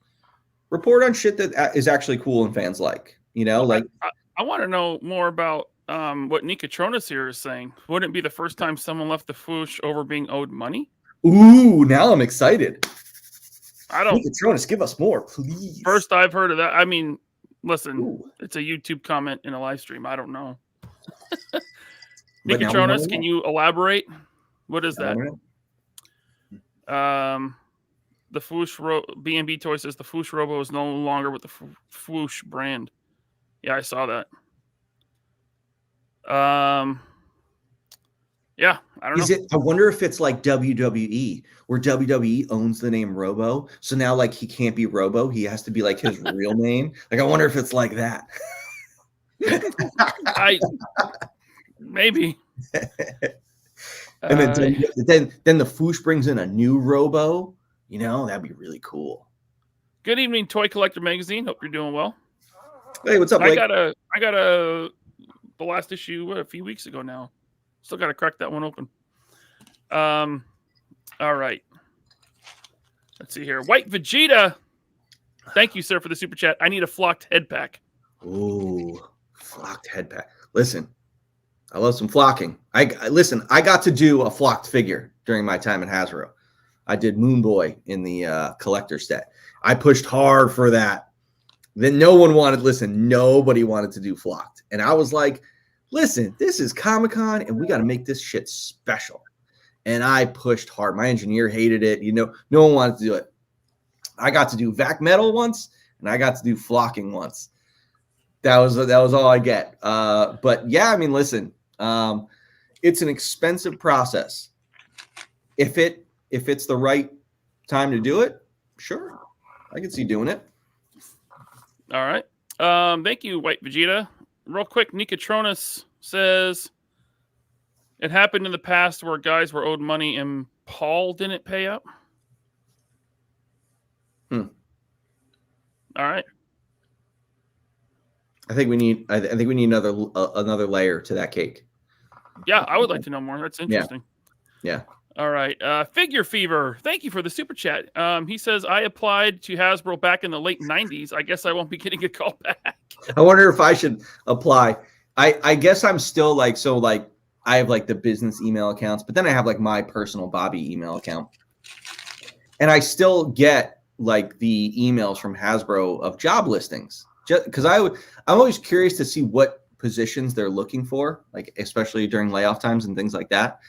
report on shit that is actually cool and fans like. I want to know more about what Nikatronis here is saying. Wouldn't it be the first time someone left the Foosh over being owed money? Ooh, now I'm excited. I don't. Nikatronis, give us more, please. First I've heard of that. I mean, listen, It's a YouTube comment in a live stream. I don't know. Nikatronis, can you elaborate? What is that? The Foosh B&B Toy says the Foosh Robo is no longer with the Foosh brand. Yeah, I saw that. Yeah, I don't know. I wonder if it's like WWE, where WWE owns the name Robo. So now, like, he can't be Robo. He has to be like his real name. Like, I wonder if it's like that. Maybe. And then the Foosh brings in a new Robo. That'd be really cool. Good evening, Toy Collector Magazine. Hope you're doing well. Hey, what's up, Blake? I got the last issue a few weeks ago now. Still got to crack that one open. All right. Let's see here. White Vegeta. Thank you, sir, for the super chat. I need a flocked head pack. Ooh, flocked head pack. Listen, I love some flocking. I got to do a flocked figure during my time at Hasbro. I did Moon Boy in the collector set. I pushed hard for that. Then nobody wanted to do flocked. And I was like, listen, this is Comic-Con and we got to make this shit special. And I pushed hard. My engineer hated it. No one wanted to do it. I got to do vac metal once and I got to do flocking once. That was all I get. But yeah, I mean, listen, it's an expensive process. If it's the right time to do it, sure, I can see doing it. All right. Thank you, White Vegeta. Real quick, Nikatronus says it happened in the past where guys were owed money and Paul didn't pay up. All right. I think we need another layer to that cake. Yeah, I would like to know more. That's interesting. Yeah. All right. Figure Fever. Thank you for the super chat. He says, I applied to Hasbro back in the late 90s. I guess I won't be getting a call back. I wonder if I should apply. I guess I'm still I have like the business email accounts, but then I have like my personal Bobby email account. And I still get like the emails from Hasbro of job listings. Just because I'm always curious to see what positions they're looking for, like especially during layoff times and things like that.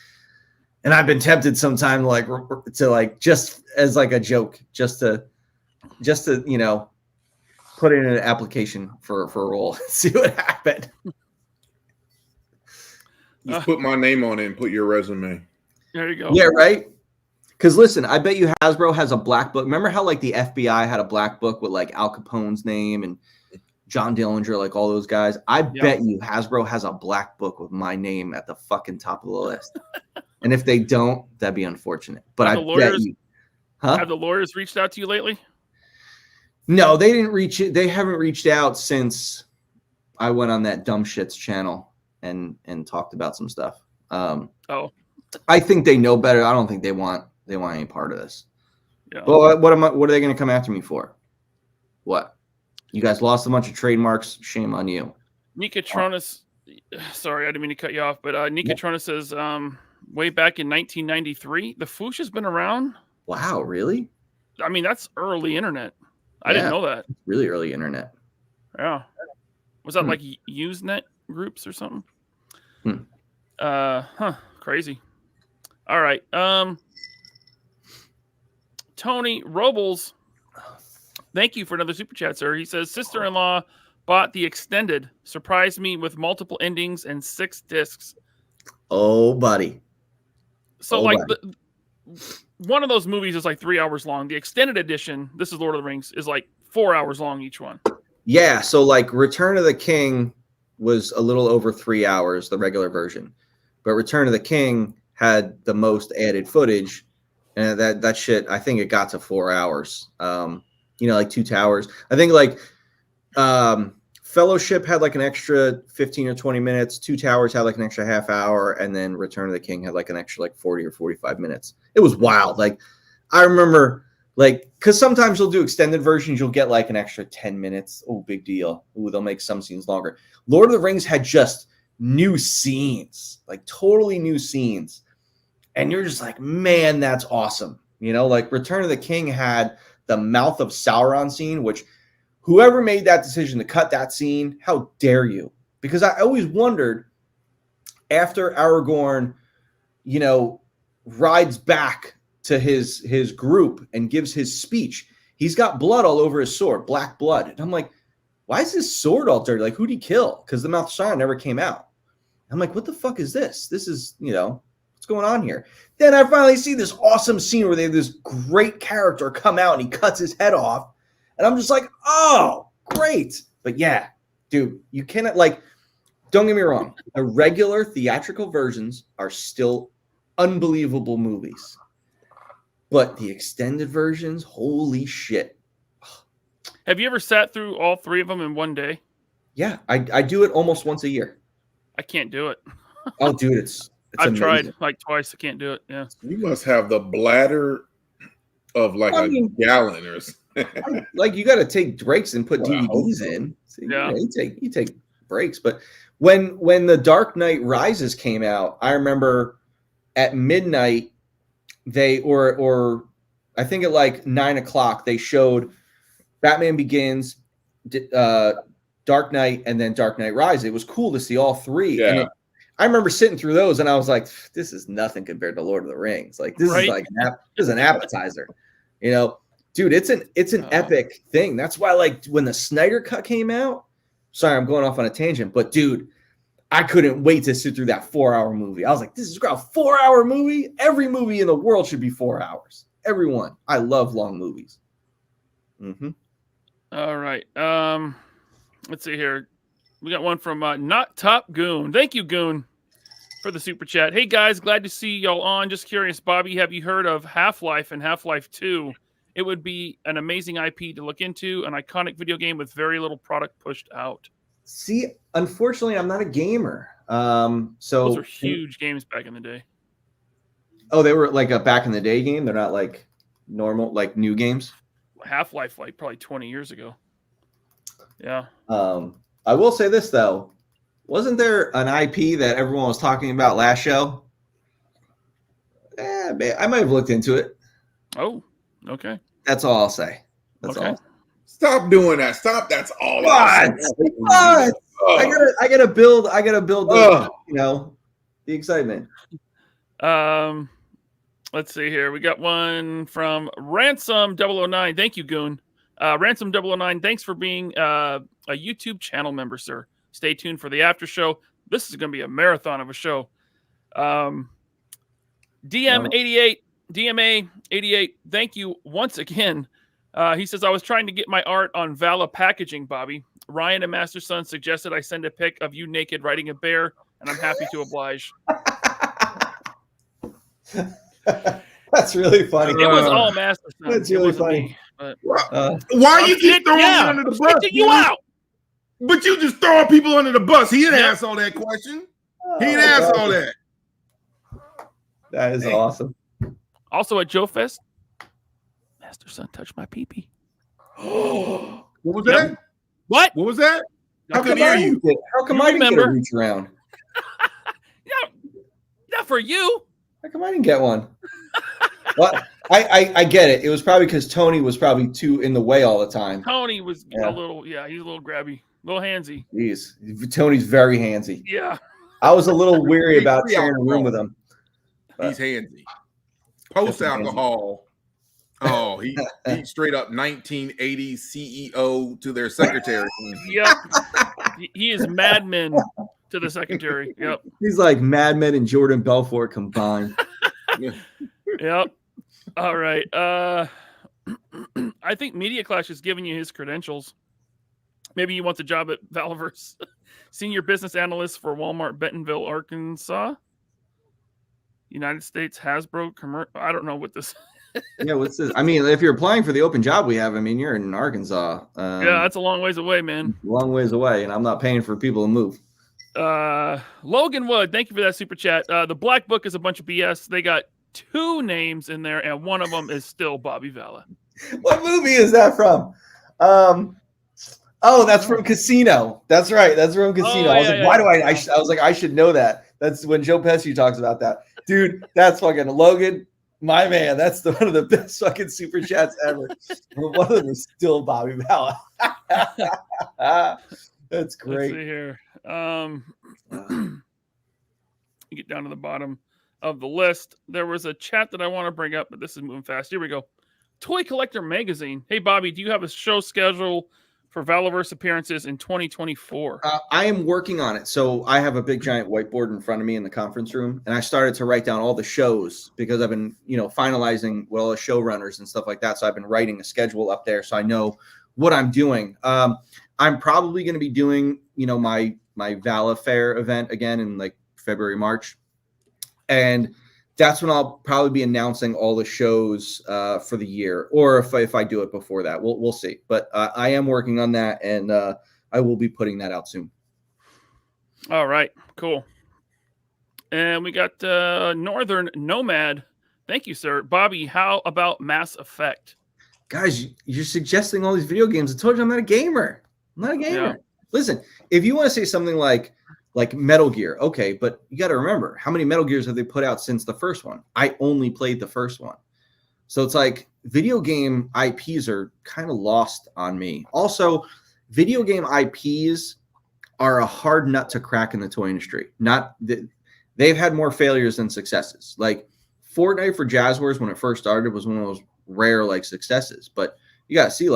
And I've been tempted sometime to just as like a joke, just to put in an application for a role, see what happened. Just put my name on it and put your resume. There you go. Yeah, right. Because listen, I bet you Hasbro has a black book. Remember how like the FBI had a black book with like Al Capone's name and John Dillinger, like all those guys? I bet you Hasbro has a black book with my name at the fucking top of the list. And if they don't, that'd be unfortunate. But I bet you. Huh? Have the lawyers reached out to you lately? No, they didn't reach it. They haven't reached out since I went on that Dumb Shits channel and talked about some stuff. I think they know better. I don't think they want any part of this. Yeah. Well, what are they going to come after me for? What? You guys lost a bunch of trademarks. Shame on you. Nikatronus, sorry, I didn't mean to cut you off, but Nikatronus says, way back in 1993, the Foosh has been around. Wow, really? I mean, that's early internet. I didn't know that. Really early internet. Yeah. Was that like Usenet groups or something? Crazy. All right. Tony Robles, thank you for another super chat, sir. He says, sister-in-law bought the extended, surprised me with multiple endings and 6 discs. Oh, buddy. So one of those movies is like 3 hours long. The extended edition, this is Lord of the Rings, is like 4 hours long each one. Yeah, so like Return of the King was a little over 3 hours, the regular version. But Return of the King had the most added footage, and that shit, I think it got to 4 hours. Like Two Towers. I think like Fellowship had like an extra 15 or 20 minutes. Two Towers had like an extra half hour, and then Return of the King had like an extra like 40 or 45 minutes. It was wild. Like I remember because sometimes you'll do extended versions, you'll get like an extra 10 minutes. Oh, big deal. Ooh, they'll make some scenes longer. Lord of the Rings had just new scenes, like totally new scenes. And you're just like, man, that's awesome. Like Return of the King had the Mouth of Sauron scene, which whoever made that decision to cut that scene, how dare you? Because I always wondered after Aragorn, rides back to his group and gives his speech, he's got blood all over his sword, black blood. And I'm like, why is his sword all dirty? Like, who'd he kill? Because the Mouth of Sauron never came out. I'm like, what the fuck is this? This is, what's going on here? Then I finally see this awesome scene where they have this great character come out and he cuts his head off. And I'm just like, oh, great. But yeah, dude, you cannot, don't get me wrong. The regular theatrical versions are still unbelievable movies. But the extended versions, holy shit. Have you ever sat through all 3 of them in one day? Yeah, I do it almost once a year. I can't do it. Oh, dude, it's I've amazing. tried like twice. I can't do it. Yeah. You must have the bladder of a gallon or something. You got to take breaks and put DVDs in. So, yeah. You take breaks. But when The Dark Knight Rises came out, I remember at midnight or I think at like 9:00 they showed Batman Begins, Dark Knight, and then Dark Knight Rises. It was cool to see all 3. Yeah. And I remember sitting through those and I was like, this is nothing compared to Lord of the Rings. Like this is like this is an appetizer. Dude, it's an epic thing. That's why when the Snyder Cut came out, sorry, I'm going off on a tangent, but dude, I couldn't wait to sit through that 4-hour movie. I was like, this is a 4-hour movie. Every movie in the world should be 4 hours. Everyone. I love long movies. Mm-hmm. All right. Let's see here. We got one from Not Top Goon. Thank you, Goon, for the super chat. Hey guys, glad to see y'all on. Just curious, Bobby, have you heard of Half-Life and Half-Life 2? It would be an amazing IP to look into, an iconic video game with very little product pushed out. See, unfortunately, I'm not a gamer. So those are huge games back in the day. Oh, they were like a back in the day game. They're not like normal, like new games. Half-Life, like probably 20 years ago. Yeah. I will say this though, wasn't there an IP that everyone was talking about last show? I might have looked into it. Oh, okay. That's all I'll say. That's okay. all. Stop doing that. Stop. That's all. What? What? I gotta build. The, the excitement. Let's see here. We got one from Ransom 009. Thank you, Goon. Ransom 009. Thanks for being a YouTube channel member, sir. Stay tuned for the after show. This is going to be a marathon of a show. DMA88. Thank you once again. He says, I was trying to get my art on Vala packaging, Bobby. Ryan and Master Son suggested I send a pic of you naked riding a bear, and I'm happy to oblige. That's really funny. It was all Master Son. That's really funny. Me, why you keep throwing me under the bus? You out. But you just throwing people under the bus. He didn't ask all that question. He didn't ask all that. That is awesome. Also at Joe Fest, Master Son touched my pee-pee. What was that? What? What was that? How come I didn't get a reach around? Not for you. How come I didn't get one? Well, I get it. It was probably because Tony was probably too in the way all the time. Tony was a little, he's a little grabby, a little handsy. Jeez, Tony's very handsy. Yeah. I was a little weary about sharing a room with him. He's handsy. Post alcohol. Oh, he straight up 1980 CEO to their secretary. Yep. He is Mad Men to the secretary. Yep. He's like Mad Men and Jordan Belfort combined. Yep. All right. I think Media Clash is giving you his credentials. Maybe he wants a job at Valaverse. Senior business analyst for Walmart, Bentonville, Arkansas. United States Hasbro I don't know what this. Yeah, what's this? I mean, if you're applying for the open job we have, I mean, you're in Arkansas. Yeah, that's a long ways away, man. Long ways away, and I'm not paying for people to move. Logan Wood, thank you for that super chat. The Black Book is a bunch of BS. They got 2 names in there, and one of them is still Bobby Vala. What movie is that from? Oh, that's from Casino. That's right. That's from Casino. I was like, why do I was like, I should know that. That's when Joe Pesci talks about that. Dude, that's fucking Logan. My man, that's one of the best fucking super chats ever. One of them is still Bobby Vala. That's great. Let's see here. You get down to the bottom of the list. There was a chat that I want to bring up, but this is moving fast. Here we go. Toy Collector Magazine. Hey, Bobby, do you have a show schedule for Valaverse appearances in 2024? I am working on it. So I have a big giant whiteboard in front of me in the conference room, and I started to write down all the shows because I've been, finalizing with all the showrunners and stuff like that. So I've been writing a schedule up there so I know what I'm doing. I'm probably going to be doing, my Vala Fair event again in like February, March. And that's when I'll probably be announcing all the shows for the year, or if I do it before that, we'll see. But I am working on that, and I will be putting that out soon. All right, cool. And we got Northern Nomad. Thank you, sir. Bobby, how about Mass Effect? Guys, you're suggesting all these video games. I told you I'm not a gamer. I'm not a gamer. Yeah. Listen, if you want to say something like Metal Gear, okay, but you got to remember, how many Metal Gears have they put out since the first one? I only played the first one. So it's like video game IPs are kind of lost on me. Also, video game IPs are a hard nut to crack in the toy industry. They've had more failures than successes. Like Fortnite for Jazzwares when it first started was one of those rare successes. But you got to see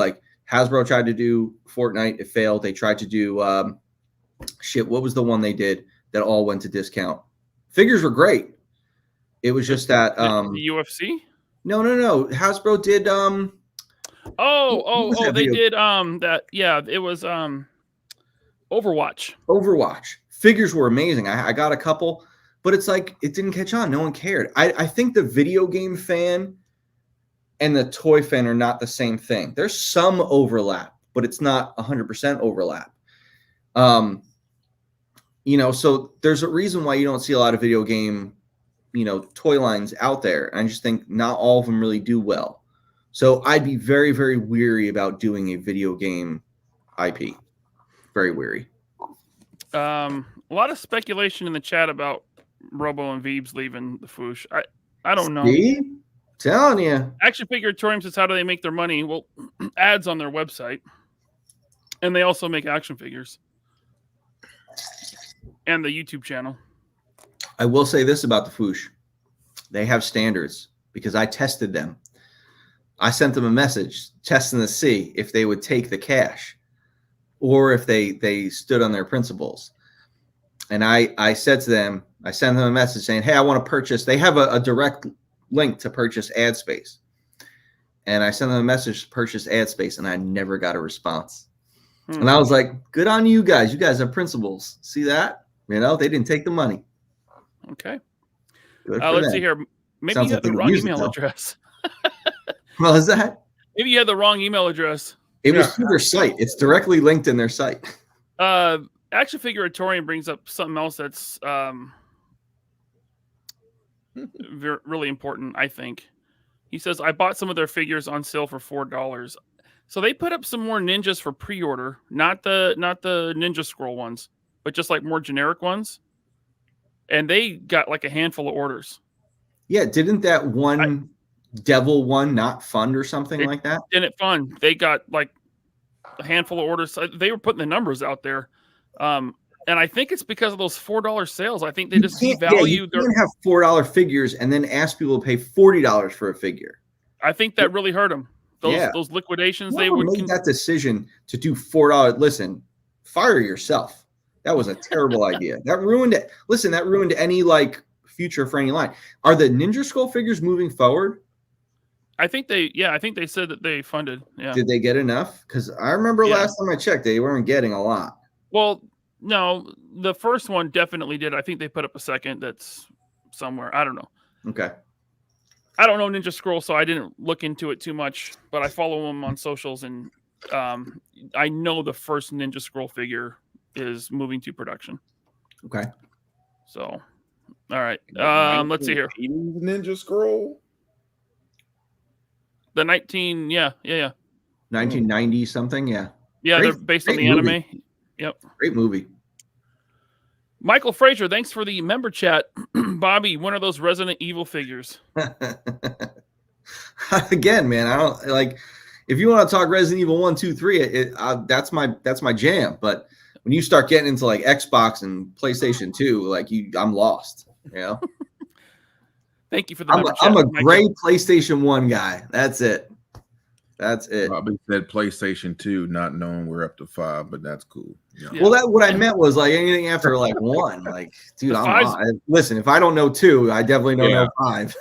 Hasbro tried to do Fortnite. It failed. They tried to do what was the one they did that all went to discount? Figures were great. It was just that the UFC? No. Hasbro did they did that. Yeah, it was Overwatch. Figures were amazing. I got a couple, but it's like it didn't catch on. No one cared. I think the video game fan and the toy fan are not the same thing. There's some overlap, but it's not 100% overlap. So there's a reason why you don't see a lot of video game, toy lines out there. And I just think not all of them really do well. So I'd be very, very weary about doing a video game IP. Very weary. A lot of speculation in the chat about Robo and Veebs leaving the Foosh. I don't know. See? Telling you. Action Figure Torium says, how do they make their money? Well, ads on their website. And they also make action figures. And the YouTube channel. I will say this about the Foosh. They have standards because I tested them. I sent them a message testing to see if they would take the cash or if they stood on their principles. And I said to them, I sent them a message saying, hey, I want to purchase. They have a direct link to purchase ad space. And I sent them a message to purchase ad space, and I never got a response. And I was like, good on you guys. You guys have principles. See that? They didn't take the money. Okay. Let's see here. Maybe you had the wrong email address. What was that? Maybe you had the wrong email address. It was through their site. It's directly linked in their site. Action Figure Torium brings up something else that's really important, I think. He says, I bought some of their figures on sale for $4. So they put up some more ninjas for pre-order, not the Ninja Scroll ones, but just like more generic ones. And they got like a handful of orders. Yeah, didn't that one Devil one not fund or something like that? Didn't fund. They got like a handful of orders. They were putting the numbers out there. And I think it's because of those $4 sales. I think they just devalue you can't have $4 figures and then ask people to pay $40 for a figure. I think that really hurt them. Those liquidations, they would make that decision to do $4. Listen, fire yourself. That was a terrible idea. That ruined it. Listen, that ruined any future for any line. Are the Ninja Scroll figures moving forward? I think they said that they funded. Yeah. Did they get enough? Because I remember last time I checked, they weren't getting a lot. Well, no, the first one definitely did. I think they put up a second that's somewhere. I don't know. Okay. I don't know Ninja Scroll, so I didn't look into it too much, but I follow them on socials, and I know the first Ninja Scroll figure is moving to production. Okay. So, all right. Let's see here. Ninja Scroll? The 1990 something, yeah. Yeah, they're based on the anime. Yep. Great movie. Michael Frazier, thanks for the member chat. Bobby, when are those Resident Evil figures? Again, man, I don't if you want to talk Resident Evil 1, 2, 3, that's my jam. But when you start getting into Xbox and PlayStation 2, I'm lost. Thank you for the member chat. I'm a great PlayStation 1 guy. That's it. Bobby said PlayStation 2, not knowing we're up to 5, but that's cool. Yeah. Well, what I meant was anything after 1. Dude, listen, if I don't know 2, I definitely don't know 5.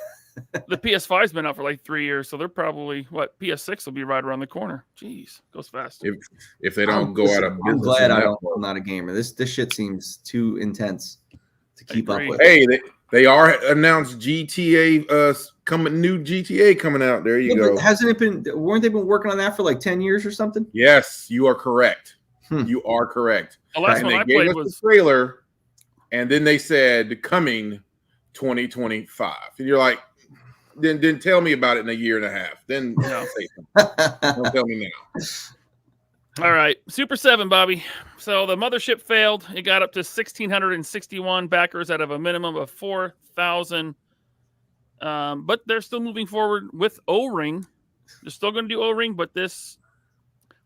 The PS5's been out for 3 years, so they're probably PS6 will be right around the corner. Jeez, goes fast. If they don't go out of business, I'm glad I'm not a gamer. This shit seems too intense to keep up with. Hey, they are announced GTA new GTA coming out. There you go. Weren't they been working on that for 10 years or something? Yes, you are correct. You are correct. The last one I played was the trailer, and then they said coming 2025. And you're like, then tell me about it in a year and a half. Then say something. Don't tell me now. All right, Super 7, Bobby. So the mothership failed. It got up to 1,661 backers out of a minimum of 4,000. But they're still moving forward with O-Ring. They're still going to do O-Ring, but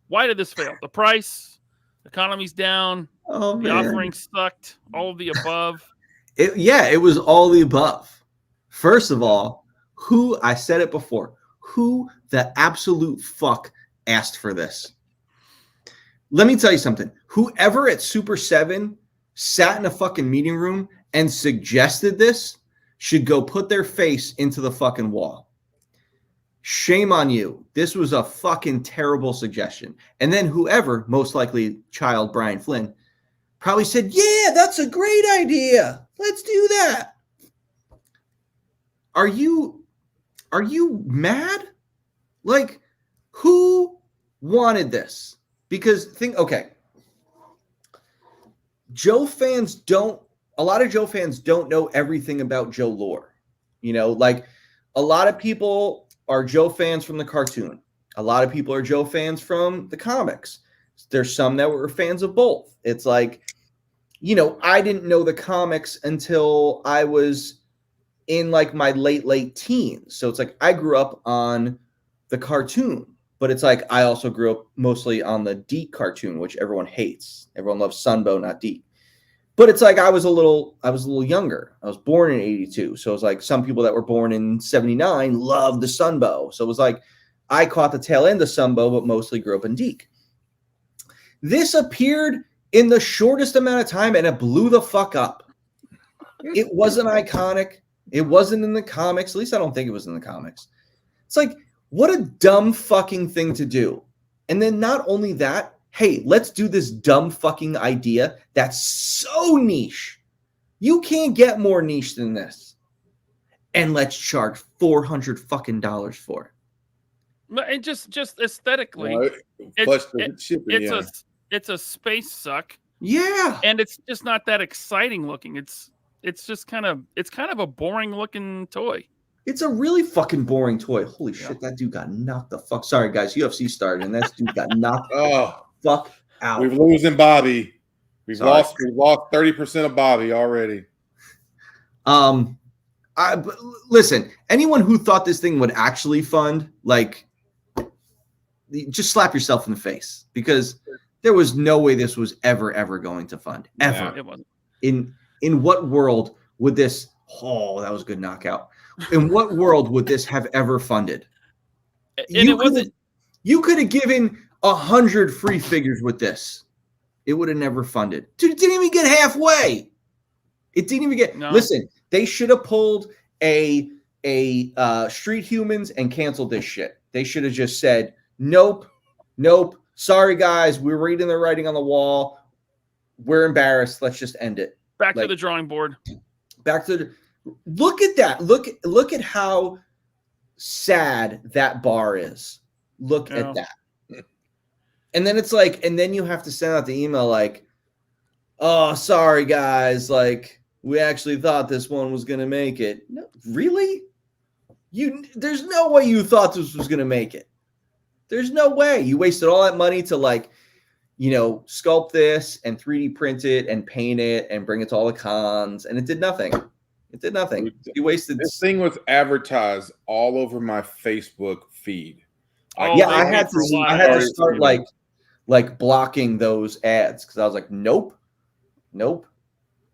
why did this fail? The price, economy's down, the offering sucked, all of the above. It was all the above. First of all, I said it before, who the absolute fuck asked for this. Let me tell you something. Whoever at Super 7 sat in a fucking meeting room and suggested this should go put their face into the fucking wall. Shame on you. This was a fucking terrible suggestion. And then whoever, most likely child Brian Flynn, probably said, yeah, that's a great idea. Let's do that. Are you mad? Like, who wanted this? Because okay. A lot of Joe fans don't know everything about Joe lore. Like a lot of people are Joe fans from the cartoon. A lot of people are Joe fans from the comics. There's some that were fans of both. It's like, I didn't know the comics until I was in like my late teens. So it's like I grew up on the cartoon, but it's like I also grew up mostly on the Deke cartoon, which everyone hates. Everyone loves Sunbow, not Deke. But it's like I was a little younger. I was born in 82. So it was like some people that were born in 79 loved the Sunbow. So it was like I caught the tail end of Sunbow, but mostly grew up in Deke. This appeared in the shortest amount of time and it blew the fuck up. It wasn't iconic. It wasn't in the comics. At least I don't think it was in the comics. It's like, what a dumb fucking thing to do. And then not only that, hey, let's do this dumb fucking idea that's so niche. You can't get more niche than this. And let's charge $400 fucking dollars for it. And just aesthetically, it's a space suck. Yeah. And it's just not that exciting looking. It's just kind of a boring looking toy. It's a really fucking boring toy. Holy shit, that dude got knocked the fuck. Sorry, guys, UFC started, and that dude got knocked the fuck out. We're losing Bobby. We've lost 30% of Bobby already. But listen, anyone who thought this thing would actually fund, like, just slap yourself in the face, because there was no way this was ever going to fund. Ever. Yeah, it wasn't. In what world would this? Oh, that was a good knockout. In what world would this have ever funded? And you could have given 100 free figures with this. It would have never funded. Dude, it didn't even get halfway. It didn't even get. No. Listen, they should have pulled a Street Humans and canceled this shit. They should have just said, nope. Sorry, guys. We're reading the writing on the wall. We're embarrassed. Let's just end it. Back to the drawing board. Look at that. Look at how sad that bar is. Look at that. And then it's like, and then you have to send out the email like, oh, sorry guys, like we actually thought this one was gonna make it. No, really? There's no way you thought this was gonna make it. There's no way. You wasted all that money to like, sculpt this and 3D print it and paint it and bring it to all the cons, and it did nothing. It did nothing. You wasted. This thing was advertised all over my Facebook feed. I had to start like blocking those ads because I was like, nope. And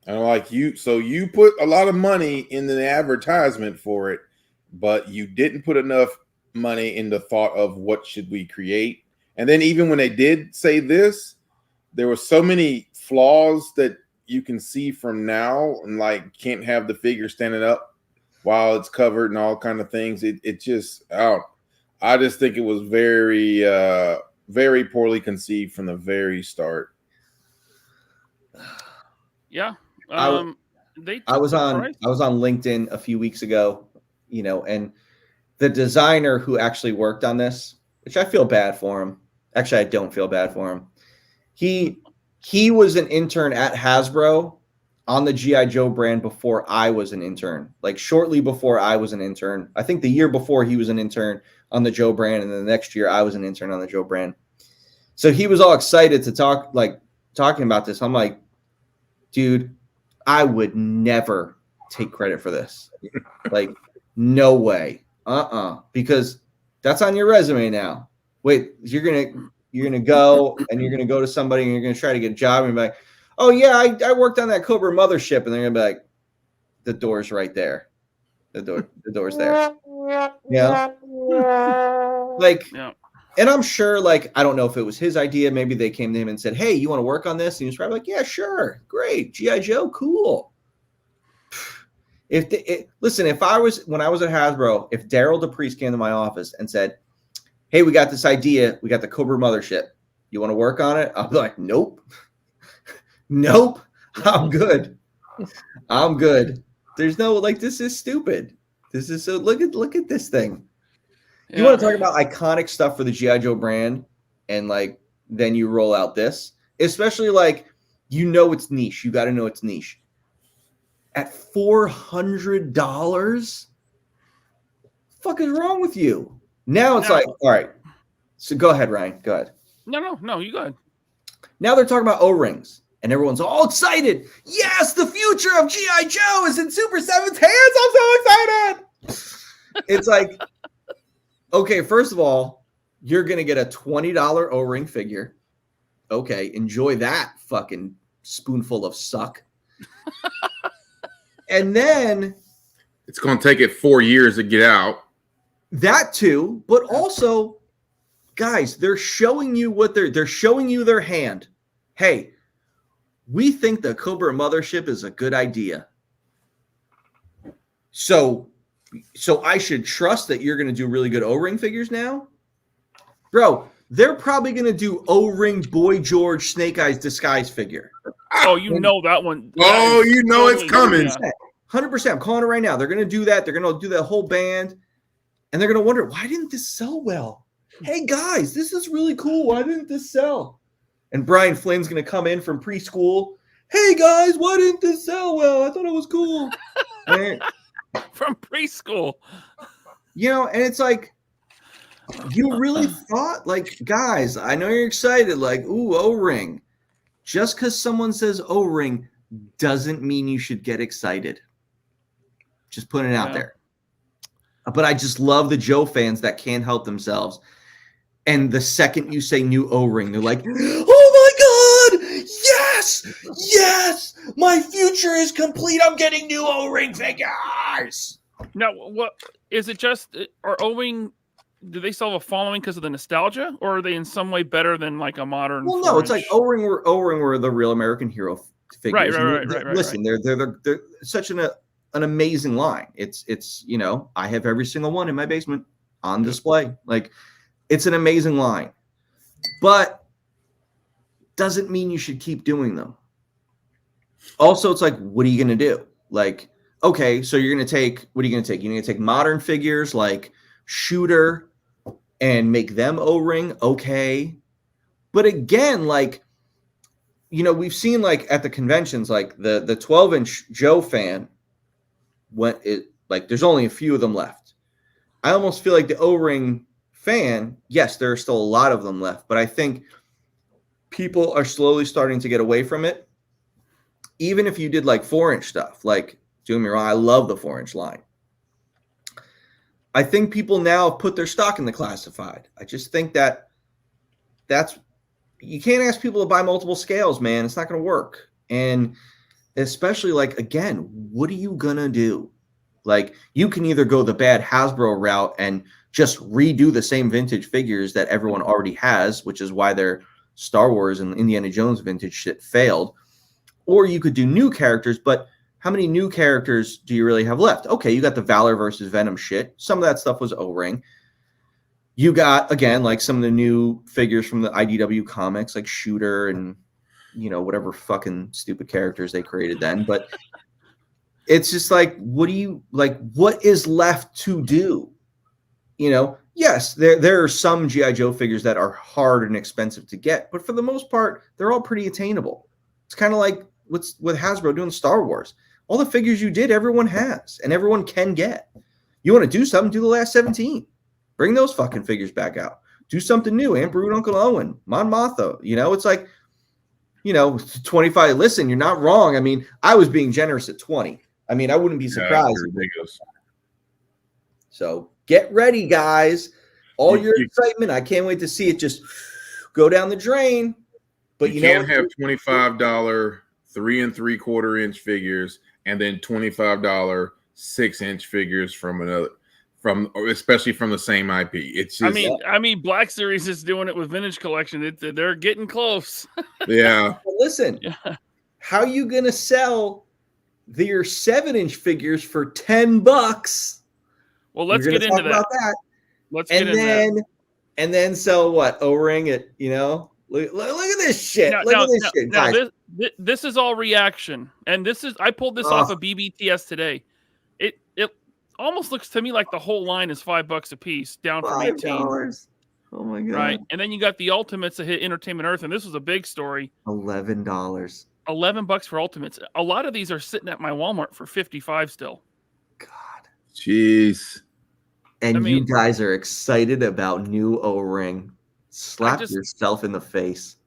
I'm like, so you put a lot of money in the advertisement for it, but you didn't put enough money in the thought of what should we create. And then even when they did say this, there were so many flaws that you can see from now, and like can't have the figure standing up while it's covered and all kind of things. It just I just think it was very very poorly conceived from the very start. Yeah. I was on LinkedIn a few weeks ago, and the designer who actually worked on this, which I feel bad for him. Actually, I don't feel bad for him. He was an intern at Hasbro on the G.I. Joe brand before I was an intern, like shortly before I was an intern. I think the year before he was an intern on the Joe brand, and then the next year I was an intern on the Joe brand. So he was all excited to talking about this. I'm like, dude, I would never take credit for this. Like, no way. Because that's on your resume now. Wait, you're gonna go and you're gonna go to somebody and you're gonna try to get a job and be like, oh yeah, I worked on that Cobra mothership, and they're gonna be like, the door's right there. The door's there. Yeah. Like, And I'm sure, like, I don't know if it was his idea. Maybe they came to him and said, hey, you want to work on this? And he was probably like, yeah, sure. Great. G.I. Joe, cool. Listen, when I was at Hasbro, if Daryl DePriest came to my office and said, hey, we got this idea. We got the Cobra mothership. You want to work on it? I'll be like, nope. Nope. I'm good. I'm good. There's no, like, this is stupid. This is so, look at this thing. You want to talk about iconic stuff for the G.I. Joe brand, and like then you roll out this, especially like it's niche. You got to know it's niche. At $400, fuck is wrong with you? Now it's like, all right. So go ahead, Ryan. Go ahead. No, you go ahead. Now they're talking about O-rings, and everyone's all excited. Yes, the future of G.I. Joe is in Super 7's hands. I'm so excited. It's like, okay, first of all, you're going to get a $20 O-ring figure. Okay, enjoy that fucking spoonful of suck. And then it's going to take it 4 years to get out. That too, but also, guys, they're showing you they're showing you their hand. Hey, we think the Cobra mothership is a good idea. So I should trust that you're going to do really good O-ring figures now? Bro, they're probably going to do O-ring Boy George Snake Eyes disguise figure. Oh, you know that one. Oh, you know it's coming. 100%. I'm calling it right now. They're going to do that. They're going to do that whole band. And they're going to wonder, why didn't this sell well? Hey, guys, this is really cool. Why didn't this sell? And Brian Flynn's going to come in from preschool. Hey, guys, why didn't this sell well? I thought it was cool. From preschool. And it's like, you really thought, like, guys, I know you're excited, like, ooh, O-ring. Just because someone says O-ring doesn't mean you should get excited. Just putting it out there. But I just love the Joe fans that can't help themselves. And the second you say new O-ring, they're like, oh my God, yes, yes, my future is complete. I'm getting new O-ring figures. Now, what is it? Are O-ring? Do they still have a following because of the nostalgia, or are they in some way better than like a modern? Well, no, it's like O-ring were the real American hero figures. Right. Listen, they're such an amazing line. It's I have every single one in my basement on display. Like, it's an amazing line, but doesn't mean you should keep doing them. Also, it's like, what are you going to do? Like, okay, so you're going to take, what are you going to take? You're going to take modern figures like Shooter and make them O-ring. Okay. But again, like, we've seen like at the conventions, like the 12-inch Joe fan, there's only a few of them left. I almost feel like the O-ring fan, yes, there are still a lot of them left, but I think people are slowly starting to get away from it. Even if you did like 4-inch stuff, like, don't get me wrong, I love the 4-inch line. I think people now put their stock in the classified. I just think you can't ask people to buy multiple scales, man. It's not going to work. And especially, like, again, what are you going to do? Like, you can either go the bad Hasbro route and just redo the same vintage figures that everyone already has, which is why their Star Wars and Indiana Jones vintage shit failed. Or you could do new characters, but how many new characters do you really have left? Okay, you got the Valor versus Venom shit. Some of that stuff was O-ring. You got, again, like some of the new figures from the IDW comics, like Shooter and, whatever fucking stupid characters they created then. But it's just like, what is left to do? Yes, there are some G.I. Joe figures that are hard and expensive to get, but for the most part, they're all pretty attainable. It's kind of like with Hasbro doing Star Wars. All the figures you did, everyone has, and everyone can get. You want to do something, do the last 17. Bring those fucking figures back out. Do something new. Aunt Beru and Uncle Owen, Mon Mothma. It's like, 25. Listen, you're not wrong. I mean, I was being generous at 20. I mean, I wouldn't be surprised. So get ready, guys. All your excitement. I can't wait to see it just go down the drain. But you can't have $25 3 3/4 inch figures and then $25 6-inch figures from another. especially from the same IP. It's just, I mean, Black Series is doing it with Vintage Collection. They're getting close. yeah. Well, listen, how you gonna sell your 7-inch figures for $10? Well, let's get into that. Let's get into that. And then sell what? O-ring at, Look at this shit. Look at this shit, guys. This is all reaction. And I pulled this off of BBTS today. It almost looks to me like the whole line is $5 a piece, down from $18. Oh my god! Right, and then you got the Ultimates that hit Entertainment Earth, and this was a big story. $11. $11 for Ultimates. A lot of these are sitting at my Walmart for $55 still. God, jeez. And you guys are excited about new O-ring. Slap yourself in the face.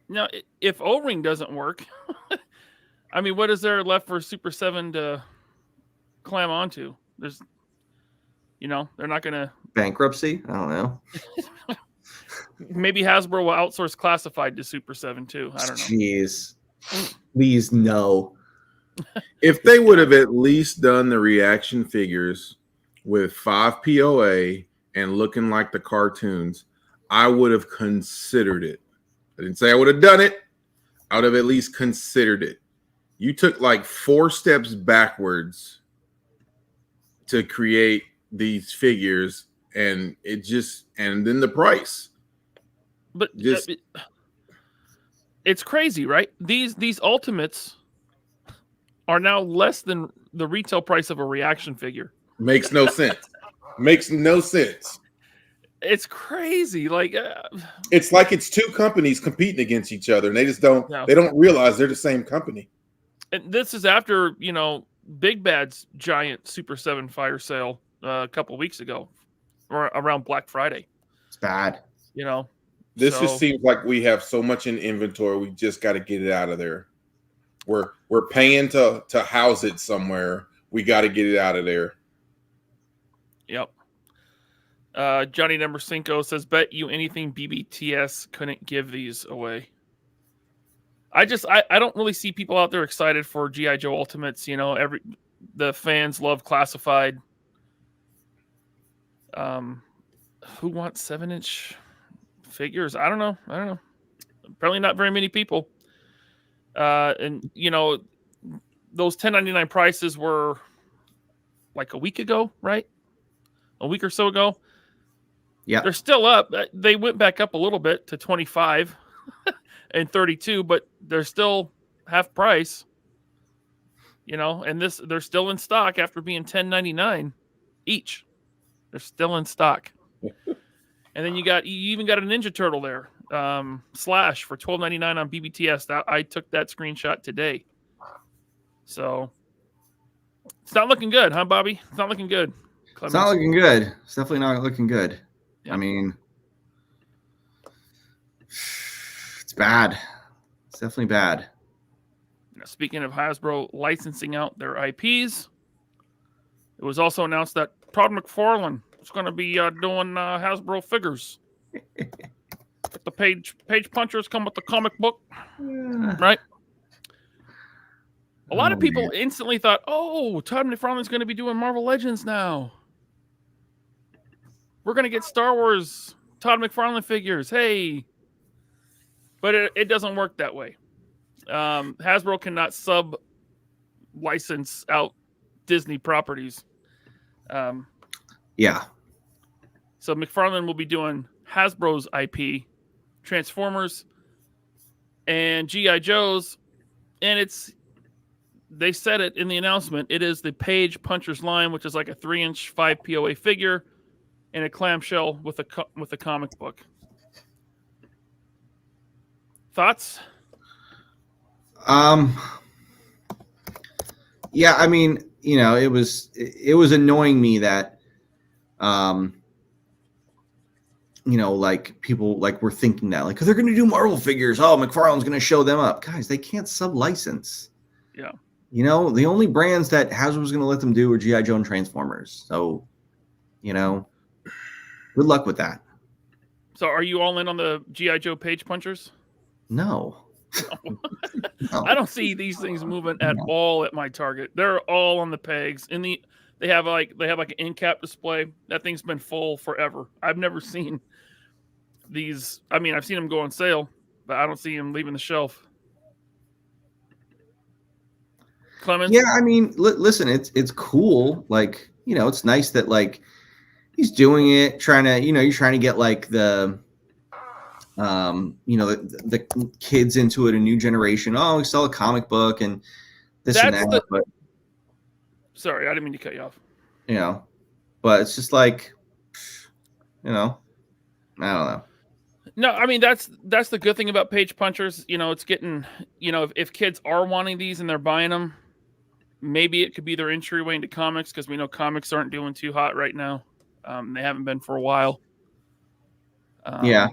Now, if O-ring doesn't work, I mean, what is there left for Super 7 to clam onto? There's, they're not going to... Bankruptcy? I don't know. Maybe Hasbro will outsource classified to Super 7 too. I don't know. Jeez. Please, no. If they would have at least done the reaction figures with 5 POA and looking like the cartoons, I would have considered it. I didn't say I would have done it. I would have at least considered it. You took like 4 steps backwards to create these figures, and and then the price. But it's crazy, right? These Ultimates are now less than the retail price of a reaction figure. Makes no sense. Makes no sense. It's crazy. Like it's like it's 2 companies competing against each other, and they just don't realize they're the same company. And this is after, Big Bad's giant Super 7 fire sale a couple weeks ago, or around Black Friday. It's bad. This just seems like we have so much in inventory. We just got to get it out of there. We're paying to house it somewhere. We got to get it out of there. Yep. Johnny Number Cinco says, bet you anything BBTS couldn't give these away. I don't really see people out there excited for G.I. Joe Ultimates. The fans love classified. Who wants 7-inch figures? I don't know. Probably not very many people. And those $10.99 prices were like a week ago, right? A week or so ago. Yeah, they're still up. They went back up a little bit to 25 and 32, but they're still half price. And they're still in stock after being $10.99 each. They're still in stock. And then you even got a Ninja Turtle there, Slash for $12.99 on BBTS. I took that screenshot today. So it's not looking good, huh, Bobby? It's not looking good. It's not looking good. It's definitely not looking good. Yeah. I mean, it's bad. It's definitely bad. Now, speaking of Hasbro licensing out their IPs, it was also announced that Todd McFarlane is going to be doing Hasbro figures. The page punchers come with the comic book, right? A lot of people instantly thought, "Oh, Todd McFarlane's going to be doing Marvel Legends now. We're going to get Star Wars Todd McFarlane figures." Hey, but it doesn't work that way. Hasbro cannot sub-license out Disney properties. Yeah. So McFarlane will be doing Hasbro's IP, Transformers, and G.I. Joe's, and they said it in the announcement. It is the Page Punchers line, which is like a 3-inch 5 POA figure and a clamshell with a comic book. Thoughts? Yeah, I mean, it was annoying me that like people were thinking that, like, 'cause they're going to do Marvel figures. Oh, McFarlane's going to show them up. Guys, they can't sub-license. Yeah. The only brands that Hasbro's going to let them do are G.I. Joe and Transformers. So, good luck with that. So are you all in on the G.I. Joe Page Punchers? No. No. I don't see these things moving at all at my Target. They're all on the pegs. They They have like an end cap display. That thing's been full forever. I've never seen these. I mean, I've seen them go on sale, but I don't see them leaving the shelf. Clemens? Yeah, I mean, listen, it's cool. Like, you know, it's nice that like he's doing it, trying to, you know, you're trying to get like the you know, the kids into it, a new generation. Oh, we sell a comic book and this and that. But sorry, I didn't mean to cut you off. You know, but it's just like, you know, I don't know. No, I mean that's the good thing about page punchers. You know, it's getting, you know, if kids are wanting these and they're buying them, maybe it could be their entryway into comics, because we know comics aren't doing too hot right now. They haven't been for a while. Yeah.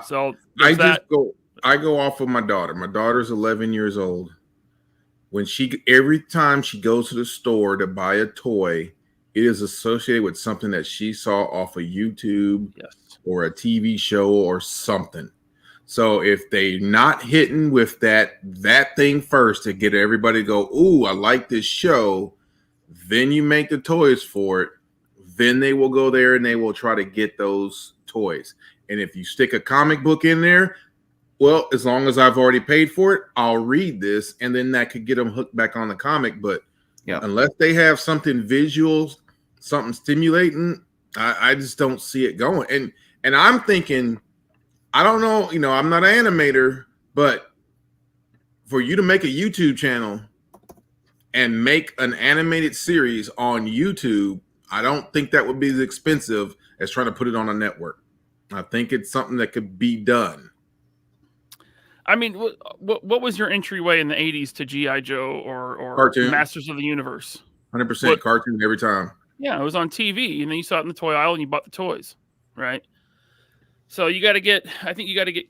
So I go off of my daughter. My daughter's 11 years old. When every time she goes to the store to buy a toy, it is associated with something that she saw off of YouTube, yes, or a TV show or something. So if they're not hitting with that thing first to get everybody to go, ooh, I like this show, then you make the toys for it. Then they will go there and they will try to get those toys. And if you stick a comic book in there, well, as long as I've already paid for it, I'll read this, and then that could get them hooked back on the comic. But yeah, unless they have something visual, something stimulating, I just don't see it going. And I'm thinking, I don't know, you know, I'm not an animator, but for you to make a YouTube channel and make an animated series on YouTube, I don't think that would be as expensive as trying to put it on a network. I think it's something that could be done. I mean, what was your entryway in the 80s to G.I. Joe or Cartoon. Masters of the Universe? 100% cartoon every time. Yeah, it was on TV, and then you saw it in the toy aisle and you bought the toys, right? So you got to get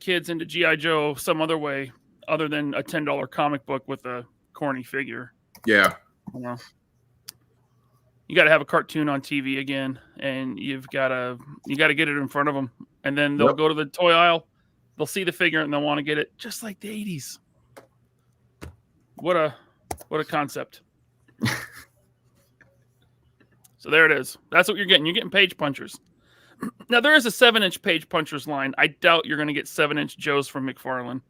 kids into G.I. Joe some other way other than a $10 comic book with a corny figure. Yeah. You know, you got to have a cartoon on TV again, and you got to get it in front of them, and then they'll go to the toy aisle. They'll see the figure and they'll want to get it, just like the 80s. What a concept. So there it is. That's what you're getting. You're getting page punchers. Now, there is a 7-inch page punchers line. I doubt you're going to get 7-inch Joes from McFarlane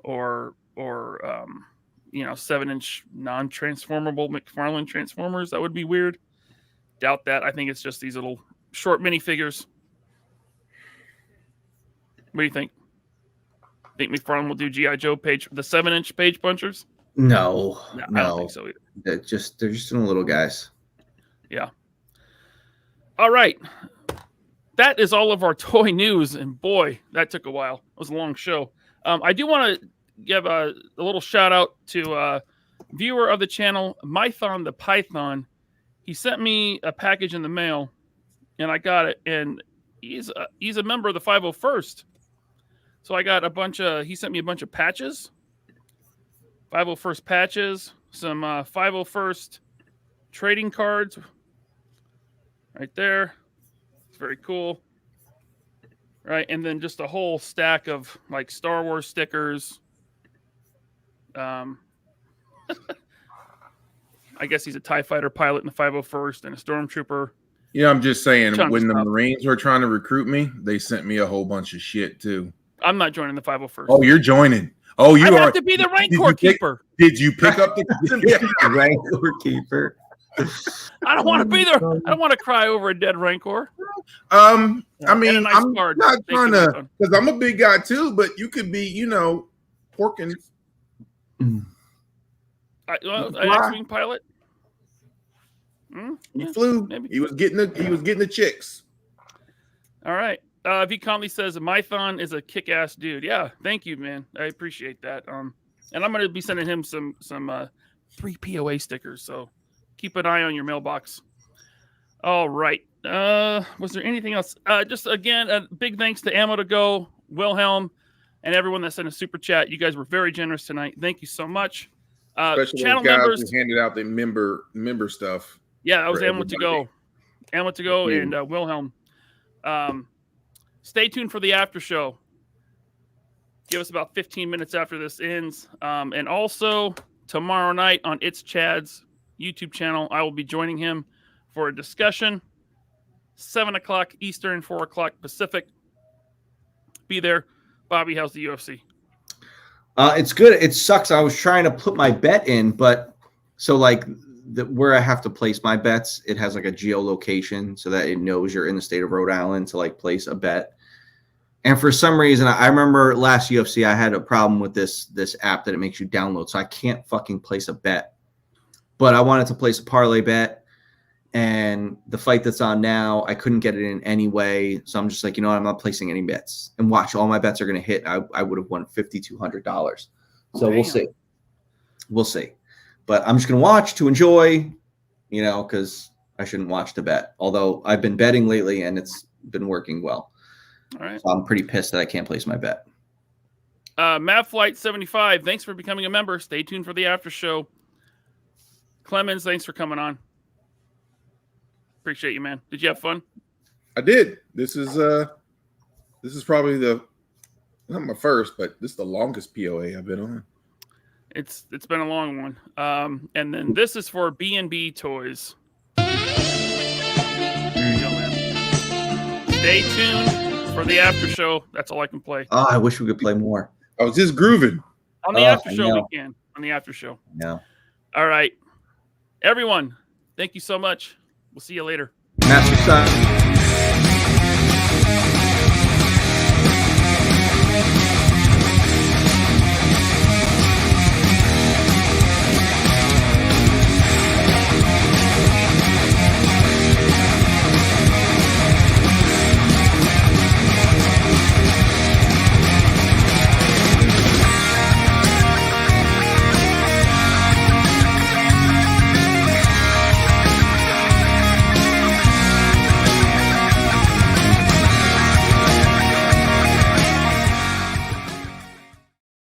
or 7-inch non-transformable McFarlane Transformers. That would be weird. Doubt that. I think it's just these little short minifigures. What do you think? Think McFarlane will do G.I. Joe the 7-inch page punchers? No. I don't think so either. They're just doing little guys. Yeah. All right. That is all of our toy news, and boy, that took a while. It was a long show. I do want to give a little shout out to a viewer of the channel, Mython the Python. He sent me a package in the mail, and I got it, and he's a member of the 501st. So I got he sent me a bunch of patches, 501st patches, some 501st trading cards right there. It's very cool. Right. And then just a whole stack of like Star Wars stickers. I guess he's a TIE fighter pilot in the 501st and a stormtrooper. Yeah, I'm just saying, when the Marines were trying to recruit me, they sent me a whole bunch of shit too. I'm not joining the 501st. Oh, you're joining. Oh, you I are. have to be the Rancor keeper. Did you pick up the Rancor keeper? I don't want to be there. I don't want to cry over a dead Rancor. I mean, nice I'm card. not trying to, because I'm a big guy too, but you could be, Porkins. An X-wing pilot. He flew. Maybe. He was getting the chicks. All right. V Conley says Mython is a kick-ass dude. Yeah, thank you, man. I appreciate that. And I'm going to be sending him some 3 POA stickers. So keep an eye on your mailbox. All right. Was there anything else? Just again, a big thanks to Ammo to Go, Wilhelm, and everyone that sent a super chat. You guys were very generous tonight. Thank you so much. Especially channel those guys members who handed out the member stuff. Yeah, that was Ammo to Go. Ammo to Go and Wilhelm. Stay tuned for the after show. Give us about 15 minutes after this ends. And also tomorrow night on It's Chad's YouTube channel. I will be joining him for a discussion. 7 o'clock Eastern, 4 o'clock Pacific. Be there. Bobby, how's the UFC? It's good. It sucks. I was trying to put my bet in, but so like where I have to place my bets, it has like a geolocation so that it knows you're in the state of Rhode Island to like place a bet. And for some reason, I remember last UFC, I had a problem with this app that it makes you download. So I can't fucking place a bet. But I wanted to place a parlay bet. And the fight that's on now, I couldn't get it in any way. So I'm just like, you know what? I'm not placing any bets. And watch, all my bets are going to hit. I would have won $5,200. So we'll see. We'll see. But I'm just going to watch to enjoy, you know, because I shouldn't watch to bet. Although I've been betting lately and it's been working well. All right. So I'm pretty pissed that I can't place my bet. MapFlight75, thanks for becoming a member. Stay tuned for the after show. Clemens, thanks for coming on. Appreciate you, man. Did you have fun? I did. This is probably not my first, but this is the longest POA I've been on. It's been a long one. And then this is for B&B Toys. There you go, man. Stay tuned for the after show. That's all I can play. Oh, I wish we could play more. I was just grooving. On the after show, we can. On the after show. No. All right. Everyone, thank you so much. We'll see you later. Master Son.